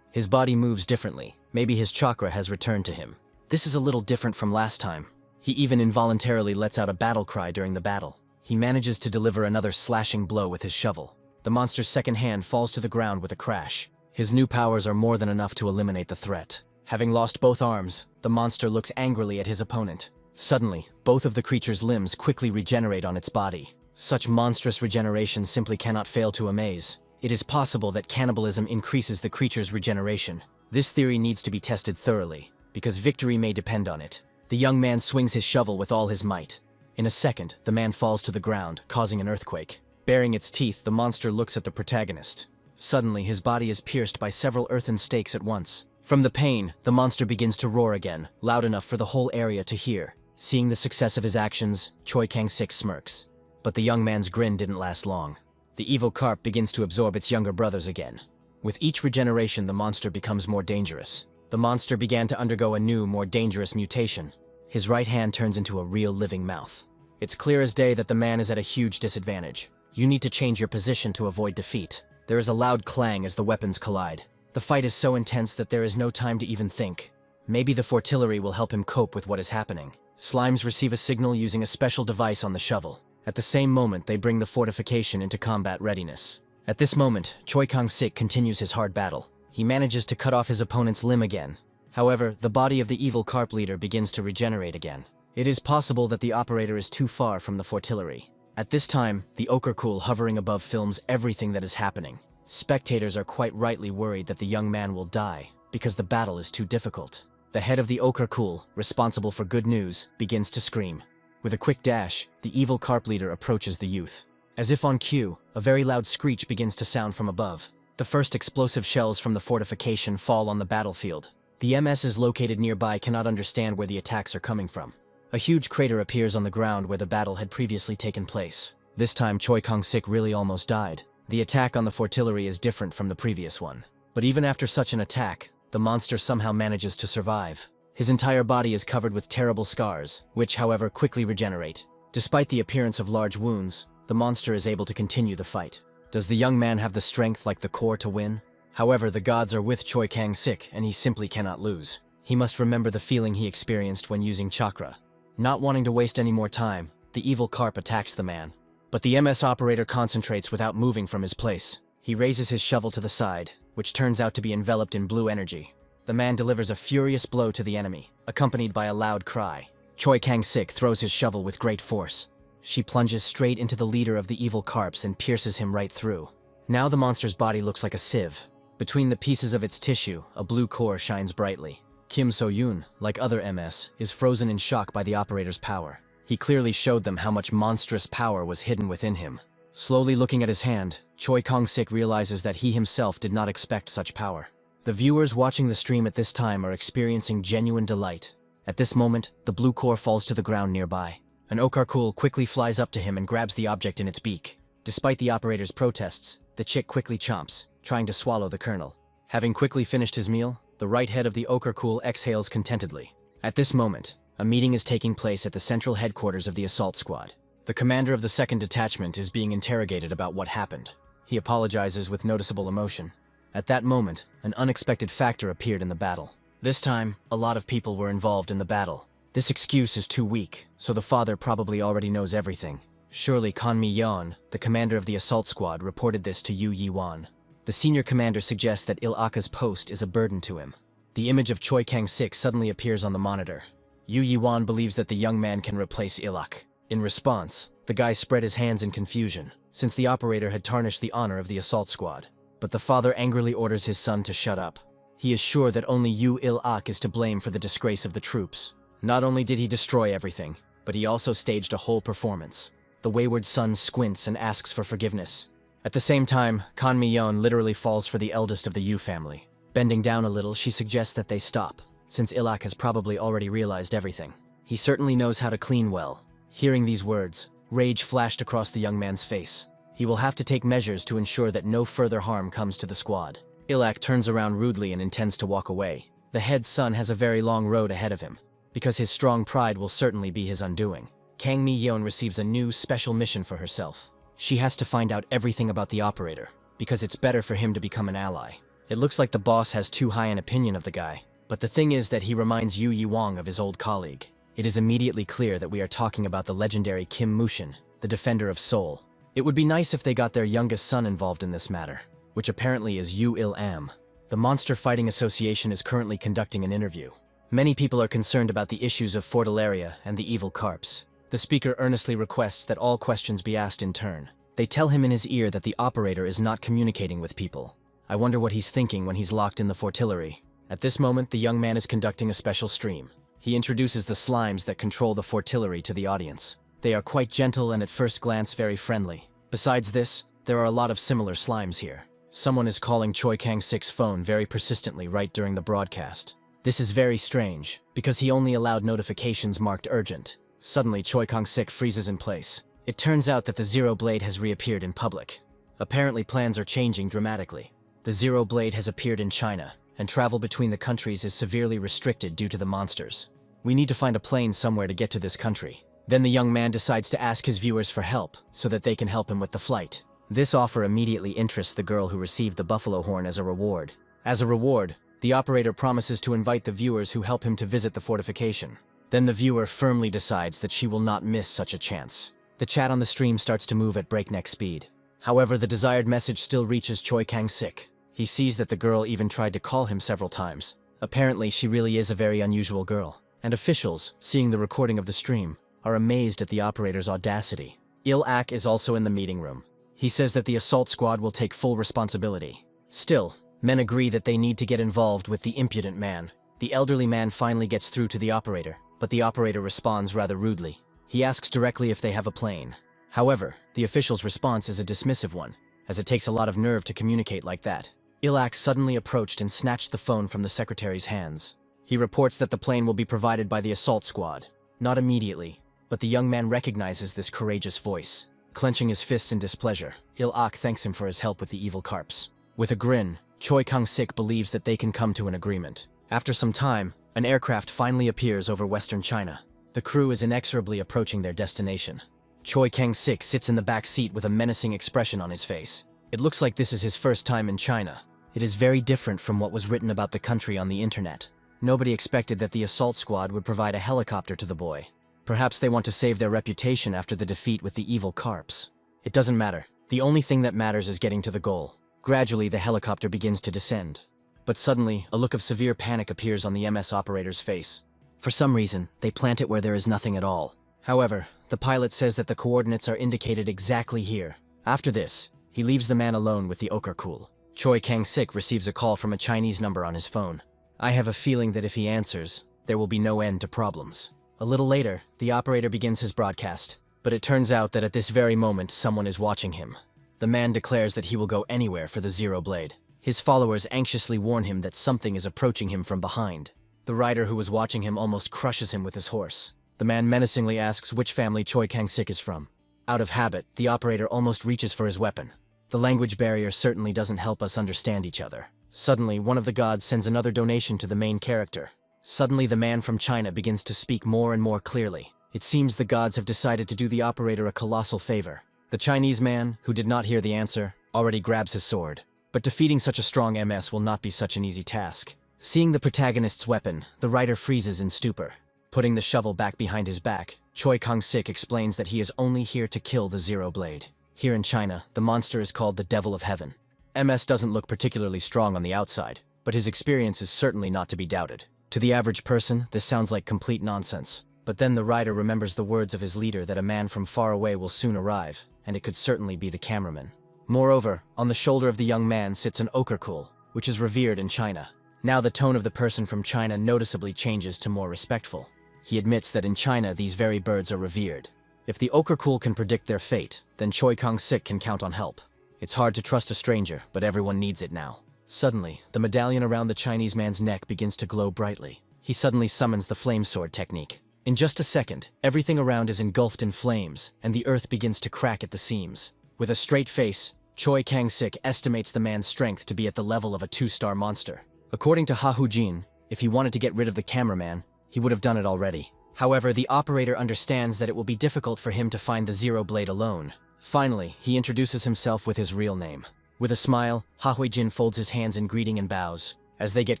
His body moves differently. Maybe his chakra has returned to him. This is a little different from last time. He even involuntarily lets out a battle cry during the battle. He manages to deliver another slashing blow with his shovel. The monster's second hand falls to the ground with a crash. His new powers are more than enough to eliminate the threat. Having lost both arms, the monster looks angrily at his opponent. Suddenly, both of the creature's limbs quickly regenerate on its body. Such monstrous regeneration simply cannot fail to amaze. It is possible that cannibalism increases the creature's regeneration. This theory needs to be tested thoroughly, because victory may depend on it. The young man swings his shovel with all his might. In a second, the man falls to the ground, causing an earthquake. Baring its teeth, the monster looks at the protagonist. Suddenly, his body is pierced by several earthen stakes at once. From the pain, the monster begins to roar again, loud enough for the whole area to hear. Seeing the success of his actions, Choi Kang-sik smirks. But the young man's grin didn't last long. The evil carp begins to absorb its younger brothers again. With each regeneration, the monster becomes more dangerous. The monster began to undergo a new, more dangerous mutation. His right hand turns into a real living mouth. It's clear as day that the man is at a huge disadvantage. You need to change your position to avoid defeat. There is a loud clang as the weapons collide. The fight is so intense that there is no time to even think. Maybe the fortillery will help him cope with what is happening. Slimes receive a signal using a special device on the shovel. At the same moment, they bring the fortification into combat readiness. At this moment, Choi Kang-sik continues his hard battle. He manages to cut off his opponent's limb again. However, the body of the evil carp leader begins to regenerate again. It is possible that the operator is too far from the fortillery. At this time, the Okerkul hovering above films everything that is happening. Spectators are quite rightly worried that the young man will die, because the battle is too difficult. The head of the Okerkul, responsible for good news, begins to scream. With a quick dash, the evil carp leader approaches the youth. As if on cue, a very loud screech begins to sound from above. The first explosive shells from the fortification fall on the battlefield. The MSs located nearby cannot understand where the attacks are coming from. A huge crater appears on the ground where the battle had previously taken place. This time, Choi Kang-sik really almost died. The attack on the fortillery is different from the previous one. But even after such an attack, the monster somehow manages to survive. His entire body is covered with terrible scars, which, however, quickly regenerate. Despite the appearance of large wounds, the monster is able to continue the fight. Does the young man have the strength like the core to win? However, the gods are with Choi Kang-sik, and he simply cannot lose. He must remember the feeling he experienced when using chakra. Not wanting to waste any more time, the evil carp attacks the man. But the MS operator concentrates without moving from his place. He raises his shovel to the side, which turns out to be enveloped in blue energy. The man delivers a furious blow to the enemy, accompanied by a loud cry. Choi Kang-sik throws his shovel with great force. She plunges straight into the leader of the evil carps and pierces him right through. Now the monster's body looks like a sieve. Between the pieces of its tissue, a blue core shines brightly. Kim So-yun, like other MS, is frozen in shock by the operator's power. He clearly showed them how much monstrous power was hidden within him. Slowly looking at his hand, Choi Kang-sik realizes that he himself did not expect such power. The viewers watching the stream at this time are experiencing genuine delight. At this moment, the blue core falls to the ground nearby. An Okarkul quickly flies up to him and grabs the object in its beak. Despite the operator's protests, the chick quickly chomps, trying to swallow the kernel. Having quickly finished his meal, the right head of the Okarkul exhales contentedly. At this moment, a meeting is taking place at the central headquarters of the assault squad. The commander of the 2nd detachment is being interrogated about what happened. He apologizes with noticeable emotion. At that moment, an unexpected factor appeared in the battle. This time, a lot of people were involved in the battle. This excuse is too weak, so the father probably already knows everything. Surely Kan Mi-yeon, the commander of the assault squad, reported this to Yu Yi-wan. The senior commander suggests that Il Aka's post is a burden to him. The image of Choi Kang-sik suddenly appears on the monitor. Yu Yiwan believes that the young man can replace Ilak. In response, the guy spread his hands in confusion, since the operator had tarnished the honor of the assault squad. But the father angrily orders his son to shut up. He is sure that only Yu Il-ak is to blame for the disgrace of the troops. Not only did he destroy everything, but he also staged a whole performance. The wayward son squints and asks for forgiveness. At the same time, Kan Mi-yeon literally falls for the eldest of the Yu family. Bending down a little, she suggests that they stop, since Ilak has probably already realized everything. He certainly knows how to clean well. Hearing these words, rage flashed across the young man's face. He will have to take measures to ensure that no further harm comes to the squad. Ilak turns around rudely and intends to walk away. The head son has a very long road ahead of him, because his strong pride will certainly be his undoing. Kang Mi-yeon receives a new, special mission for herself. She has to find out everything about the operator, because it's better for him to become an ally. It looks like the boss has too high an opinion of the guy, but the thing is that he reminds Yu Yiwang of his old colleague. It is immediately clear that we are talking about the legendary Kim Mushin, the defender of Seoul. It would be nice if they got their youngest son involved in this matter, which apparently is Yu Il-am. The Monster Fighting Association is currently conducting an interview. Many people are concerned about the issues of Fortaleria and the evil carps. The speaker earnestly requests that all questions be asked in turn. They tell him in his ear that the operator is not communicating with people. I wonder what he's thinking when he's locked in the Fortillery. At this moment, the young man is conducting a special stream. He introduces the slimes that control the Fortillery to the audience. They are quite gentle and at first glance very friendly. Besides this, there are a lot of similar slimes here. Someone is calling Choi Kang-sik's phone very persistently right during the broadcast. This is very strange, because he only allowed notifications marked urgent. Suddenly, Choi Kang-sik freezes in place. It turns out that the Zero Blade has reappeared in public. Apparently, plans are changing dramatically. The Zero Blade has appeared in China, and travel between the countries is severely restricted due to the monsters. We need to find a plane somewhere to get to this country. Then the young man decides to ask his viewers for help, so that they can help him with the flight. This offer immediately interests the girl who received the buffalo horn as a reward. As a reward, the operator promises to invite the viewers who help him to visit the fortification. Then the viewer firmly decides that she will not miss such a chance. The chat on the stream starts to move at breakneck speed. However, the desired message still reaches Choi Kang-sik. He sees that the girl even tried to call him several times. Apparently, she really is a very unusual girl. And officials, seeing the recording of the stream, are amazed at the operator's audacity. Il-ak is also in the meeting room. He says that the assault squad will take full responsibility. Still, men agree that they need to get involved with the impudent man. The elderly man finally gets through to the operator, but the operator responds rather rudely. He asks directly if they have a plane. However, the official's response is a dismissive one, as it takes a lot of nerve to communicate like that. Il-ak suddenly approached and snatched the phone from the secretary's hands. He reports that the plane will be provided by the assault squad. Not immediately, but the young man recognizes this courageous voice. Clenching his fists in displeasure, Il-ak thanks him for his help with the evil carps. With a grin, Choi Kang-sik believes that they can come to an agreement. After some time, an aircraft finally appears over western China. The crew is inexorably approaching their destination. Choi Kang-sik sits in the back seat with a menacing expression on his face. It looks like this is his first time in China. It is very different from what was written about the country on the internet. Nobody expected that the assault squad would provide a helicopter to the boy. Perhaps they want to save their reputation after the defeat with the evil carps. It doesn't matter. The only thing that matters is getting to the goal. Gradually, the helicopter begins to descend. But suddenly, a look of severe panic appears on the MS operator's face. For some reason, they plant it where there is nothing at all. However, the pilot says that the coordinates are indicated exactly here. After this, he leaves the man alone with the Okarkul. Choi Kang-sik receives a call from a Chinese number on his phone. I have a feeling that if he answers, there will be no end to problems. A little later, the operator begins his broadcast, but it turns out that at this very moment someone is watching him. The man declares that he will go anywhere for the Zero Blade. His followers anxiously warn him that something is approaching him from behind. The rider who was watching him almost crushes him with his horse. The man menacingly asks which family Choi Kang-sik is from. Out of habit, the operator almost reaches for his weapon. The language barrier certainly doesn't help us understand each other. Suddenly, one of the gods sends another donation to the main character. Suddenly, the man from China begins to speak more and more clearly. It seems the gods have decided to do the operator a colossal favor. The Chinese man, who did not hear the answer, already grabs his sword. But defeating such a strong MS will not be such an easy task. Seeing the protagonist's weapon, the writer freezes in stupor. Putting the shovel back behind his back, Choi Kang-sik explains that he is only here to kill the Zero Blade. Here in China, the monster is called the Devil of Heaven. MS doesn't look particularly strong on the outside, but his experience is certainly not to be doubted. To the average person, this sounds like complete nonsense. But then the writer remembers the words of his leader that a man from far away will soon arrive, and it could certainly be the cameraman. Moreover, on the shoulder of the young man sits an okarkul, which is revered in China. Now the tone of the person from China noticeably changes to more respectful. He admits that in China these very birds are revered. If the okarkul can predict their fate, then Choi Kong-sik can count on help. It's hard to trust a stranger, but everyone needs it now. Suddenly, the medallion around the Chinese man's neck begins to glow brightly. He suddenly summons the flame sword technique. In just a second, everything around is engulfed in flames, and the earth begins to crack at the seams. With a straight face, Choi Kang-sik estimates the man's strength to be at the level of a 2-star monster. According to Ha Hu-jin, if he wanted to get rid of the cameraman, he would have done it already. However, the operator understands that it will be difficult for him to find the Zero Blade alone. Finally, he introduces himself with his real name. With a smile, Ha Hui-jin folds his hands in greeting and bows. As they get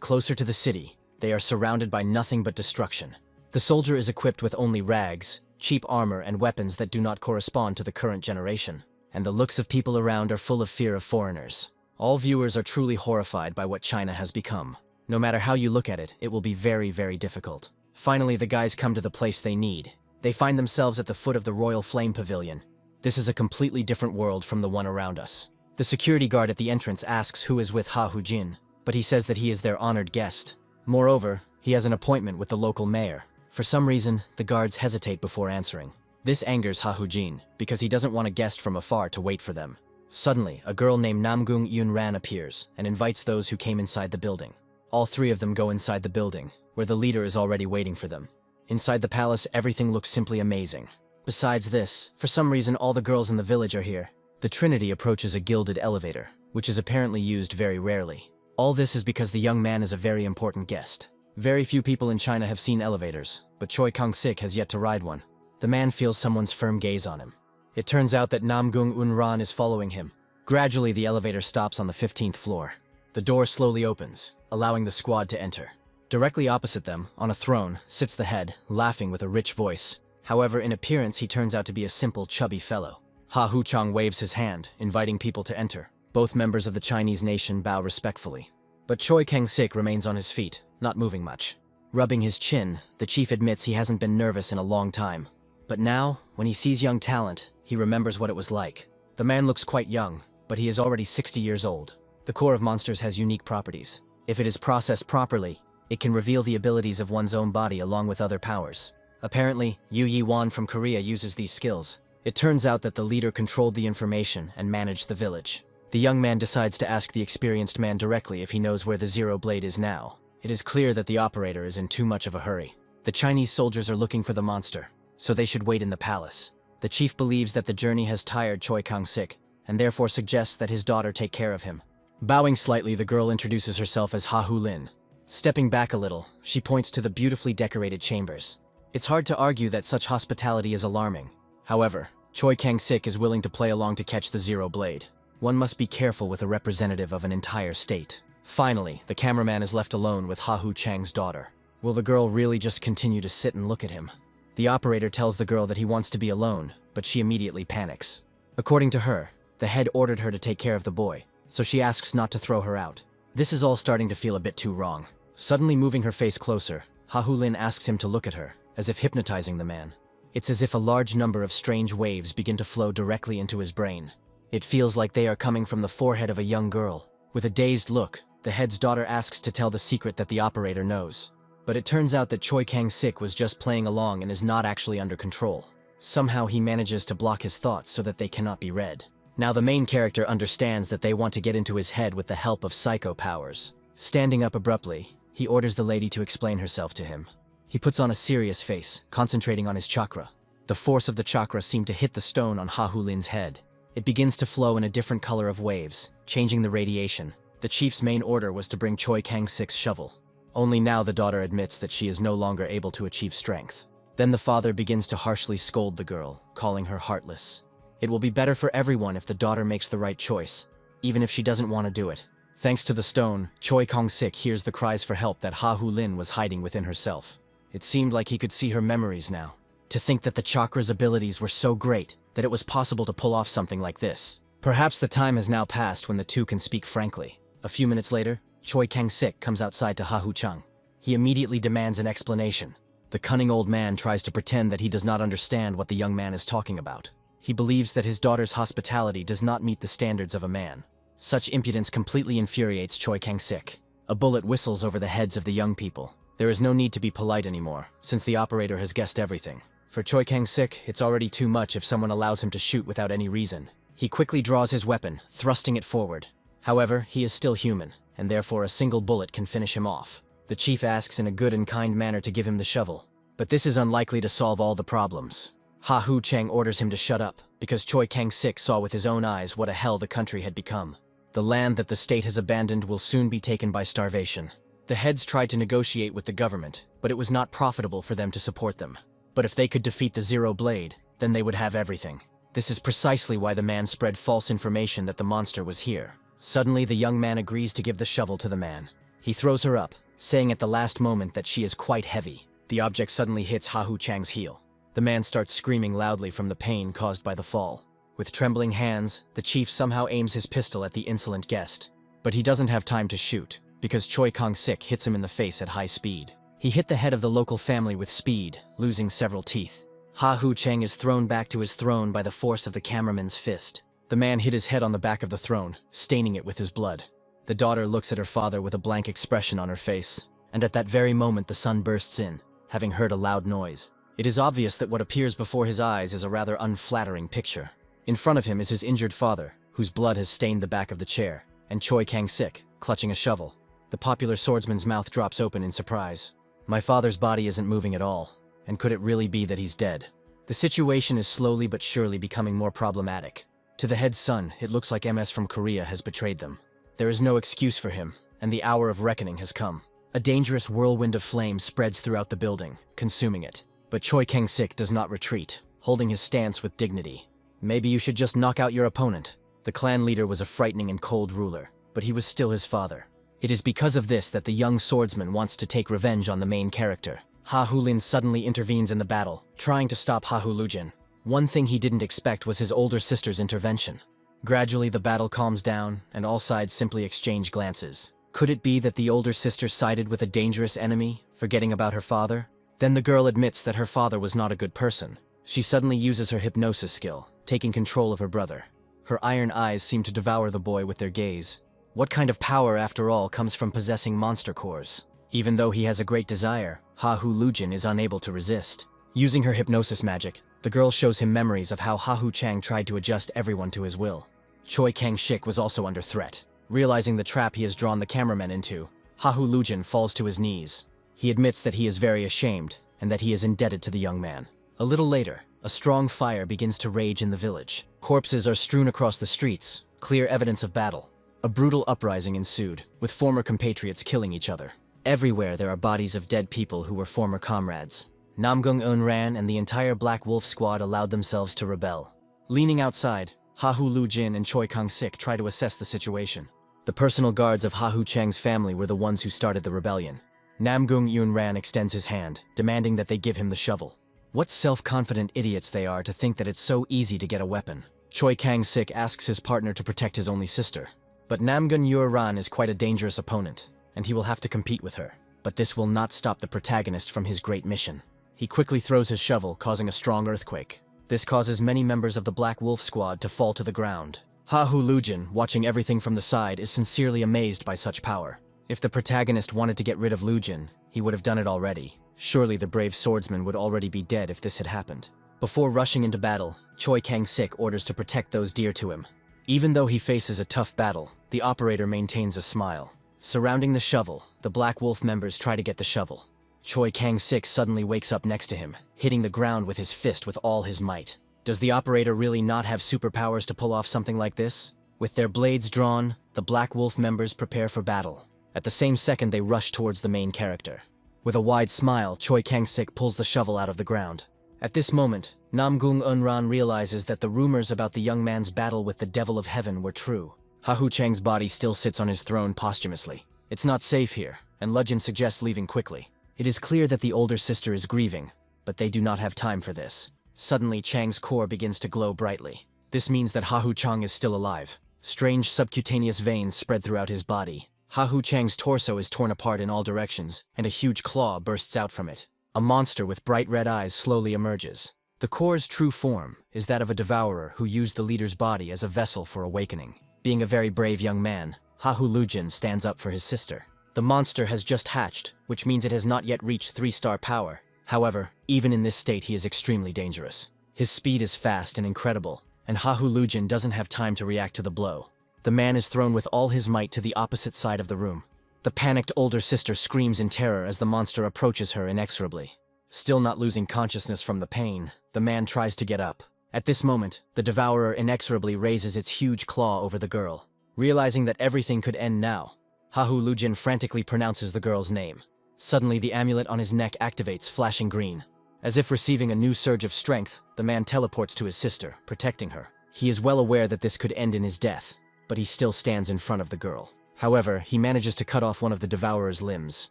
closer to the city, they are surrounded by nothing but destruction. The soldier is equipped with only rags, cheap armor, and weapons that do not correspond to the current generation. And the looks of people around are full of fear of foreigners. All viewers are truly horrified by what China has become. No matter how you look at it, it will be very, very difficult. Finally, the guys come to the place they need. They find themselves at the foot of the Royal Flame Pavilion. This is a completely different world from the one around us. The security guard at the entrance asks who is with Ha Hu-jin, but he says that he is their honored guest. Moreover, he has an appointment with the local mayor. For some reason, the guards hesitate before answering. This angers Ha Hu-jin, because he doesn't want a guest from afar to wait for them. Suddenly, a girl named Namgung Yun-ran appears and invites those who came inside the building. All 3 of them go inside the building, where the leader is already waiting for them. Inside the palace, everything looks simply amazing. Besides this, for some reason all the girls in the village are here. The Trinity approaches a gilded elevator, which is apparently used very rarely. All this is because the young man is a very important guest. Very few people in China have seen elevators, but Choi Kong-sik has yet to ride one. The man feels someone's firm gaze on him. It turns out that Namgung Yun-ran is following him. Gradually, the elevator stops on the 15th floor. The door slowly opens, allowing the squad to enter. Directly opposite them, on a throne, sits the head, laughing with a rich voice. However, in appearance, he turns out to be a simple, chubby fellow. Ha Hu-chang waves his hand, inviting people to enter. Both members of the Chinese nation bow respectfully. But Choi Kang-sik remains on his feet, not moving much. Rubbing his chin, the chief admits he hasn't been nervous in a long time. But now, when he sees young talent, he remembers what it was like. The man looks quite young, but he is already 60 years old. The core of monsters has unique properties. If it is processed properly, it can reveal the abilities of one's own body along with other powers. Apparently, Yu Yi-wan from Korea uses these skills. It turns out that the leader controlled the information and managed the village. The young man decides to ask the experienced man directly if he knows where the Zero Blade is now. It is clear that the operator is in too much of a hurry. The Chinese soldiers are looking for the monster, so they should wait in the palace. The chief believes that the journey has tired Choi Kang-sik, and therefore suggests that his daughter take care of him. Bowing slightly, the girl introduces herself as Ha Hu-lin. Stepping back a little, she points to the beautifully decorated chambers. It's hard to argue that such hospitality is alarming. However, Choi Kang-sik is willing to play along to catch the Zero Blade. One must be careful with a representative of an entire state. Finally, the cameraman is left alone with Ha Hu-chang's daughter. Will the girl really just continue to sit and look at him? The operator tells the girl that he wants to be alone, but she immediately panics. According to her, the head ordered her to take care of the boy, so she asks not to throw her out. This is all starting to feel a bit too wrong. Suddenly moving her face closer, Ha Hu-lin asks him to look at her, as if hypnotizing the man. It's as if a large number of strange waves begin to flow directly into his brain. It feels like they are coming from the forehead of a young girl. With a dazed look, the head's daughter asks to tell the secret that the operator knows. But it turns out that Choi Kang-sik was just playing along and is not actually under control. Somehow he manages to block his thoughts so that they cannot be read. Now the main character understands that they want to get into his head with the help of psycho powers. Standing up abruptly, he orders the lady to explain herself to him. He puts on a serious face, concentrating on his chakra. The force of the chakra seemed to hit the stone on Ha Hu-lin's head. It begins to flow in a different color of waves, changing the radiation. The chief's main order was to bring Choi Kang-sik's shovel. Only now the daughter admits that she is no longer able to achieve strength. Then the father begins to harshly scold the girl, calling her heartless. It will be better for everyone if the daughter makes the right choice, even if she doesn't want to do it. Thanks to the stone, Choi Kang-sik hears the cries for help that Ha Hu-lin was hiding within herself. It seemed like he could see her memories now. To think that the chakra's abilities were so great that it was possible to pull off something like this. Perhaps the time has now passed when the two can speak frankly. A few minutes later, Choi Kang-sik comes outside to Ha Hu-chang. He immediately demands an explanation. The cunning old man tries to pretend that he does not understand what the young man is talking about. He believes that his daughter's hospitality does not meet the standards of a man. Such impudence completely infuriates Choi Kang-sik. A bullet whistles over the heads of the young people. There is no need to be polite anymore, since the operator has guessed everything. For Choi Kang-sik, it's already too much if someone allows him to shoot without any reason. He quickly draws his weapon, thrusting it forward. However, he is still human, and therefore a single bullet can finish him off. The chief asks in a good and kind manner to give him the shovel. But this is unlikely to solve all the problems. Ha Hu Chang orders him to shut up, because Choi Kang-sik saw with his own eyes what a hell the country had become. The land that the state has abandoned will soon be taken by starvation. The heads tried to negotiate with the government, but it was not profitable for them to support them. But if they could defeat the Zero Blade, then they would have everything. This is precisely why the man spread false information that the monster was here. Suddenly, the young man agrees to give the shovel to the man. He throws her up, saying at the last moment that she is quite heavy. The object suddenly hits Ha Hu Chang's heel. The man starts screaming loudly from the pain caused by the fall. With trembling hands, the chief somehow aims his pistol at the insolent guest. But he doesn't have time to shoot, because Choi Kang-sik hits him in the face at high speed. He hit the head of the local family with speed, losing several teeth. Ha Hu Chang is thrown back to his throne by the force of the cameraman's fist. The man hit his head on the back of the throne, staining it with his blood. The daughter looks at her father with a blank expression on her face, and at that very moment the son bursts in, having heard a loud noise. It is obvious that what appears before his eyes is a rather unflattering picture. In front of him is his injured father, whose blood has stained the back of the chair, and Choi Kang-sik, clutching a shovel. The popular swordsman's mouth drops open in surprise. My father's body isn't moving at all, and could it really be that he's dead? The situation is slowly but surely becoming more problematic. To the head's son, it looks like MS from Korea has betrayed them. There is no excuse for him, and the hour of reckoning has come. A dangerous whirlwind of flame spreads throughout the building, consuming it. But Choi Kang-sik does not retreat, holding his stance with dignity. Maybe you should just knock out your opponent. The clan leader was a frightening and cold ruler, but he was still his father. It is because of this that the young swordsman wants to take revenge on the main character. Ha Hulin suddenly intervenes in the battle, trying to stop Ha Hulujin. One thing he didn't expect was his older sister's intervention. Gradually the battle calms down, and all sides simply exchange glances. Could it be that the older sister sided with a dangerous enemy, forgetting about her father? Then the girl admits that her father was not a good person. She suddenly uses her hypnosis skill, taking control of her brother. Her iron eyes seem to devour the boy with their gaze. What kind of power, after all, comes from possessing monster cores? Even though he has a great desire, Ha Hu Lujin is unable to resist. Using her hypnosis magic, the girl shows him memories of how Ha Hu Chang tried to adjust everyone to his will. Choi Kang-sik was also under threat. Realizing the trap he has drawn the cameraman into, Ha Hu Lujin falls to his knees. He admits that he is very ashamed, and that he is indebted to the young man. A little later, a strong fire begins to rage in the village. Corpses are strewn across the streets, clear evidence of battle. A brutal uprising ensued, with former compatriots killing each other. Everywhere there are bodies of dead people who were former comrades. Namgung Eunran and the entire Black Wolf squad allowed themselves to rebel. Leaning outside, Ha Hu Lujin and Choi Kang-sik try to assess the situation. The personal guards of Ha Hu Chang's family were the ones who started the rebellion. Namgung Eunran extends his hand, demanding that they give him the shovel. What self-confident idiots they are to think that it's so easy to get a weapon. Choi Kang-sik asks his partner to protect his only sister. But Namgun Yuran is quite a dangerous opponent, and he will have to compete with her. But this will not stop the protagonist from his great mission. He quickly throws his shovel, causing a strong earthquake. This causes many members of the Black Wolf squad to fall to the ground. Ha Hu Lujin, watching everything from the side, is sincerely amazed by such power. If the protagonist wanted to get rid of Lujin, he would have done it already. Surely the brave swordsman would already be dead if this had happened. Before rushing into battle, Choi Kang-sik orders to protect those dear to him. Even though he faces a tough battle, the operator maintains a smile. Surrounding the shovel, the Black Wolf members try to get the shovel. Choi Kang-sik suddenly wakes up next to him, hitting the ground with his fist with all his might. Does the operator really not have superpowers to pull off something like this? With their blades drawn, the Black Wolf members prepare for battle. At the same second, they rush towards the main character. With a wide smile, Choi Kang-sik pulls the shovel out of the ground. At this moment, Namgung Eunran realizes that the rumors about the young man's battle with the Devil of Heaven were true. Ha Hu Chang's body still sits on his throne posthumously. It's not safe here, and Lujin suggests leaving quickly. It is clear that the older sister is grieving, but they do not have time for this. Suddenly, Chang's core begins to glow brightly. This means that Ha Hu Chang is still alive. Strange subcutaneous veins spread throughout his body. Ha Hu Chang's torso is torn apart in all directions, and a huge claw bursts out from it. A monster with bright red eyes slowly emerges. The core's true form is that of a devourer who used the leader's body as a vessel for awakening. Being a very brave young man, Ha Hu Lujin stands up for his sister. The monster has just hatched, which means it has not yet reached 3-star power. However, even in this state he is extremely dangerous. His speed is fast and incredible, and Ha Hu Lujin doesn't have time to react to the blow. The man is thrown with all his might to the opposite side of the room. The panicked older sister screams in terror as the monster approaches her inexorably. Still not losing consciousness from the pain, the man tries to get up. At this moment, the devourer inexorably raises its huge claw over the girl. Realizing that everything could end now, Ha Hu Lujin frantically pronounces the girl's name. Suddenly, the amulet on his neck activates, flashing green. As if receiving a new surge of strength, the man teleports to his sister, protecting her. He is well aware that this could end in his death, but he still stands in front of the girl. However, he manages to cut off one of the devourer's limbs.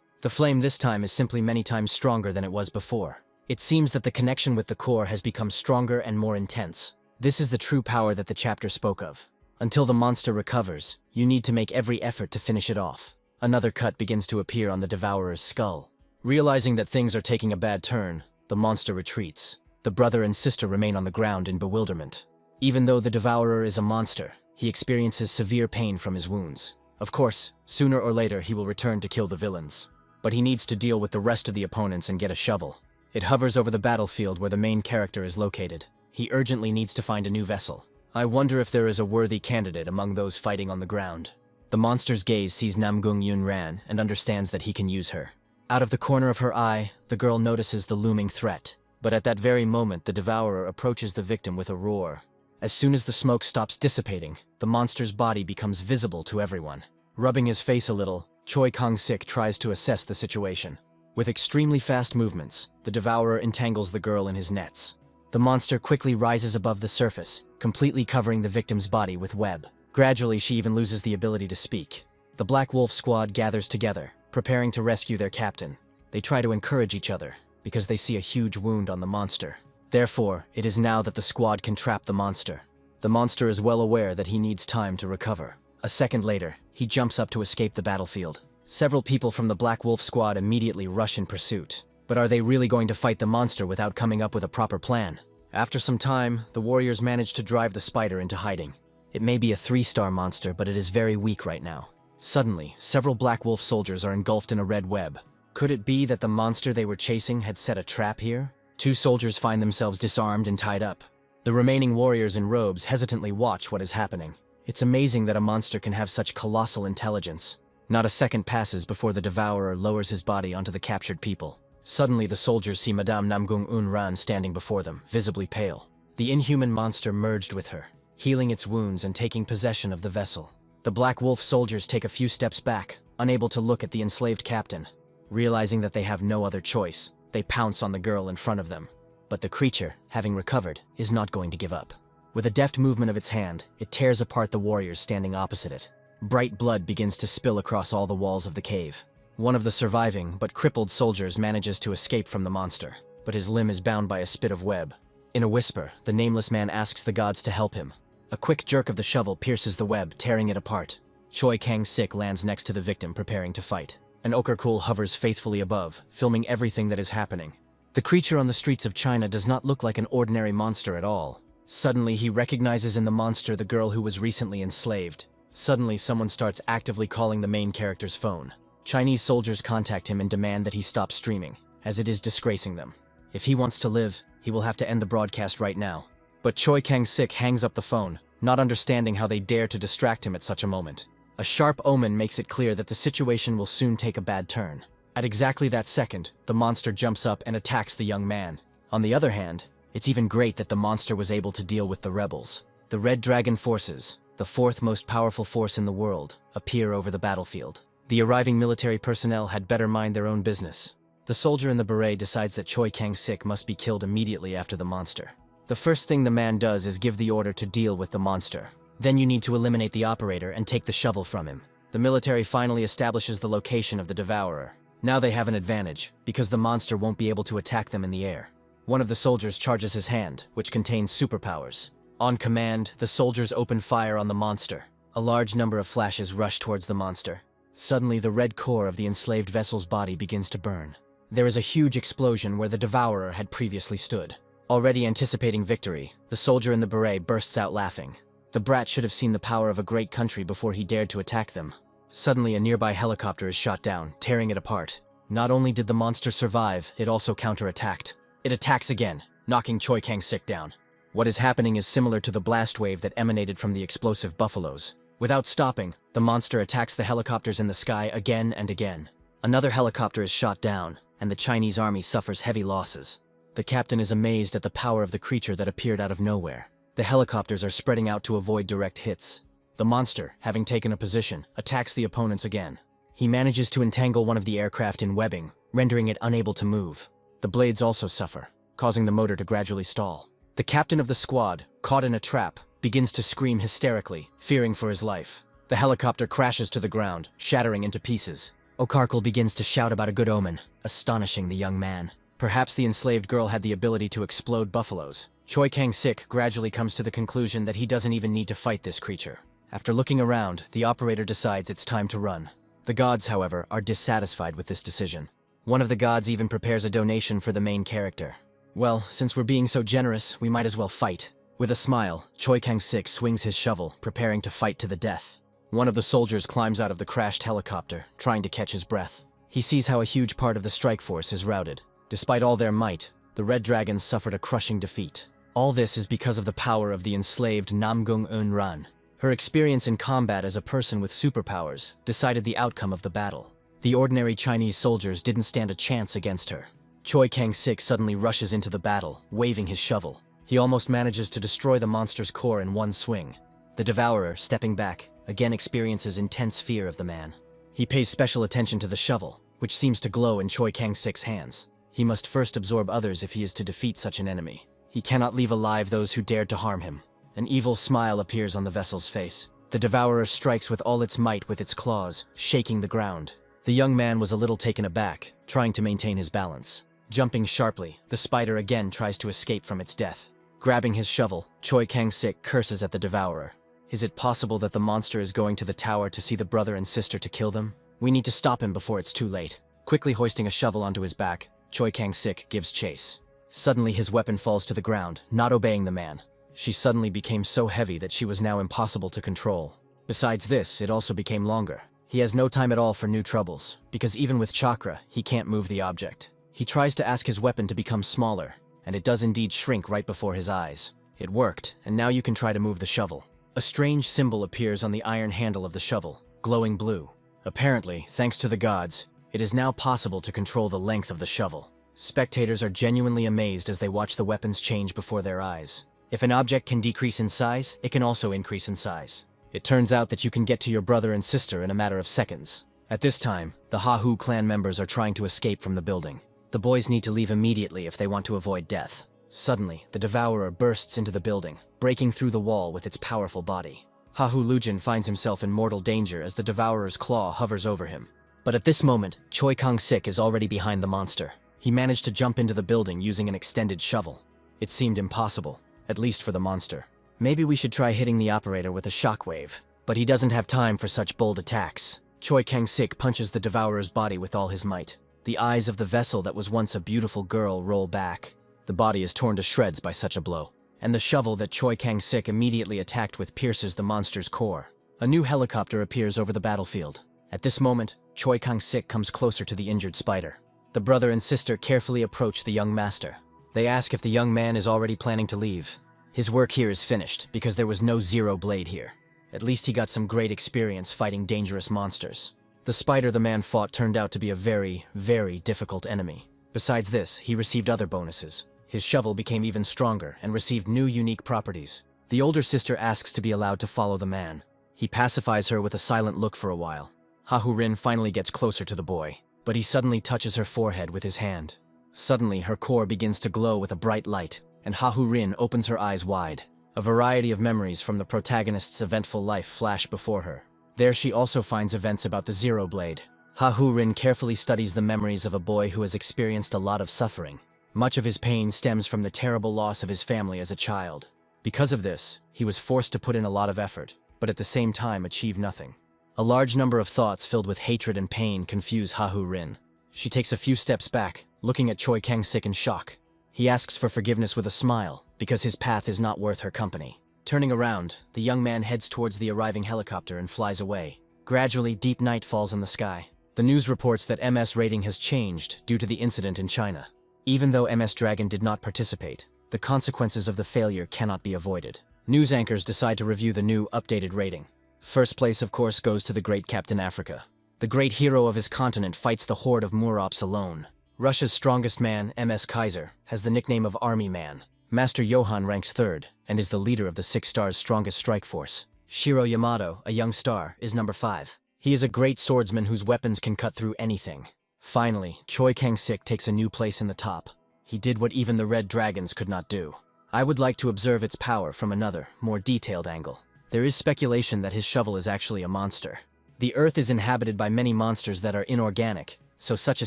The flame this time is simply many times stronger than it was before. It seems that the connection with the core has become stronger and more intense. This is the true power that the chapter spoke of. Until the monster recovers, you need to make every effort to finish it off. Another cut begins to appear on the devourer's skull. Realizing that things are taking a bad turn, the monster retreats. The brother and sister remain on the ground in bewilderment. Even though the devourer is a monster, he experiences severe pain from his wounds. Of course, sooner or later he will return to kill the villains. But he needs to deal with the rest of the opponents and get a shovel. It hovers over the battlefield where the main character is located. He urgently needs to find a new vessel. I wonder if there is a worthy candidate among those fighting on the ground. The monster's gaze sees Namgung Yun Ran and understands that he can use her. Out of the corner of her eye, the girl notices the looming threat. But at that very moment, the devourer approaches the victim with a roar. As soon as the smoke stops dissipating, the monster's body becomes visible to everyone. Rubbing his face a little, Choi Kang-sik tries to assess the situation. With extremely fast movements, the devourer entangles the girl in his nets. The monster quickly rises above the surface, completely covering the victim's body with web. Gradually, she even loses the ability to speak. The Black Wolf squad gathers together, preparing to rescue their captain. They try to encourage each other, because they see a huge wound on the monster. Therefore, it is now that the squad can trap the monster. The monster is well aware that he needs time to recover. A second later, he jumps up to escape the battlefield. Several people from the Black Wolf squad immediately rush in pursuit. But are they really going to fight the monster without coming up with a proper plan? After some time, the warriors manage to drive the spider into hiding. It may be a 3-star monster, but it is very weak right now. Suddenly, several Black Wolf soldiers are engulfed in a red web. Could it be that the monster they were chasing had set a trap here? 2 soldiers find themselves disarmed and tied up. The remaining warriors in robes hesitantly watch what is happening. It's amazing that a monster can have such colossal intelligence. Not a second passes before the devourer lowers his body onto the captured people. Suddenly, the soldiers see Madame Namgung Un Ran standing before them, visibly pale. The inhuman monster merged with her, healing its wounds and taking possession of the vessel. The Black Wolf soldiers take a few steps back, unable to look at the enslaved captain. Realizing that they have no other choice, they pounce on the girl in front of them. But the creature, having recovered, is not going to give up. With a deft movement of its hand, it tears apart the warriors standing opposite it. Bright blood begins to spill across all the walls of the cave. One of the surviving but crippled soldiers manages to escape from the monster, but his limb is bound by a spit of web. In a whisper, the nameless man asks the gods to help him. A quick jerk of the shovel pierces the web, tearing it apart. Choi Kang-sik lands next to the victim, preparing to fight. An Okerkul hovers faithfully above, filming everything that is happening. The creature on the streets of China does not look like an ordinary monster at all. Suddenly, he recognizes in the monster the girl who was recently enslaved. Suddenly, someone starts actively calling the main character's phone. Chinese soldiers contact him and demand that he stop streaming, as it is disgracing them. If he wants to live, he will have to end the broadcast right now. But Choi Kang-sik hangs up the phone, not understanding how they dare to distract him at such a moment. A sharp omen makes it clear that the situation will soon take a bad turn. At exactly that second, the monster jumps up and attacks the young man. On the other hand, it's even great that the monster was able to deal with the rebels. The Red Dragon forces, the 4th most powerful force in the world, appear over the battlefield. The arriving military personnel had better mind their own business. The soldier in the beret decides that Choi Kang-sik must be killed immediately after the monster. The first thing the man does is give the order to deal with the monster. Then you need to eliminate the operator and take the shovel from him. The military finally establishes the location of the devourer. Now they have an advantage, because the monster won't be able to attack them in the air. One of the soldiers charges his hand, which contains superpowers. On command, the soldiers open fire on the monster. A large number of flashes rush towards the monster. Suddenly, the red core of the enslaved vessel's body begins to burn. There is a huge explosion where the devourer had previously stood. Already anticipating victory, the soldier in the beret bursts out laughing. The brat should have seen the power of a great country before he dared to attack them. Suddenly, a nearby helicopter is shot down, tearing it apart. Not only did the monster survive, it also counterattacked. It attacks again, knocking Choi Kang-sik down. What is happening is similar to the blast wave that emanated from the explosive buffaloes. Without stopping, the monster attacks the helicopters in the sky again and again. Another helicopter is shot down, and the Chinese army suffers heavy losses. The captain is amazed at the power of the creature that appeared out of nowhere. The helicopters are spreading out to avoid direct hits. The monster, having taken a position, attacks the opponents again. He manages to entangle one of the aircraft in webbing, rendering it unable to move. The blades also suffer, causing the motor to gradually stall. The captain of the squad, caught in a trap, begins to scream hysterically, fearing for his life. The helicopter crashes to the ground, shattering into pieces. Okarkal begins to shout about a good omen, astonishing the young man. Perhaps the enslaved girl had the ability to explode buffaloes. Choi Kang-sik gradually comes to the conclusion that he doesn't even need to fight this creature. After looking around, the operator decides it's time to run. The gods, however, are dissatisfied with this decision. One of the gods even prepares a donation for the main character. Well, since we're being so generous, we might as well fight. With a smile, Choi Kang-sik swings his shovel, preparing to fight to the death. One of the soldiers climbs out of the crashed helicopter, trying to catch his breath. He sees how a huge part of the strike force is routed. Despite all their might, the Red Dragons suffered a crushing defeat. All this is because of the power of the enslaved Namgung Un-ran. Her experience in combat as a person with superpowers decided the outcome of the battle. The ordinary Chinese soldiers didn't stand a chance against her. Choi Kang-sik suddenly rushes into the battle, waving his shovel. He almost manages to destroy the monster's core in one swing. The devourer, stepping back, again experiences intense fear of the man. He pays special attention to the shovel, which seems to glow in Choi Kang-sik's hands. He must first absorb others if he is to defeat such an enemy. He cannot leave alive those who dared to harm him. An evil smile appears on the vessel's face. The devourer strikes with all its might with its claws, shaking the ground. The young man was a little taken aback, trying to maintain his balance. Jumping sharply, the spider again tries to escape from its death. Grabbing his shovel, Choi Kang-sik curses at the devourer. Is it possible that the monster is going to the tower to see the brother and sister to kill them? We need to stop him before it's too late. Quickly hoisting a shovel onto his back, Choi Kang-sik gives chase. Suddenly his weapon falls to the ground, not obeying the man. She suddenly became so heavy that she was now impossible to control. Besides this, it also became longer. He has no time at all for new troubles, because even with chakra, he can't move the object. He tries to ask his weapon to become smaller, and it does indeed shrink right before his eyes. It worked, and now you can try to move the shovel. A strange symbol appears on the iron handle of the shovel, glowing blue. Apparently, thanks to the gods, it is now possible to control the length of the shovel. Spectators are genuinely amazed as they watch the weapons change before their eyes. If an object can decrease in size, it can also increase in size. It turns out that you can get to your brother and sister in a matter of seconds. At this time, the Hahu clan members are trying to escape from the building. The boys need to leave immediately if they want to avoid death. Suddenly, the devourer bursts into the building, breaking through the wall with its powerful body. Hahu Lujin finds himself in mortal danger as the devourer's claw hovers over him. But at this moment, Choi Kang-sik is already behind the monster. He managed to jump into the building using an extended shovel. It seemed impossible, at least for the monster. Maybe we should try hitting the operator with a shockwave, but he doesn't have time for such bold attacks. Choi Kang-sik punches the devourer's body with all his might. The eyes of the vessel that was once a beautiful girl roll back. The body is torn to shreds by such a blow, and the shovel that Choi Kang-sik immediately attacked with pierces the monster's core. A new helicopter appears over the battlefield. At this moment, Choi Kang-sik comes closer to the injured spider. The brother and sister carefully approach the young master. They ask if the young man is already planning to leave. His work here is finished, because there was no zero blade here. At least he got some great experience fighting dangerous monsters. The spider the man fought turned out to be a very, very difficult enemy. Besides this, he received other bonuses. His shovel became even stronger and received new unique properties. The older sister asks to be allowed to follow the man. He pacifies her with a silent look for a while. Hahu-rin finally gets closer to the boy, but he suddenly touches her forehead with his hand. Suddenly, her core begins to glow with a bright light, and Hahu-rin opens her eyes wide. A variety of memories from the protagonist's eventful life flash before her. There she also finds events about the Zero Blade. Hahu-rin carefully studies the memories of a boy who has experienced a lot of suffering. Much of his pain stems from the terrible loss of his family as a child. Because of this, he was forced to put in a lot of effort, but at the same time achieve nothing. A large number of thoughts filled with hatred and pain confuse Ha-Hu Rin. She takes a few steps back, looking at Choi Kang-sik in shock. He asks for forgiveness with a smile, because his path is not worth her company. Turning around, the young man heads towards the arriving helicopter and flies away. Gradually, deep night falls in the sky. The news reports that MS rating has changed due to the incident in China. Even though MS Dragon did not participate, the consequences of the failure cannot be avoided. News anchors decide to review the new, updated rating. First place, of course, goes to the great Captain Africa. The great hero of his continent fights the horde of Murops alone. Russia's strongest man, MS Kaiser, has the nickname of Army Man. Master Johann ranks third, and is the leader of the 6 Stars' strongest strike force. Shiro Yamato, a young star, is number 5. He is a great swordsman whose weapons can cut through anything. Finally, Choi Kang-sik takes a new place in the top. He did what even the Red Dragons could not do. I would like to observe its power from another, more detailed angle. There is speculation that his shovel is actually a monster. The Earth is inhabited by many monsters that are inorganic, so such a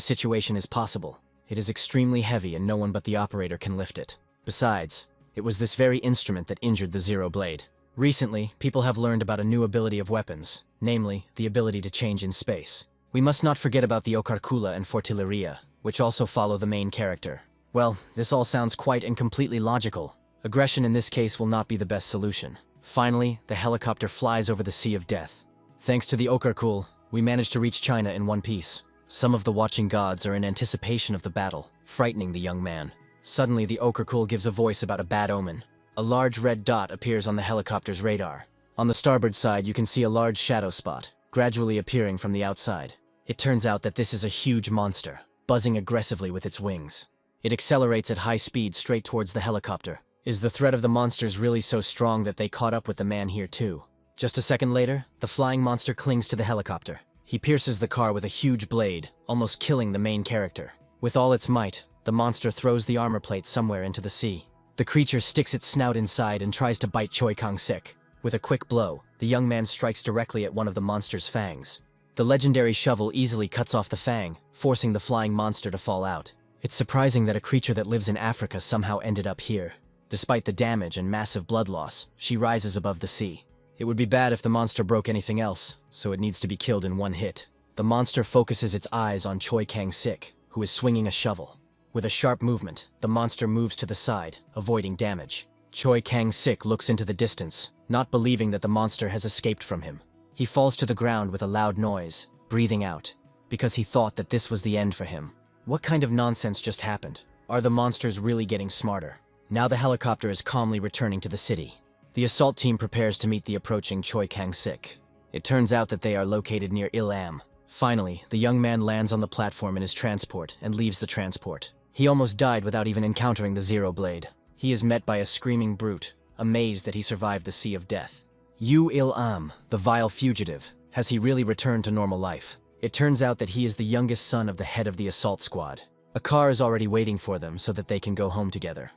situation is possible. It is extremely heavy and no one but the operator can lift it. Besides, it was this very instrument that injured the Zero Blade. Recently, people have learned about a new ability of weapons, namely, the ability to change in space. We must not forget about the Ocarcula and Fortilleria, which also follow the main character. Well, this all sounds quite and completely logical. Aggression in this case will not be the best solution. Finally, the helicopter flies over the Sea of Death. Thanks to the Ocarcul, we managed to reach China in one piece. Some of the watching gods are in anticipation of the battle, frightening the young man. Suddenly, the Ocarcul gives a voice about a bad omen. A large red dot appears on the helicopter's radar. On the starboard side, you can see a large shadow spot, gradually appearing from the outside. It turns out that this is a huge monster, buzzing aggressively with its wings. It accelerates at high speed straight towards the helicopter. Is the threat of the monsters really so strong that they caught up with the man here too? Just a second later, the flying monster clings to the helicopter. He pierces the car with a huge blade, almost killing the main character. With all its might, the monster throws the armor plate somewhere into the sea. The creature sticks its snout inside and tries to bite Choi Kang-sik. With a quick blow, the young man strikes directly at one of the monster's fangs. The legendary shovel easily cuts off the fang, forcing the flying monster to fall out. It's surprising that a creature that lives in Africa somehow ended up here. Despite the damage and massive blood loss, she rises above the sea. It would be bad if the monster broke anything else, so it needs to be killed in one hit. The monster focuses its eyes on Choi Kang-sik, who is swinging a shovel. With a sharp movement, the monster moves to the side, avoiding damage. Choi Kang-sik looks into the distance, not believing that the monster has escaped from him. He falls to the ground with a loud noise, breathing out, because he thought that this was the end for him. What kind of nonsense just happened? Are the monsters really getting smarter? Now the helicopter is calmly returning to the city. The assault team prepares to meet the approaching Choi Kang-sik. It turns out that they are located near Il-am. Finally, the young man lands on the platform in his transport and leaves the transport. He almost died without even encountering the Zero Blade. He is met by a screaming brute, amazed that he survived the Sea of Death. Yu Il-am, the vile fugitive, has he really returned to normal life? It turns out that he is the youngest son of the head of the assault squad. A car is already waiting for them so that they can go home together.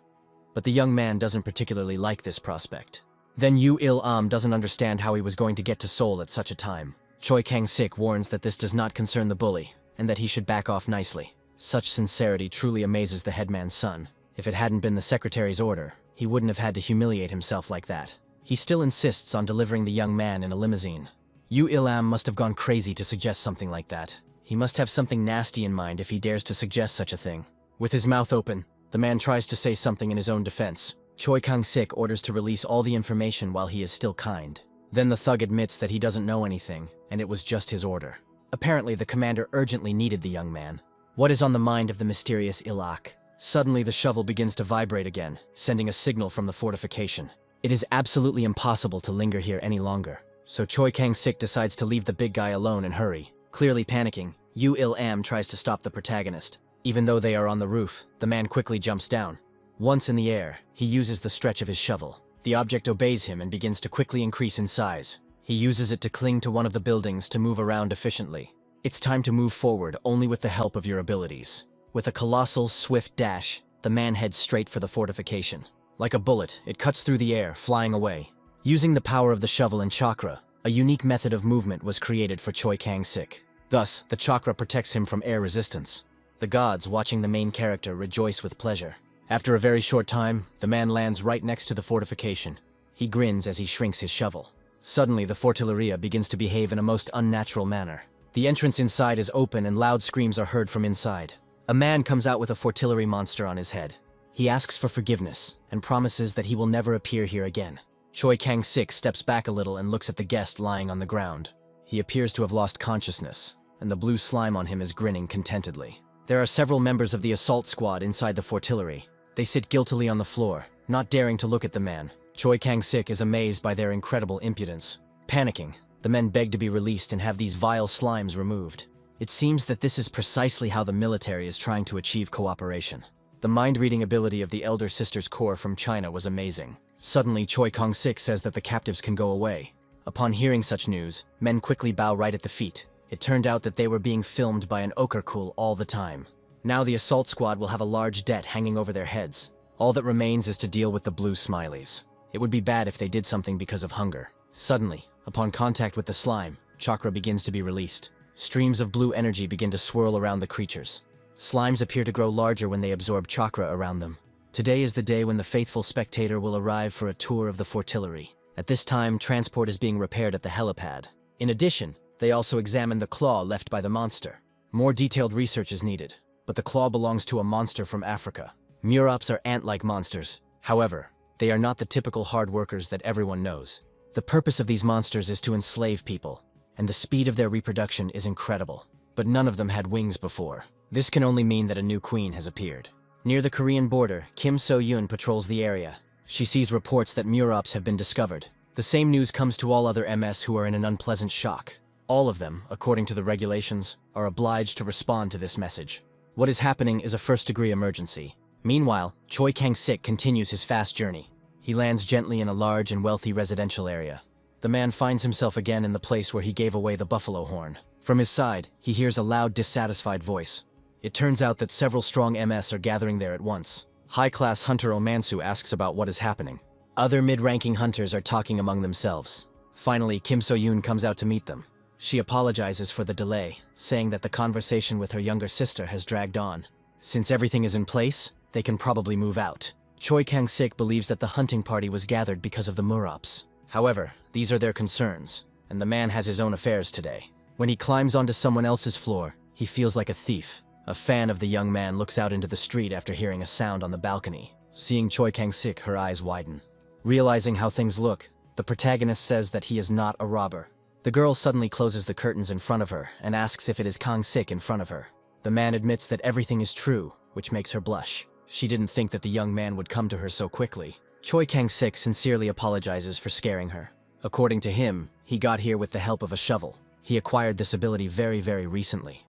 But the young man doesn't particularly like this prospect. Then Yu Il-am doesn't understand how he was going to get to Seoul at such a time. Choi Kang-sik warns that this does not concern the bully, and that he should back off nicely. Such sincerity truly amazes the headman's son. If it hadn't been the secretary's order, he wouldn't have had to humiliate himself like that. He still insists on delivering the young man in a limousine. Yu Il-am must have gone crazy to suggest something like that. He must have something nasty in mind if he dares to suggest such a thing. With his mouth open, the man tries to say something in his own defense. Choi Kang-sik orders to release all the information while he is still kind. Then the thug admits that he doesn't know anything, and it was just his order. Apparently, the commander urgently needed the young man. What is on the mind of the mysterious Ilak? Suddenly, the shovel begins to vibrate again, sending a signal from the fortification. It is absolutely impossible to linger here any longer. So Choi Kang-sik decides to leave the big guy alone and hurry. Clearly panicking, Yu Il-am tries to stop the protagonist. Even though they are on the roof, the man quickly jumps down. Once in the air, he uses the stretch of his shovel. The object obeys him and begins to quickly increase in size. He uses it to cling to one of the buildings to move around efficiently. It's time to move forward only with the help of your abilities. With a colossal, swift dash, the man heads straight for the fortification. Like a bullet, it cuts through the air, flying away. Using the power of the shovel and chakra, a unique method of movement was created for Choi Kang-sik. Thus, the chakra protects him from air resistance. The gods, watching the main character, rejoice with pleasure. After a very short time, the man lands right next to the fortification. He grins as he shrinks his shovel. Suddenly, the fortilleria begins to behave in a most unnatural manner. The entrance inside is open and loud screams are heard from inside. A man comes out with a fortillery monster on his head. He asks for forgiveness and promises that he will never appear here again. Choi Kang-sik steps back a little and looks at the guest lying on the ground. He appears to have lost consciousness, and the blue slime on him is grinning contentedly. There are several members of the assault squad inside the fortillery. They sit guiltily on the floor, not daring to look at the man. Choi Kang-sik is amazed by their incredible impudence. Panicking, the men beg to be released and have these vile slimes removed. It seems that this is precisely how the military is trying to achieve cooperation. The mind-reading ability of the Elder Sisters Corps from China was amazing. Suddenly, Choi Kang-sik says that the captives can go away. Upon hearing such news, men quickly bow right at the feet. It turned out that they were being filmed by an okerkul all the time. Now the assault squad will have a large debt hanging over their heads. All that remains is to deal with the blue smileys. It would be bad if they did something because of hunger. Suddenly, upon contact with the slime, chakra begins to be released. Streams of blue energy begin to swirl around the creatures. Slimes appear to grow larger when they absorb chakra around them. Today is the day when the faithful spectator will arrive for a tour of the fortillery. At this time, transport is being repaired at the helipad. In addition, they also examine the claw left by the monster. More detailed research is needed, but the claw belongs to a monster from Africa. Murops are ant-like monsters. However, they are not the typical hard workers that everyone knows. The purpose of these monsters is to enslave people, and the speed of their reproduction is incredible. But none of them had wings before. This can only mean that a new queen has appeared. Near the Korean border, Kim So-yoon patrols the area. She sees reports that Murops have been discovered. The same news comes to all other MS who are in an unpleasant shock. All of them, according to the regulations, are obliged to respond to this message. What is happening is a first-degree emergency. Meanwhile, Choi Kang-sik continues his fast journey. He lands gently in a large and wealthy residential area. The man finds himself again in the place where he gave away the buffalo horn. From his side, he hears a loud, dissatisfied voice. It turns out that several strong MS are gathering there at once. High-class hunter Omansu asks about what is happening. Other mid-ranking hunters are talking among themselves. Finally, Kim So-yoon comes out to meet them. She apologizes for the delay, saying that the conversation with her younger sister has dragged on. Since everything is in place, they can probably move out. Choi Kang-sik believes that the hunting party was gathered because of the Murops. However, these are their concerns, and the man has his own affairs today. When he climbs onto someone else's floor, he feels like a thief. A fan of the young man looks out into the street after hearing a sound on the balcony. Seeing Choi Kang-sik, her eyes widen. Realizing how things look, the protagonist says that he is not a robber. The girl suddenly closes the curtains in front of her and asks if it is Kang-sik in front of her. The man admits that everything is true, which makes her blush. She didn't think that the young man would come to her so quickly. Choi Kang-sik sincerely apologizes for scaring her. According to him, he got here with the help of a shovel. He acquired this ability very recently.